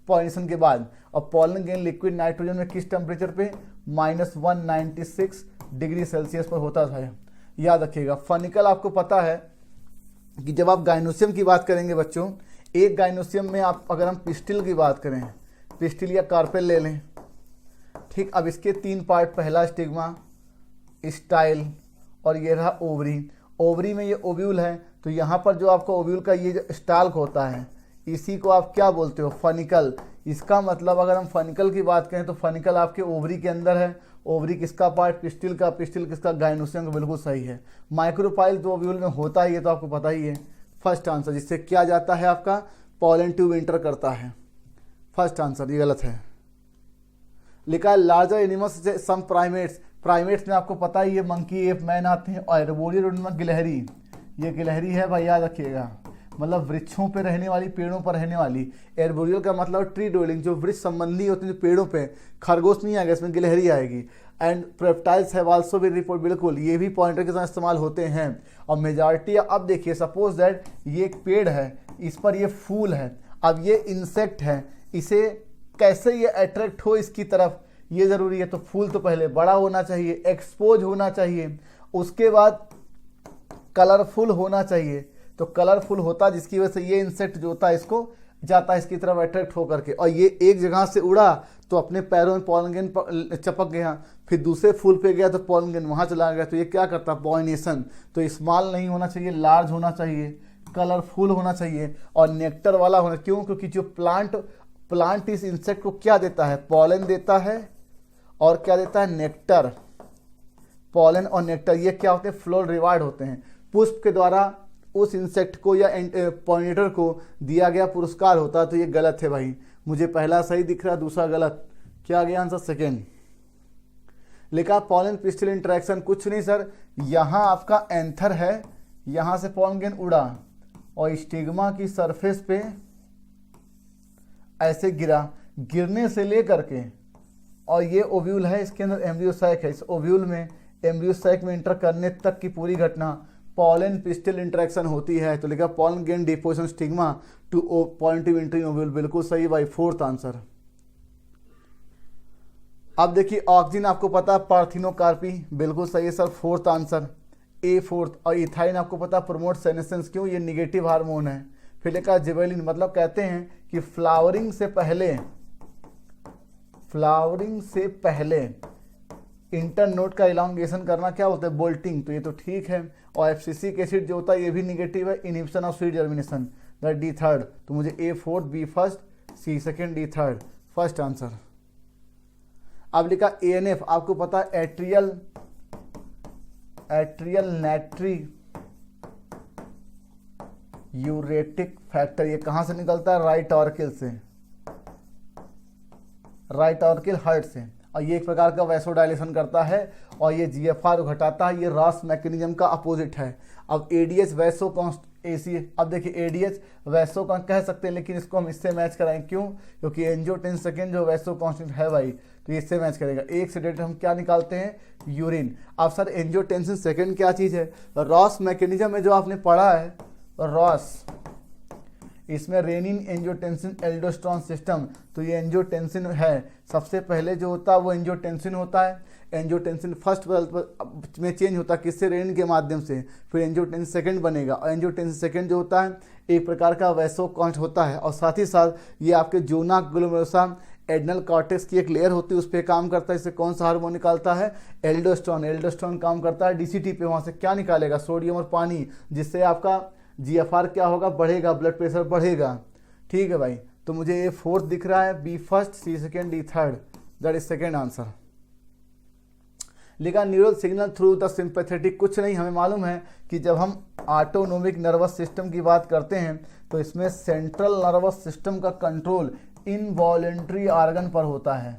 पॉलिनेशन के बाद। और पॉलन ग्रेन लिक्विड नाइट्रोजन में किस टेम्परेचर पे, -196 डिग्री सेल्सियस पर होता था, याद रखिएगा। फनिकल आपको पता है कि जब आप गाइनोसियम की बात करेंगे बच्चों, एक गाइनोसियम में आप अगर हम पिस्टिल की बात करें, पिस्टिल या कार्पेल ले लें, ठीक। अब इसके 3 पार्ट, पहला स्टिग्मा, स्टाइल और ये रहा ओवरी। ओवरी में ये ओव्यूल है, तो यहाँ पर जो आपका ओव्यूल का ये जो स्टाल्क होता है, इसी को आप क्या बोलते हो, फनिकल। इसका मतलब अगर हम फनिकल की बात करें तो फनिकल आपके ओवरी के अंदर है। ओवरी किसका पार्ट, पिस्टिल का, पिस्टिल किसका, गाइनोसियम का, बिल्कुल सही है। माइक्रोपाइल तो ओव्यूल में होता ही है, तो आपको पता ही है। फर्स्ट आंसर, जिससे क्या जाता है आपका, पॉलन ट्यूब एंटर करता है। फर्स्ट आंसर, ये गलत है। लिखा है larger animals some primates. Primates में आपको पता ही है मंकी, एप, मैन आते हैं। और एर्बोरियल में गिलहरी, ये गिलहरी है भाई, याद रखिएगा, मतलब वृक्षों पे रहने वाली, पेड़ों पर रहने वाली। एर्बोरियल का मतलब ट्री डोलिंग, जो वृक्ष संबंधी होते हैं, जो पेड़ों पे। खरगोश नहीं आएगा इसमें, गिलहरी आएगी। And reptiles have also been report, बिल्कुल, ये भी पॉइंटर के साथ इस्तेमाल होते हैं। और मेजॉरिटी, अब देखिए सपोज दैट ये एक पेड़ है, इस पर ये फूल है, अब ये इंसेक्ट है, इसे कैसे ये अट्रैक्ट हो इसकी तरफ, ये ज़रूरी है। तो फूल तो पहले बड़ा होना चाहिए, एक्सपोज होना चाहिए, उसके बाद कलरफुल होना चाहिए। तो कलरफुल होता, जिसकी वजह से ये इंसेक्ट जो होता है इसको जाता है इसकी तरफ अट्रैक्ट होकर के। और ये एक जगह से उड़ा तो अपने पैरों में पॉलन ग्रेन चपक गया, फिर दूसरे फूल पे गया तो पॉलन ग्रेन वहाँ चला गया। तो ये क्या करता, पॉलिनेशन। तो स्मॉल नहीं होना चाहिए, लार्ज होना चाहिए, कलरफुल होना चाहिए और नेक्टर वाला होना। क्यों? क्योंकि जो प्लांट इस इंसेक्ट को क्या देता है, पॉलन देता है और क्या देता है, नेक्टर। पॉलन और नेक्टर ये क्या होते हैं, फ्लोरल रिवार्ड होते हैं। पुष्प के द्वारा उस इंसेक्ट को या पॉलिनेटर को दिया गया पुरस्कार होता है। तो ये गलत है भाई, मुझे पहला सही दिख रहा, दूसरा गलत। क्या आ गया आंसर, सेकेंड। लिखा पॉलन पिस्टिल इंटरेक्शन, कुछ नहीं सर, यहाँ आपका एंथर है, यहाँ से पॉलन ग्रेन उड़ा और स्टिग्मा की सरफेस पे ऐसे गिरा, गिरने से लेकर के और ये ओव्यूल है, इसके अंदर एम्ब्रियोसाइक है, इस ओव्यूल में एम्ब्रियोसाइक में इंटर करने तक की पूरी घटना पॉलन पिस्टिल इंटरेक्शन होती है। तो लिखा pollen grain deposition stigma to positive entry ovule, बिल्कुल सही भाई, फोर्थ आंसर। अब देखिए ऑक्सीजन आपको पता है पार्थिनोकार्पी, बिल्कुल सही है सर, फोर्थ आंसर, ए फोर्थ। और इथाइन आपको पता प्रमोट सेनेसेंस, क्यों, ये निगेटिव हार्मोन है। फिर लिखा जिबेलिन, मतलब कहते हैं कि फ्लावरिंग से पहले इंटरनोड का इलांगेशन करना क्या होता है, बोल्टिंग, तो ये तो ठीक है। और एब्सिसिक एसिड जो होता है ये भी निगेटिव है, inhibition of seed germination, that D third. तो मुझे A fourth, B first, C second, D third, first answer. अब लिखा ANF, आपको पता है एट्रियल नाइट्री यूरेटिक फैक्टर, ये कहां से निकलता है, राइट ऑर्किल से, राइट ऑर्किल हार्ट से। और ये एक प्रकार का वैसोडाइलेशन करता है और ये GFR घटाता है, ये रॉस मैकेनिज्म का अपोजिट है। अब ADH वैसो AC, अब देखिए ADH वैसो का कह सकते हैं, लेकिन इसको हम इससे मैच कराएं, क्यों, क्योंकि एंजियोटेंसिन सेकेंड जो वैसो कांस्टेंट है भाई, तो ये इससे मैच करेगा। एक से डेट हम क्या निकालते हैं, यूरिन। अब सर एंजियोटेंसिन सेकेंड क्या चीज़ है, रॉस मैकेनिज्म में जो आपने पढ़ा है रॉस, इसमें रेनिन एंजियोटेंसिन एल्डोस्टेरोन सिस्टम, तो ये एंजियोटेंसिन है। सबसे पहले जो होता है वो एंजियोटेंसिन होता है, एंजियोटेंसिन फर्स्ट में चेंज होता है किससे, रेनिन के माध्यम से, फिर एंजियोटेंसिन सेकंड बनेगा। और एंजियोटेंसिन सेकंड जो होता है एक प्रकार का वैसोकॉन्ट होता है, और साथ ही साथ ये आपके जोना ग्लोमेरुलोसा एडनल कॉर्टेक्स की एक लेयर होती है, उस पर काम करता है। इससे कौन सा हार्मोन निकालता है, एल्डोस्टेरोन। एल्डोस्टेरोन काम करता है DCT पे, वहाँ से क्या निकालेगा, सोडियम और पानी, जिससे आपका GFR क्या होगा, बढ़ेगा, ब्लड प्रेशर बढ़ेगा। ठीक है भाई, तो मुझे ये फोर्थ दिख रहा है, B first, C second, D third, that is second answer. लिखा neural signal through the sympathetic, कुछ नहीं, हमें मालूम है कि जब हम ऑटोनोमिक नर्वस सिस्टम की बात करते हैं तो इसमें सेंट्रल नर्वस सिस्टम का कंट्रोल इनवॉलंटरी ऑर्गन पर होता है,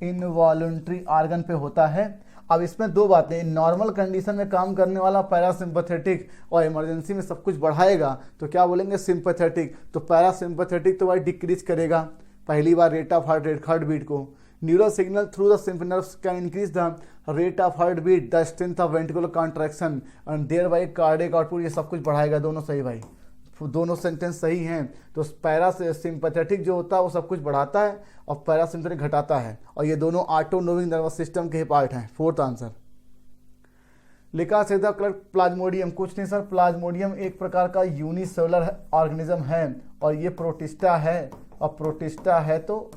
इनवॉलंटरी ऑर्गन पे होता है। अब इसमें दो बातें, नॉर्मल कंडीशन में काम करने वाला पैरासिम्पैथेटिक और इमरजेंसी में सब कुछ बढ़ाएगा तो क्या बोलेंगे, सिंपैथेटिक। तो पैरासिम्पैथेटिक तो भाई डिक्रीज करेगा पहली बार रेट ऑफ हार्ट बीट को। Neural signal through the simple nerves can increase the rate of heart beat, the strength of ventricular contraction and thereby cardiac output, ये सब कुछ बढ़ाएगा। दोनों सही भाई, दोनों सेंटेंस सही हैं। तो पैरासिम्पैथेटिक जो होता है वो सब कुछ बढ़ाता है और पैरासिम्पैथेटिक घटाता है, और ये दोनों ऑटोनोमिक नर्वस सिस्टम के पार्ट हैं। Fourth answer. लिखा सीधा कलर प्लाज्मोडियम, कुछ नहीं सर, प्लाज्मोडियम एक प्रकार का यूनिसेलुलर ऑर्गेनिज्म है और ये प्रोटिस्टा है, और प्रोटिस्टा है तो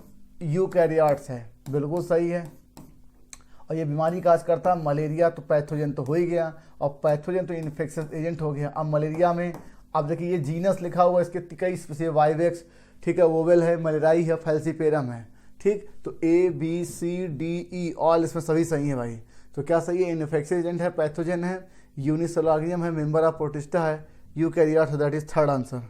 यूकैरियोट्स है, बिल्कुल सही है। और ये बीमारी काज करता है मलेरिया, तो पैथोजन तो हो ही गया, और पैथोजन तो इन्फेक्शियस एजेंट हो गया। अब मलेरिया में अब देखिए ये जीनस लिखा हुआ है, इसके कई स्पीसीज, वाइवेक्स, ठीक है, वोवेल है, मलेराई है, फैल्सीपेरम है, ठीक। तो ABCDE ऑल इसमें सभी सही है भाई। तो क्या सही है, इन्फेक्शियस एजेंट है, पैथोजन है, यूनिसेलुलर ऑर्गेनिज्म है, मेंबर ऑफ प्रोटिस्टा है, eukaryote, that is third answer.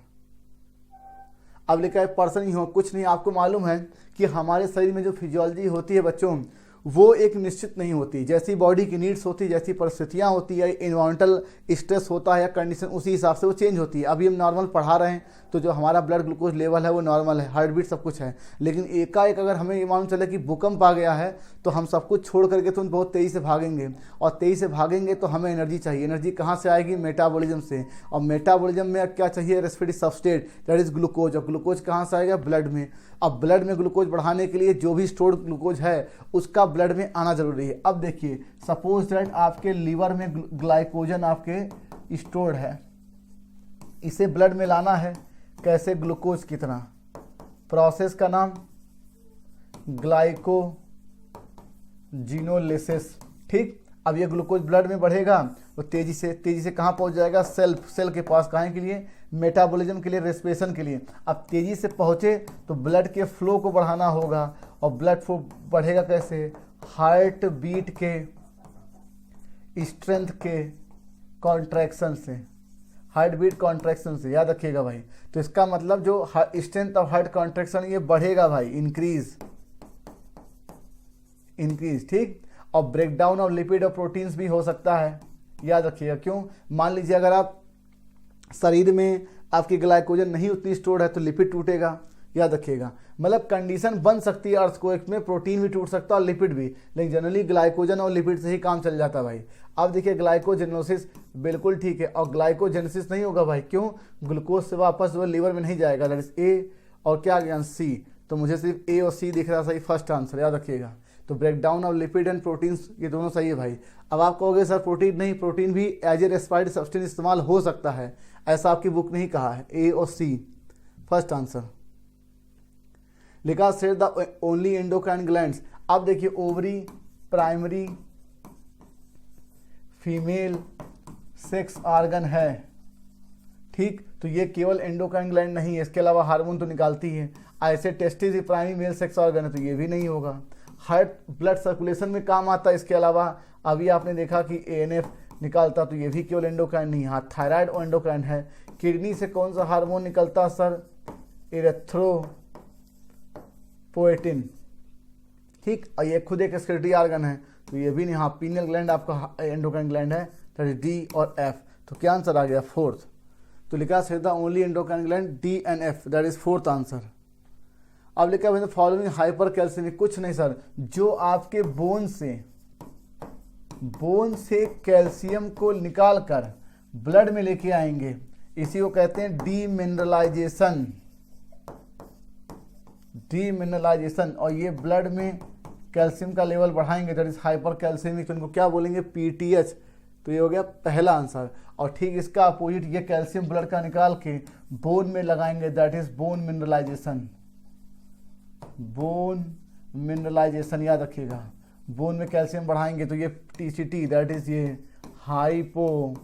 अब लिखा है पर्सन ही हो, कुछ नहीं, आपको मालूम है कि हमारे शरीर में जो फिजियोलॉजी होती है बच्चों, वो एक निश्चित नहीं होती। जैसी बॉडी की नीड्स होती है, जैसी परिस्थितियाँ होती है, इन्वायरमेंटल स्ट्रेस होता है या कंडीशन, उसी हिसाब से वो चेंज होती है। अभी हम नॉर्मल पढ़ा रहे हैं तो जो हमारा ब्लड ग्लूकोज लेवल है वो नॉर्मल है, हार्ट बीट सब कुछ है, लेकिन एकाएक अगर हमें ये मालूम चले कि भूकंप आ गया है तो हम सब कुछ छोड़ करके तुरंत बहुत तेज़ी से भागेंगे, और तेज़ी से भागेंगे तो हमें एनर्जी चाहिए। एनर्जी कहाँ से आएगी, मेटाबॉलिज्म से, और मेटाबॉलिज्म में क्या चाहिए, respiratory substrate, that is glucose, और ग्लूकोज कहाँ से आएगा, ब्लड में। अब ब्लड में ग्लूकोज बढ़ाने के लिए जो भी स्टोर्ड ग्लूकोज है उसका ब्लड में आना जरूरी है। अब देखिए सपोज दैट आपके लीवर में ग्लाइकोजन आपके स्टोर्ड है, इसे ब्लड में लाना है, कैसे, ग्लूकोज की तरह, प्रोसेस का नाम ग्लाइकोजिनोलिसिस, ठीक। अब ये ग्लूकोज ब्लड में बढ़ेगा तो तेजी से कहाँ पहुँच जाएगा, सेल के पास, कहाँ के लिए, मेटाबॉलिज्म के लिए, रेस्पिरेशन के लिए। अब तेजी से पहुँचे तो ब्लड के फ्लो को बढ़ाना होगा, और ब्लड फ्लो बढ़ेगा कैसे, हार्ट बीट के स्ट्रेंथ के कॉन्ट्रैक्शन से, हार्ट बीट कॉन्ट्रैक्शन से, याद रखिएगा भाई। तो इसका मतलब जो स्ट्रेंथ ऑफ हार्ट कॉन्ट्रैक्शन ये बढ़ेगा भाई, इंक्रीज, ठीक। और ब्रेकडाउन ऑफ लिपिड और प्रोटीन्स भी हो सकता है, याद रखिएगा। क्यों? मान लीजिए अगर आप शरीर में आपकी ग्लाइकोजन नहीं उतनी स्टोर है तो लिपिड टूटेगा, याद रखिएगा। मतलब कंडीशन बन सकती है अर्थक्वेक में, प्रोटीन भी टूट सकता है और लिपिड भी, लेकिन जनरली ग्लाइकोजन और लिपिड से ही काम चल जाता है भाई। अब देखिए ग्लाइकोजेनोसिस बिल्कुल ठीक है, और ग्लाइकोजेनेसिस नहीं होगा भाई। क्यों? ग्लूकोज से वापस वो लीवर में नहीं जाएगा, दैट इज ए, और क्या आ गया सी। तो मुझे सिर्फ ए और सी दिख रहा, सही फर्स्ट आंसर, याद रखिएगा। तो breakdown of lipid and proteins ये दोनों सही है भाई। अब आप कहोगे सर प्रोटीन नहीं, प्रोटीन भी एज ए रेस्पायरेटरी सब्सटेंस इस्तेमाल हो सकता है, ऐसा आपकी बुक नहीं कहा है। ए और सी फर्स्ट आंसर लिखा। Set the only endocrine glands. अब देखिए ovary, primary female sex organ है, ठीक। तो ये केवल एंडोक्राइन ग्लैंड नहीं है, इसके अलावा हार्मोन तो निकालती है। ऐसे टेस्टिस ही प्राइमरी मेल सेक्स ऑर्गन है, तो ये भी नहीं होगा। हार्ट ब्लड सर्कुलेशन में काम आता है, इसके अलावा अभी आपने देखा कि एएनएफ निकालता, तो ये भी केवल एंडोक्राइन नहीं। हाँ, थायराइड और एंडोक्राइन है। किडनी से कौन सा हार्मोन निकलता सर? इरेथ्रोपोएटिन, ठीक। और ये खुद एक एक्सक्रीटरी ऑर्गन है, तो ये भी नहीं। हाँ, पीनियल ग्लैंड आपका एंडोक्राइन ग्लैंड है, दैट इज डी और एफ। तो क्या आंसर आ गया? फोर्थ। तो लिखा है the only endocrine gland D and F, that is fourth answer. अब लिखा है फॉलोइंग हाइपर कैल्सियमिक, कुछ नहीं सर, जो आपके बोन से कैल्शियम को निकाल कर ब्लड में लेके आएंगे, इसी को कहते हैं डीमिनरलाइजेशन, और ये ब्लड में कैल्शियम का लेवल बढ़ाएंगे, दैट इज हाइपर कैल्सियमिक। तो इनको क्या बोलेंगे? पीटीएच। तो ये हो गया पहला आंसर। और ठीक इसका अपोजिट, ये कैल्शियम ब्लड का निकाल के बोन में लगाएंगे, दैट इज बोन मिनरलाइजेशन, याद रखिएगा। बोन में कैल्शियम बढ़ाएंगे तो ये टीसीटी, दैट इज ये हाइपो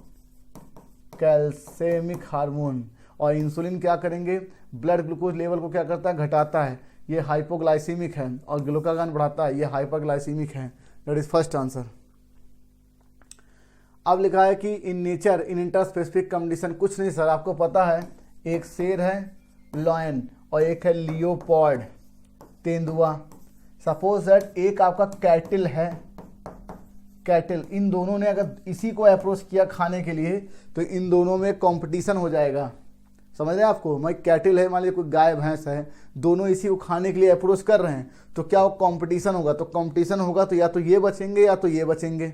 कैल्सेमिक हार्मोन। और इंसुलिन क्या करेंगे? ब्लड ग्लूकोज लेवल को क्या करता है? घटाता है, ये हाइपोग्लाइसीमिक है। और ग्लूकागॉन बढ़ाता है, ये हाइपरग्लाइसीमिक है, दैट इज फर्स्ट आंसर। अब लिखा है कि in nature in interspecific condition, कुछ नहीं सर, आपको पता है एक शेर है लॉयन और एक है लियोपॉर्ड, तेंदुआ। सपोज दैट एक आपका कैटिल है, कैटिल, इन दोनों ने अगर इसी को अप्रोच किया खाने के लिए तो इन दोनों में कंपटीशन हो जाएगा। समझ रहे हैं आपको? मैं कैटिल है, मान लीजिए कोई गाय भैंस है, दोनों इसी को खाने के लिए अप्रोच कर रहे हैं, तो क्या वो कंपटीशन होगा? तो कंपटीशन होगा तो या तो ये बचेंगे या तो ये बचेंगे,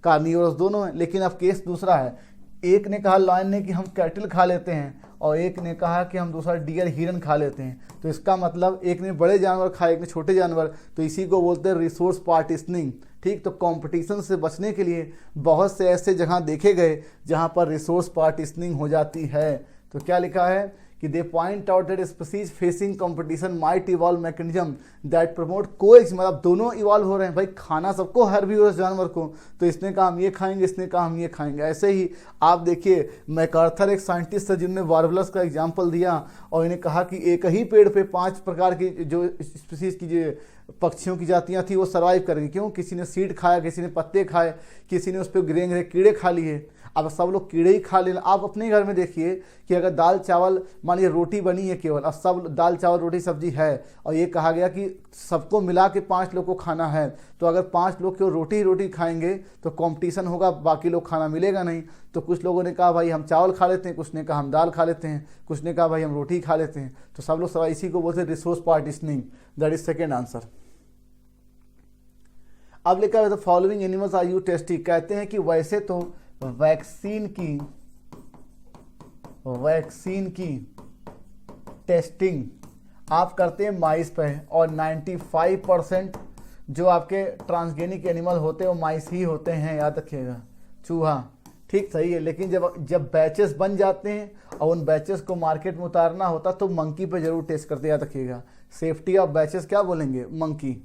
कार्निवोरस दोनों हैं। लेकिन अब केस दूसरा है, एक ने कहा लॉयन ने कि हम कैटिल खा लेते हैं और एक ने कहा कि हम दूसरा डियर हिरन खा लेते हैं। तो इसका मतलब एक ने बड़े जानवर खाए, एक ने छोटे जानवर, तो इसी को बोलते हैं रिसोर्स पार्टीशनिंग, ठीक। तो कंपटीशन से बचने के लिए बहुत से ऐसे जगह देखे गए जहां पर रिसोर्स पार्टीशनिंग हो जाती है। तो क्या लिखा है कि they point out that species facing competition might evolve mechanism that promote coexist, मतलब दोनों इवॉल्व हो रहे हैं भाई, खाना सबको हर्बीवोरस जानवर को, तो इसने कहा हम ये खाएंगे, इसने कहा हम ये खाएंगे। ऐसे ही आप देखिए मैकार्थर एक साइंटिस्ट है जिनने वार्बलर्स का एग्जाम्पल दिया और इन्हें कहा कि एक ही पेड़ पे 5 प्रकार की जो स्पीसीज की जो पक्षियों की जातियां थी वो सर्वाइव करेंगी। क्यों? किसी ने सीड खाया, किसी ने पत्ते खाए, किसी ने उस पर ग्रे ग्रे कीड़े खा लिए। अब सब लोग कीड़े ही खा लेना। आप अपने घर में देखिए कि अगर दाल चावल, मान लीजिए रोटी बनी है केवल, अब सब दाल चावल रोटी सब्जी है और ये कहा गया कि सबको मिला के 5 लोग को खाना है, तो अगर 5 लोग केवल रोटी ही रोटी खाएंगे तो कंपटीशन होगा, बाकी लोग खाना मिलेगा नहीं। तो कुछ लोगों ने कहा भाई हम चावल खा लेते हैं, कुछ ने कहा हम दाल खा लेते हैं, कुछ ने कहा भाई हम रोटी खा लेते हैं। तो सब लोग इसी को बोलते हैं resource partitioning, that is second answer. अब लिखा है the following animals are you tasty, कहते हैं कि वैसे तो वैक्सीन की टेस्टिंग आप करते हैं माइस पे और 95% जो आपके ट्रांसगेनिक एनिमल होते हैं वो माइस ही होते हैं, याद रखिएगा। चूहा, ठीक, सही है। लेकिन जब बैचेस बन जाते हैं और उन बैचेस को मार्केट में उतारना होता तो मंकी पे जरूर टेस्ट करते, याद रखिएगा। सेफ्टी ऑफ बैचेस क्या बोलेंगे? मंकी।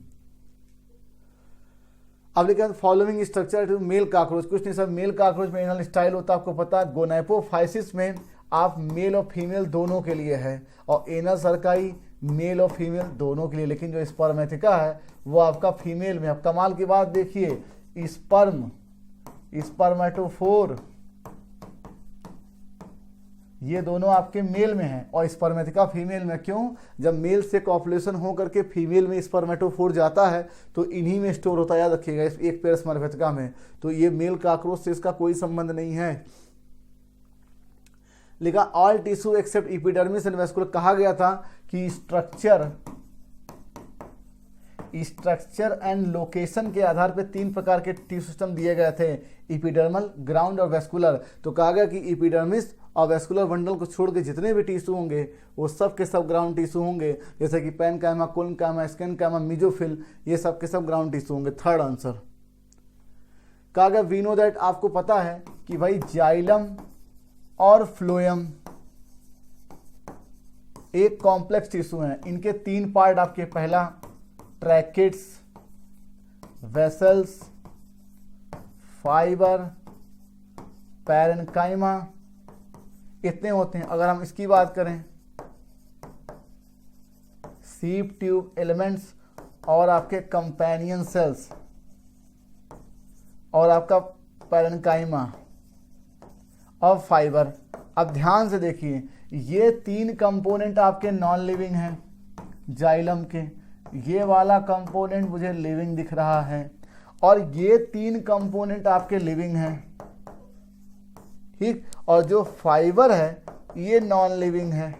अब लिखा following structure to male cockroach, कुछ नहीं सर, मेल काकरोच में एनल स्टाइल होता है, आपको पता है। गोनेपोफाइसिस में आप मेल और फीमेल दोनों के लिए है और एनल सर्काई मेल और फीमेल दोनों के लिए, लेकिन जो स्पर्मेथिका है वो आपका फीमेल में। अब कमाल की बात देखिए, स्पर्मेटोफोर, ये दोनों आपके मेल में हैं और स्पर्मेथिका फीमेल में। क्यों? जब मेल से कॉपुलेशन हो करके फीमेल में स्पर्मेटोफोर जाता है तो इन्हीं में स्टोर होता है, याद रखिएगा, एक पेयर स्पर्मेथिका में। तो ये मेल काकरोच से इसका कोई संबंध नहीं है। लिखा all tissue except epidermis and vascular. कहा गया था कि स्ट्रक्चर एंड लोकेशन के आधार पे 3 प्रकार के टिश्यू सिस्टम दिए गए थे, एपिडर्मल, ग्राउंड और वेस्कुलर। तो कहा गया कि एपिडर्मिस और वेस्कुलर बंडल को छोड़ के जितने भी टिश्यू होंगे वो सब के सब ग्राउंड टिश्यू होंगे, जैसे कि पैनकाइमा, कोलनकाइमा, स्केनकाइमा, मेसोफिल, ये सब के सब ग्राउंड टिश्यू होंगे। Third answer. कहा गया वी नो दैट, आपको पता है कि भाई जाइलम और फ्लोएम एक कॉम्प्लेक्स टिश्यू हैं। इनके 3 पार्ट आपके, पहला ट्रैकेट्स, वेसल्स, फाइबर, पैरेन्काइमा, इतने होते हैं। अगर हम इसकी बात करें, सीप ट्यूब एलिमेंट्स और आपके कंपेनियन सेल्स और आपका पैरेन्काइमा और फाइबर। अब ध्यान से देखिए, ये 3 कंपोनेंट आपके नॉन लिविंग हैं जाइलम के, ये वाला कंपोनेंट मुझे लिविंग दिख रहा है और ये 3 कंपोनेंट आपके लिविंग हैं, ठीक। और जो फाइबर है ये नॉन लिविंग है।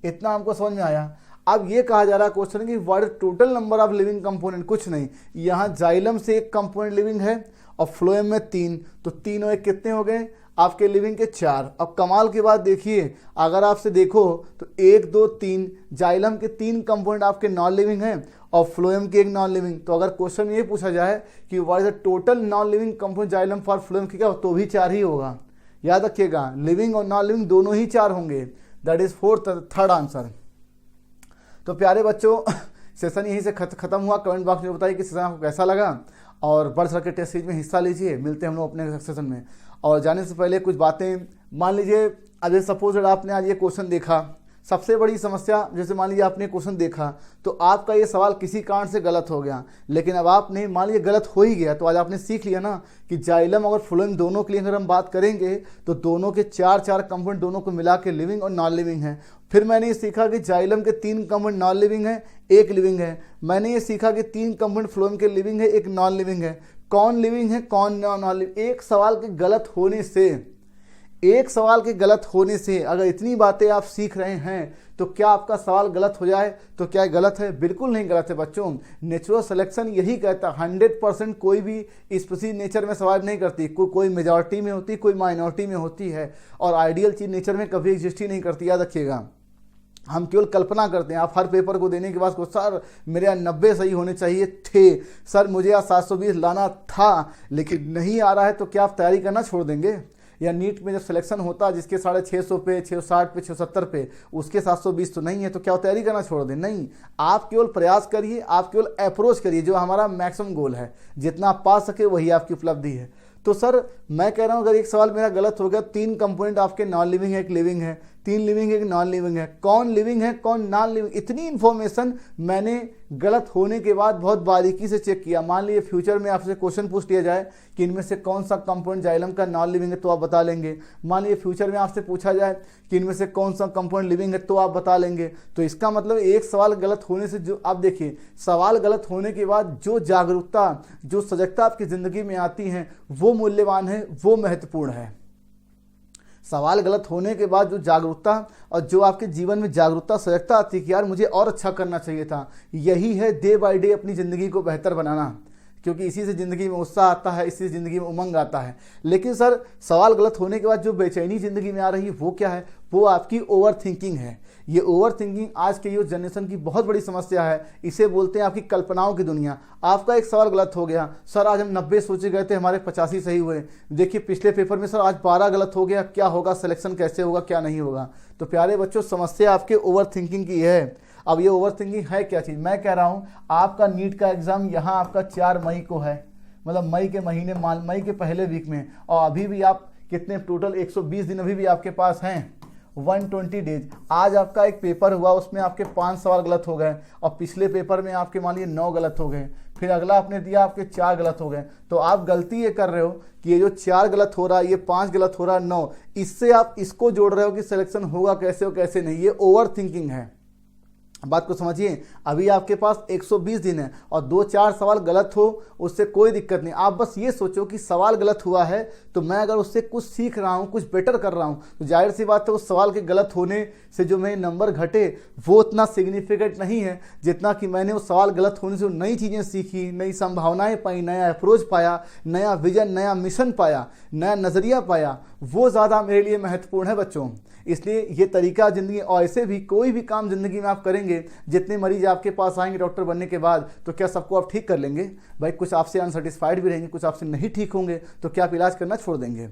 इतना हमको समझ में आया। अब ये कहा जा रहा है क्वेश्चन कि what is total number of living component. कुछ नहीं, यहाँ जाइलम से 1 कंपोनेंट लिविंग है और फ्लोएम में 3, तो 3 और 1 कितने हो गए आपके लिविंग के? 4। अब कमाल की बात देखिए, अगर आपसे देखो तो 1 2 3 जाइलम के 3 कंपोनेंट आपके नॉन लिविंग हैं और फ्लोएम के 1 नॉन लिविंग। तो अगर क्वेश्चन ये पूछा जाए कि what is the total non living component xylem for phloem की, क्या तो भी 4 ही होगा। याद रखिएगा, लिविंग और नॉन लिविंग दोनों ही 4 होंगे। That is third answer. तो प्यारे बच्चों, सेशन यहीं से खत्म हुआ। कमेंट बॉक्स में बताइए कि सेशन आपको कैसा लगा और बढ़ चढ़ के टेस्ट सीरीज में हिस्सा लीजिए। मिलते हैं हम लोग अपने सेशन में। और जाने से पहले कुछ बातें, मान लीजिए अगर सपोज आपने आज ये क्वेश्चन देखा, सबसे बड़ी समस्या, जैसे मान लीजिए आपने क्वेश्चन देखा तो आपका ये सवाल किसी कारण से गलत हो गया, लेकिन अब आपने मान लीजिए गलत हो ही गया, तो आज आपने सीख लिया ना कि जाइलम और फ्लोएम दोनों के लिए अगर हम बात करेंगे तो दोनों के 4 कंपोनेंट दोनों को मिला के लिविंग और नॉन लिविंग है। फिर मैंने ये सीखा कि जाइलम के 3 कंपोनेंट नॉन लिविंग है, 1 लिविंग है। मैंने ये सीखा कि 3 कंपोनेंट फ्लोएम के लिविंग है, 1 नॉन लिविंग है। कौन लिविंग है कौन नॉन लिविंग, एक सवाल के गलत होने से अगर इतनी बातें आप सीख रहे हैं तो क्या आपका सवाल गलत हो जाए तो क्या गलत है? बिल्कुल नहीं गलत है बच्चों। नेचुरल सिलेक्शन यही कहता है 100% कोई भी स्पीसीज नेचर में सर्वाइव नहीं करती, कोई मेजॉरिटी में होती, कोई माइनॉरिटी में होती है, और आइडियल चीज़ नेचर में कभी एग्जिस्ट ही नहीं करती। याद रखिएगा, हम केवल कल्पना करते हैं। आप हर पेपर को देने के बाद को सर मेरे यहाँ 90 सही होने चाहिए थे, सर मुझे यहाँ 720 लाना था, लेकिन नहीं आ रहा है, तो क्या आप तैयारी करना छोड़ देंगे? या नीट में जब सिलेक्शन होता है जिसके 650 पे, 660 पे, 670 पे, उसके 720 तो नहीं है, तो क्या वो तैयारी करना छोड़ दें? नहीं, आप केवल प्रयास करिए, आप केवल अप्रोच करिए, जो हमारा मैक्सिमम गोल है, जितना आप पा सके वही आपकी उपलब्धि है। तो सर मैं कह रहा हूँ अगर एक सवाल मेरा गलत हो गया, 3 कंपोनेंट आपके नॉन लिविंग है, 1 लिविंग है, 3 लिविंग है, 1 नॉन लिविंग है, कौन लिविंग है कौन नॉन लिविंग, इतनी इन्फॉर्मेशन मैंने गलत होने के बाद बहुत बारीकी से चेक किया। मान लीजिए फ्यूचर में आपसे क्वेश्चन पूछ लिया जाए कि इनमें से कौन सा कंपोनेंट जाइलम का नॉन लिविंग है, तो आप बता लेंगे। मान लीजिए फ्यूचर में आपसे पूछा जाए कि इनमें से कौन सा कंपोनेंट लिविंग है, तो आप बता लेंगे। तो इसका मतलब एक सवाल गलत होने से, जो आप देखिए, सवाल गलत होने के बाद जो जागरूकता, जो सजगता आपकी ज़िंदगी में आती है वो मूल्यवान है, वो महत्वपूर्ण है। सवाल गलत होने के बाद जो जागरूकता और जो आपके जीवन में जागरूकता, सजगता आती है कि यार मुझे और अच्छा करना चाहिए था, यही है डे बाय डे अपनी ज़िंदगी को बेहतर बनाना, क्योंकि इसी से ज़िंदगी में उत्साह आता है, इसी से ज़िंदगी में उमंग आता है। लेकिन सर सवाल गलत होने के बाद जो बेचैनी ज़िंदगी में आ रही है वो क्या है? वो आपकी ओवर थिंकिंग है। ये ओवर थिंकिंग आज के यूथ जनरेशन की बहुत बड़ी समस्या है। इसे बोलते हैं आपकी कल्पनाओं की दुनिया। आपका एक सवाल गलत हो गया, सर आज हम 90 सोचे गए थे, हमारे 85 सही हुए। देखिए पिछले पेपर में सर आज 12 गलत हो गया, क्या होगा, सिलेक्शन कैसे होगा, क्या नहीं होगा? तो प्यारे बच्चों, समस्या आपके ओवर थिंकिंग की है। अब ये ओवर थिंकिंग है क्या चीज़? मैं कह रहा हूँ आपका नीट का एग्ज़ाम यहाँ आपका 4 मई को है, मतलब मई के महीने, मई के पहले वीक में, और अभी भी आप कितने टोटल 120 दिन अभी भी आपके पास हैं, 120 डेज। आज आपका एक पेपर हुआ, उसमें आपके 5 सवाल गलत हो गए और पिछले पेपर में आपके मान लीजिए 9 गलत हो गए। फिर अगला आपने दिया, आपके 4 गलत हो गए। तो आप गलती ये कर रहे हो कि ये जो 4 गलत हो रहा है, ये 5 गलत हो रहा है, 9, इससे आप इसको जोड़ रहे हो कि सिलेक्शन होगा कैसे हो कैसे नहीं। ये ओवर थिंकिंग है। बात को समझिए, अभी आपके पास 120 दिन है और 2-4 सवाल गलत हो उससे कोई दिक्कत नहीं। आप बस ये सोचो कि सवाल गलत हुआ है तो मैं अगर उससे कुछ सीख रहा हूँ, कुछ बेटर कर रहा हूँ, तो जाहिर सी बात है उस सवाल के गलत होने से जो मेरे नंबर घटे वो उतना सिग्निफिकेंट नहीं है जितना कि मैंने उस सवाल गलत होने से नई चीज़ें सीखी, नई संभावनाएं पाई, नया अप्रोच पाया, नया विजन, नया मिशन पाया, नया नज़रिया पाया। वो ज़्यादा मेरे लिए महत्वपूर्ण है बच्चों। इसलिए ये तरीका ज़िंदगी, और ऐसे भी कोई भी काम ज़िंदगी में आप करेंगे, जितने मरीज आपके पास आएंगे डॉक्टर बनने के बाद, तो क्या सबको आप ठीक कर लेंगे? भाई कुछ आपसे अनसेटिस्फाइड भी रहेंगे, कुछ आपसे नहीं ठीक होंगे, तो क्या आप इलाज करना छोड़ देंगे?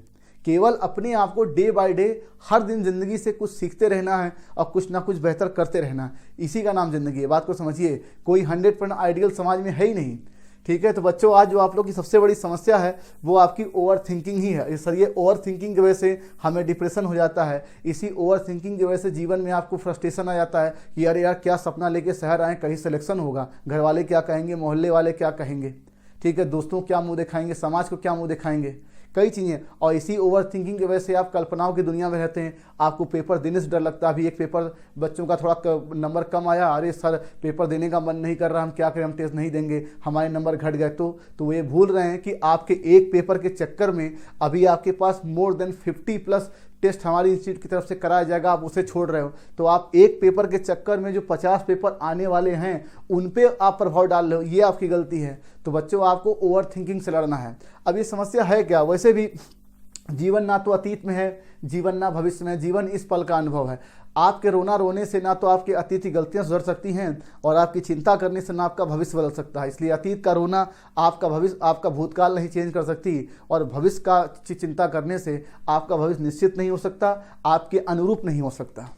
केवल अपने आप को डे बाय डे हर दिन ज़िंदगी से कुछ सीखते रहना है और कुछ ना कुछ बेहतर करते रहना है। इसी का नाम ज़िंदगी है। बात को समझिए, कोई 100% आइडियल समाज में है ही नहीं। ठीक है, तो बच्चों आज जो आप लोग की सबसे बड़ी समस्या है वो आपकी ओवर थिंकिंग ही है। सर ये ओवर थिंकिंग की वजह से हमें डिप्रेशन हो जाता है। इसी ओवर थिंकिंग की वजह से जीवन में आपको फ्रस्ट्रेशन आ जाता है कि अरे यार क्या सपना लेके शहर आए, कहीं सिलेक्शन होगा, घर वाले क्या कहेंगे, मोहल्ले वाले क्या कहेंगे, ठीक है, दोस्तों क्या मुंह दिखाएंगे, समाज को क्या मुंह दिखाएंगे, कई चीज़ें। और इसी ओवर थिंकिंग की वजह से आप कल्पनाओं की दुनिया में रहते हैं। आपको पेपर देने से डर लगता है। अभी एक पेपर बच्चों का थोड़ा नंबर कम आया, अरे सर पेपर देने का मन नहीं कर रहा, हम क्या करें, हम टेस्ट नहीं देंगे, हमारे नंबर घट गए। तो ये भूल रहे हैं कि आपके एक पेपर के चक्कर में अभी आपके पास मोर देन 50+ टेस्ट हमारी इंस्टीट्यूट की तरफ से कराया जाएगा, आप उसे छोड़ रहे हो। तो आप एक पेपर के चक्कर में जो 50 पेपर आने वाले हैं उन पे आप प्रभाव डाल रहे हो, ये आपकी गलती है। तो बच्चों आपको ओवर थिंकिंग से लड़ना है। अब ये समस्या है क्या? वैसे भी जीवन ना तो अतीत में है, जीवन ना भविष्य में है, जीवन इस पल का अनुभव है। आपके रोना रोने से ना तो आपके अतीत की गलतियां सुधर सकती हैं और आपकी चिंता करने से ना आपका भविष्य बदल सकता है। इसलिए अतीत का रोना आपका भविष्य, आपका भूतकाल नहीं चेंज कर सकती, और भविष्य का चिंता करने से आपका भविष्य निश्चित नहीं हो सकता, आपके अनुरूप नहीं हो सकता।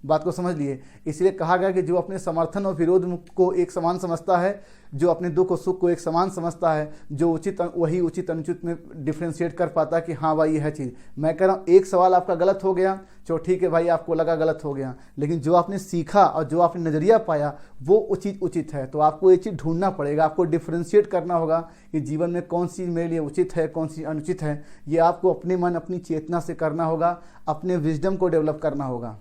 बात को समझ लिए। इसलिए कहा गया कि जो अपने समर्थन और विरोध को एक समान समझता है, जो अपने दुख और सुख को एक समान समझता है, जो उचित वही उचित अनुचित में डिफ्रेंशिएट कर पाता है कि हाँ भाई ये है चीज़। मैं कह रहा हूँ एक सवाल आपका गलत हो गया, चलो ठीक है भाई, आपको लगा गलत हो गया, लेकिन जो आपने सीखा और जो आपने नज़रिया पाया वो उचित है। तो आपको ये चीज़ ढूंढना पड़ेगा, आपको डिफ्रेंशिएट करना होगा कि जीवन में कौन सी चीज़ मेरे लिए उचित है, कौन सी अनुचित है। ये आपको अपने मन, अपनी चेतना से करना होगा, अपने विजडम को डेवलप करना होगा।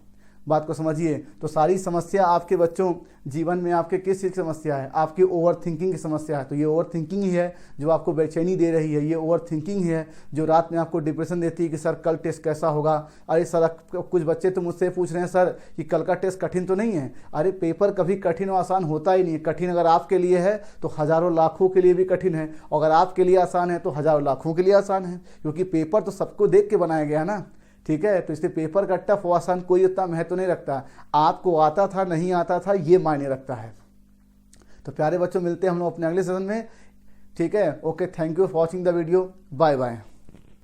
बात को समझिए। तो सारी समस्या आपके बच्चों जीवन में आपके किस चीज़ की समस्या है? आपकी ओवर थिंकिंग की समस्या है। तो ये ओवर थिंकिंग ही है जो आपको बेचैनी दे रही है। ये ओवर थिंकिंग है जो रात में आपको डिप्रेशन देती है कि सर कल टेस्ट कैसा होगा। अरे सर कुछ बच्चे तो मुझसे पूछ रहे हैं सर कि कल का टेस्ट कठिन तो नहीं है। अरे पेपर कभी कठिन और आसान होता ही नहीं है। कठिन अगर आपके लिए है तो हज़ारों लाखों के लिए भी कठिन है, और अगर आपके लिए आसान है तो हज़ारों लाखों के लिए आसान है, क्योंकि पेपर तो सबको देख के बनाया गया ना। ठीक है, तो इसलिए पेपर का टफ और आसान कोई उतना महत्व नहीं रखता। आपको आता था नहीं आता था ये मायने रखता है। तो प्यारे बच्चों मिलते हैं हम लोग अपने अगले सेशन में। ठीक है, okay, thank you for watching the video, bye bye.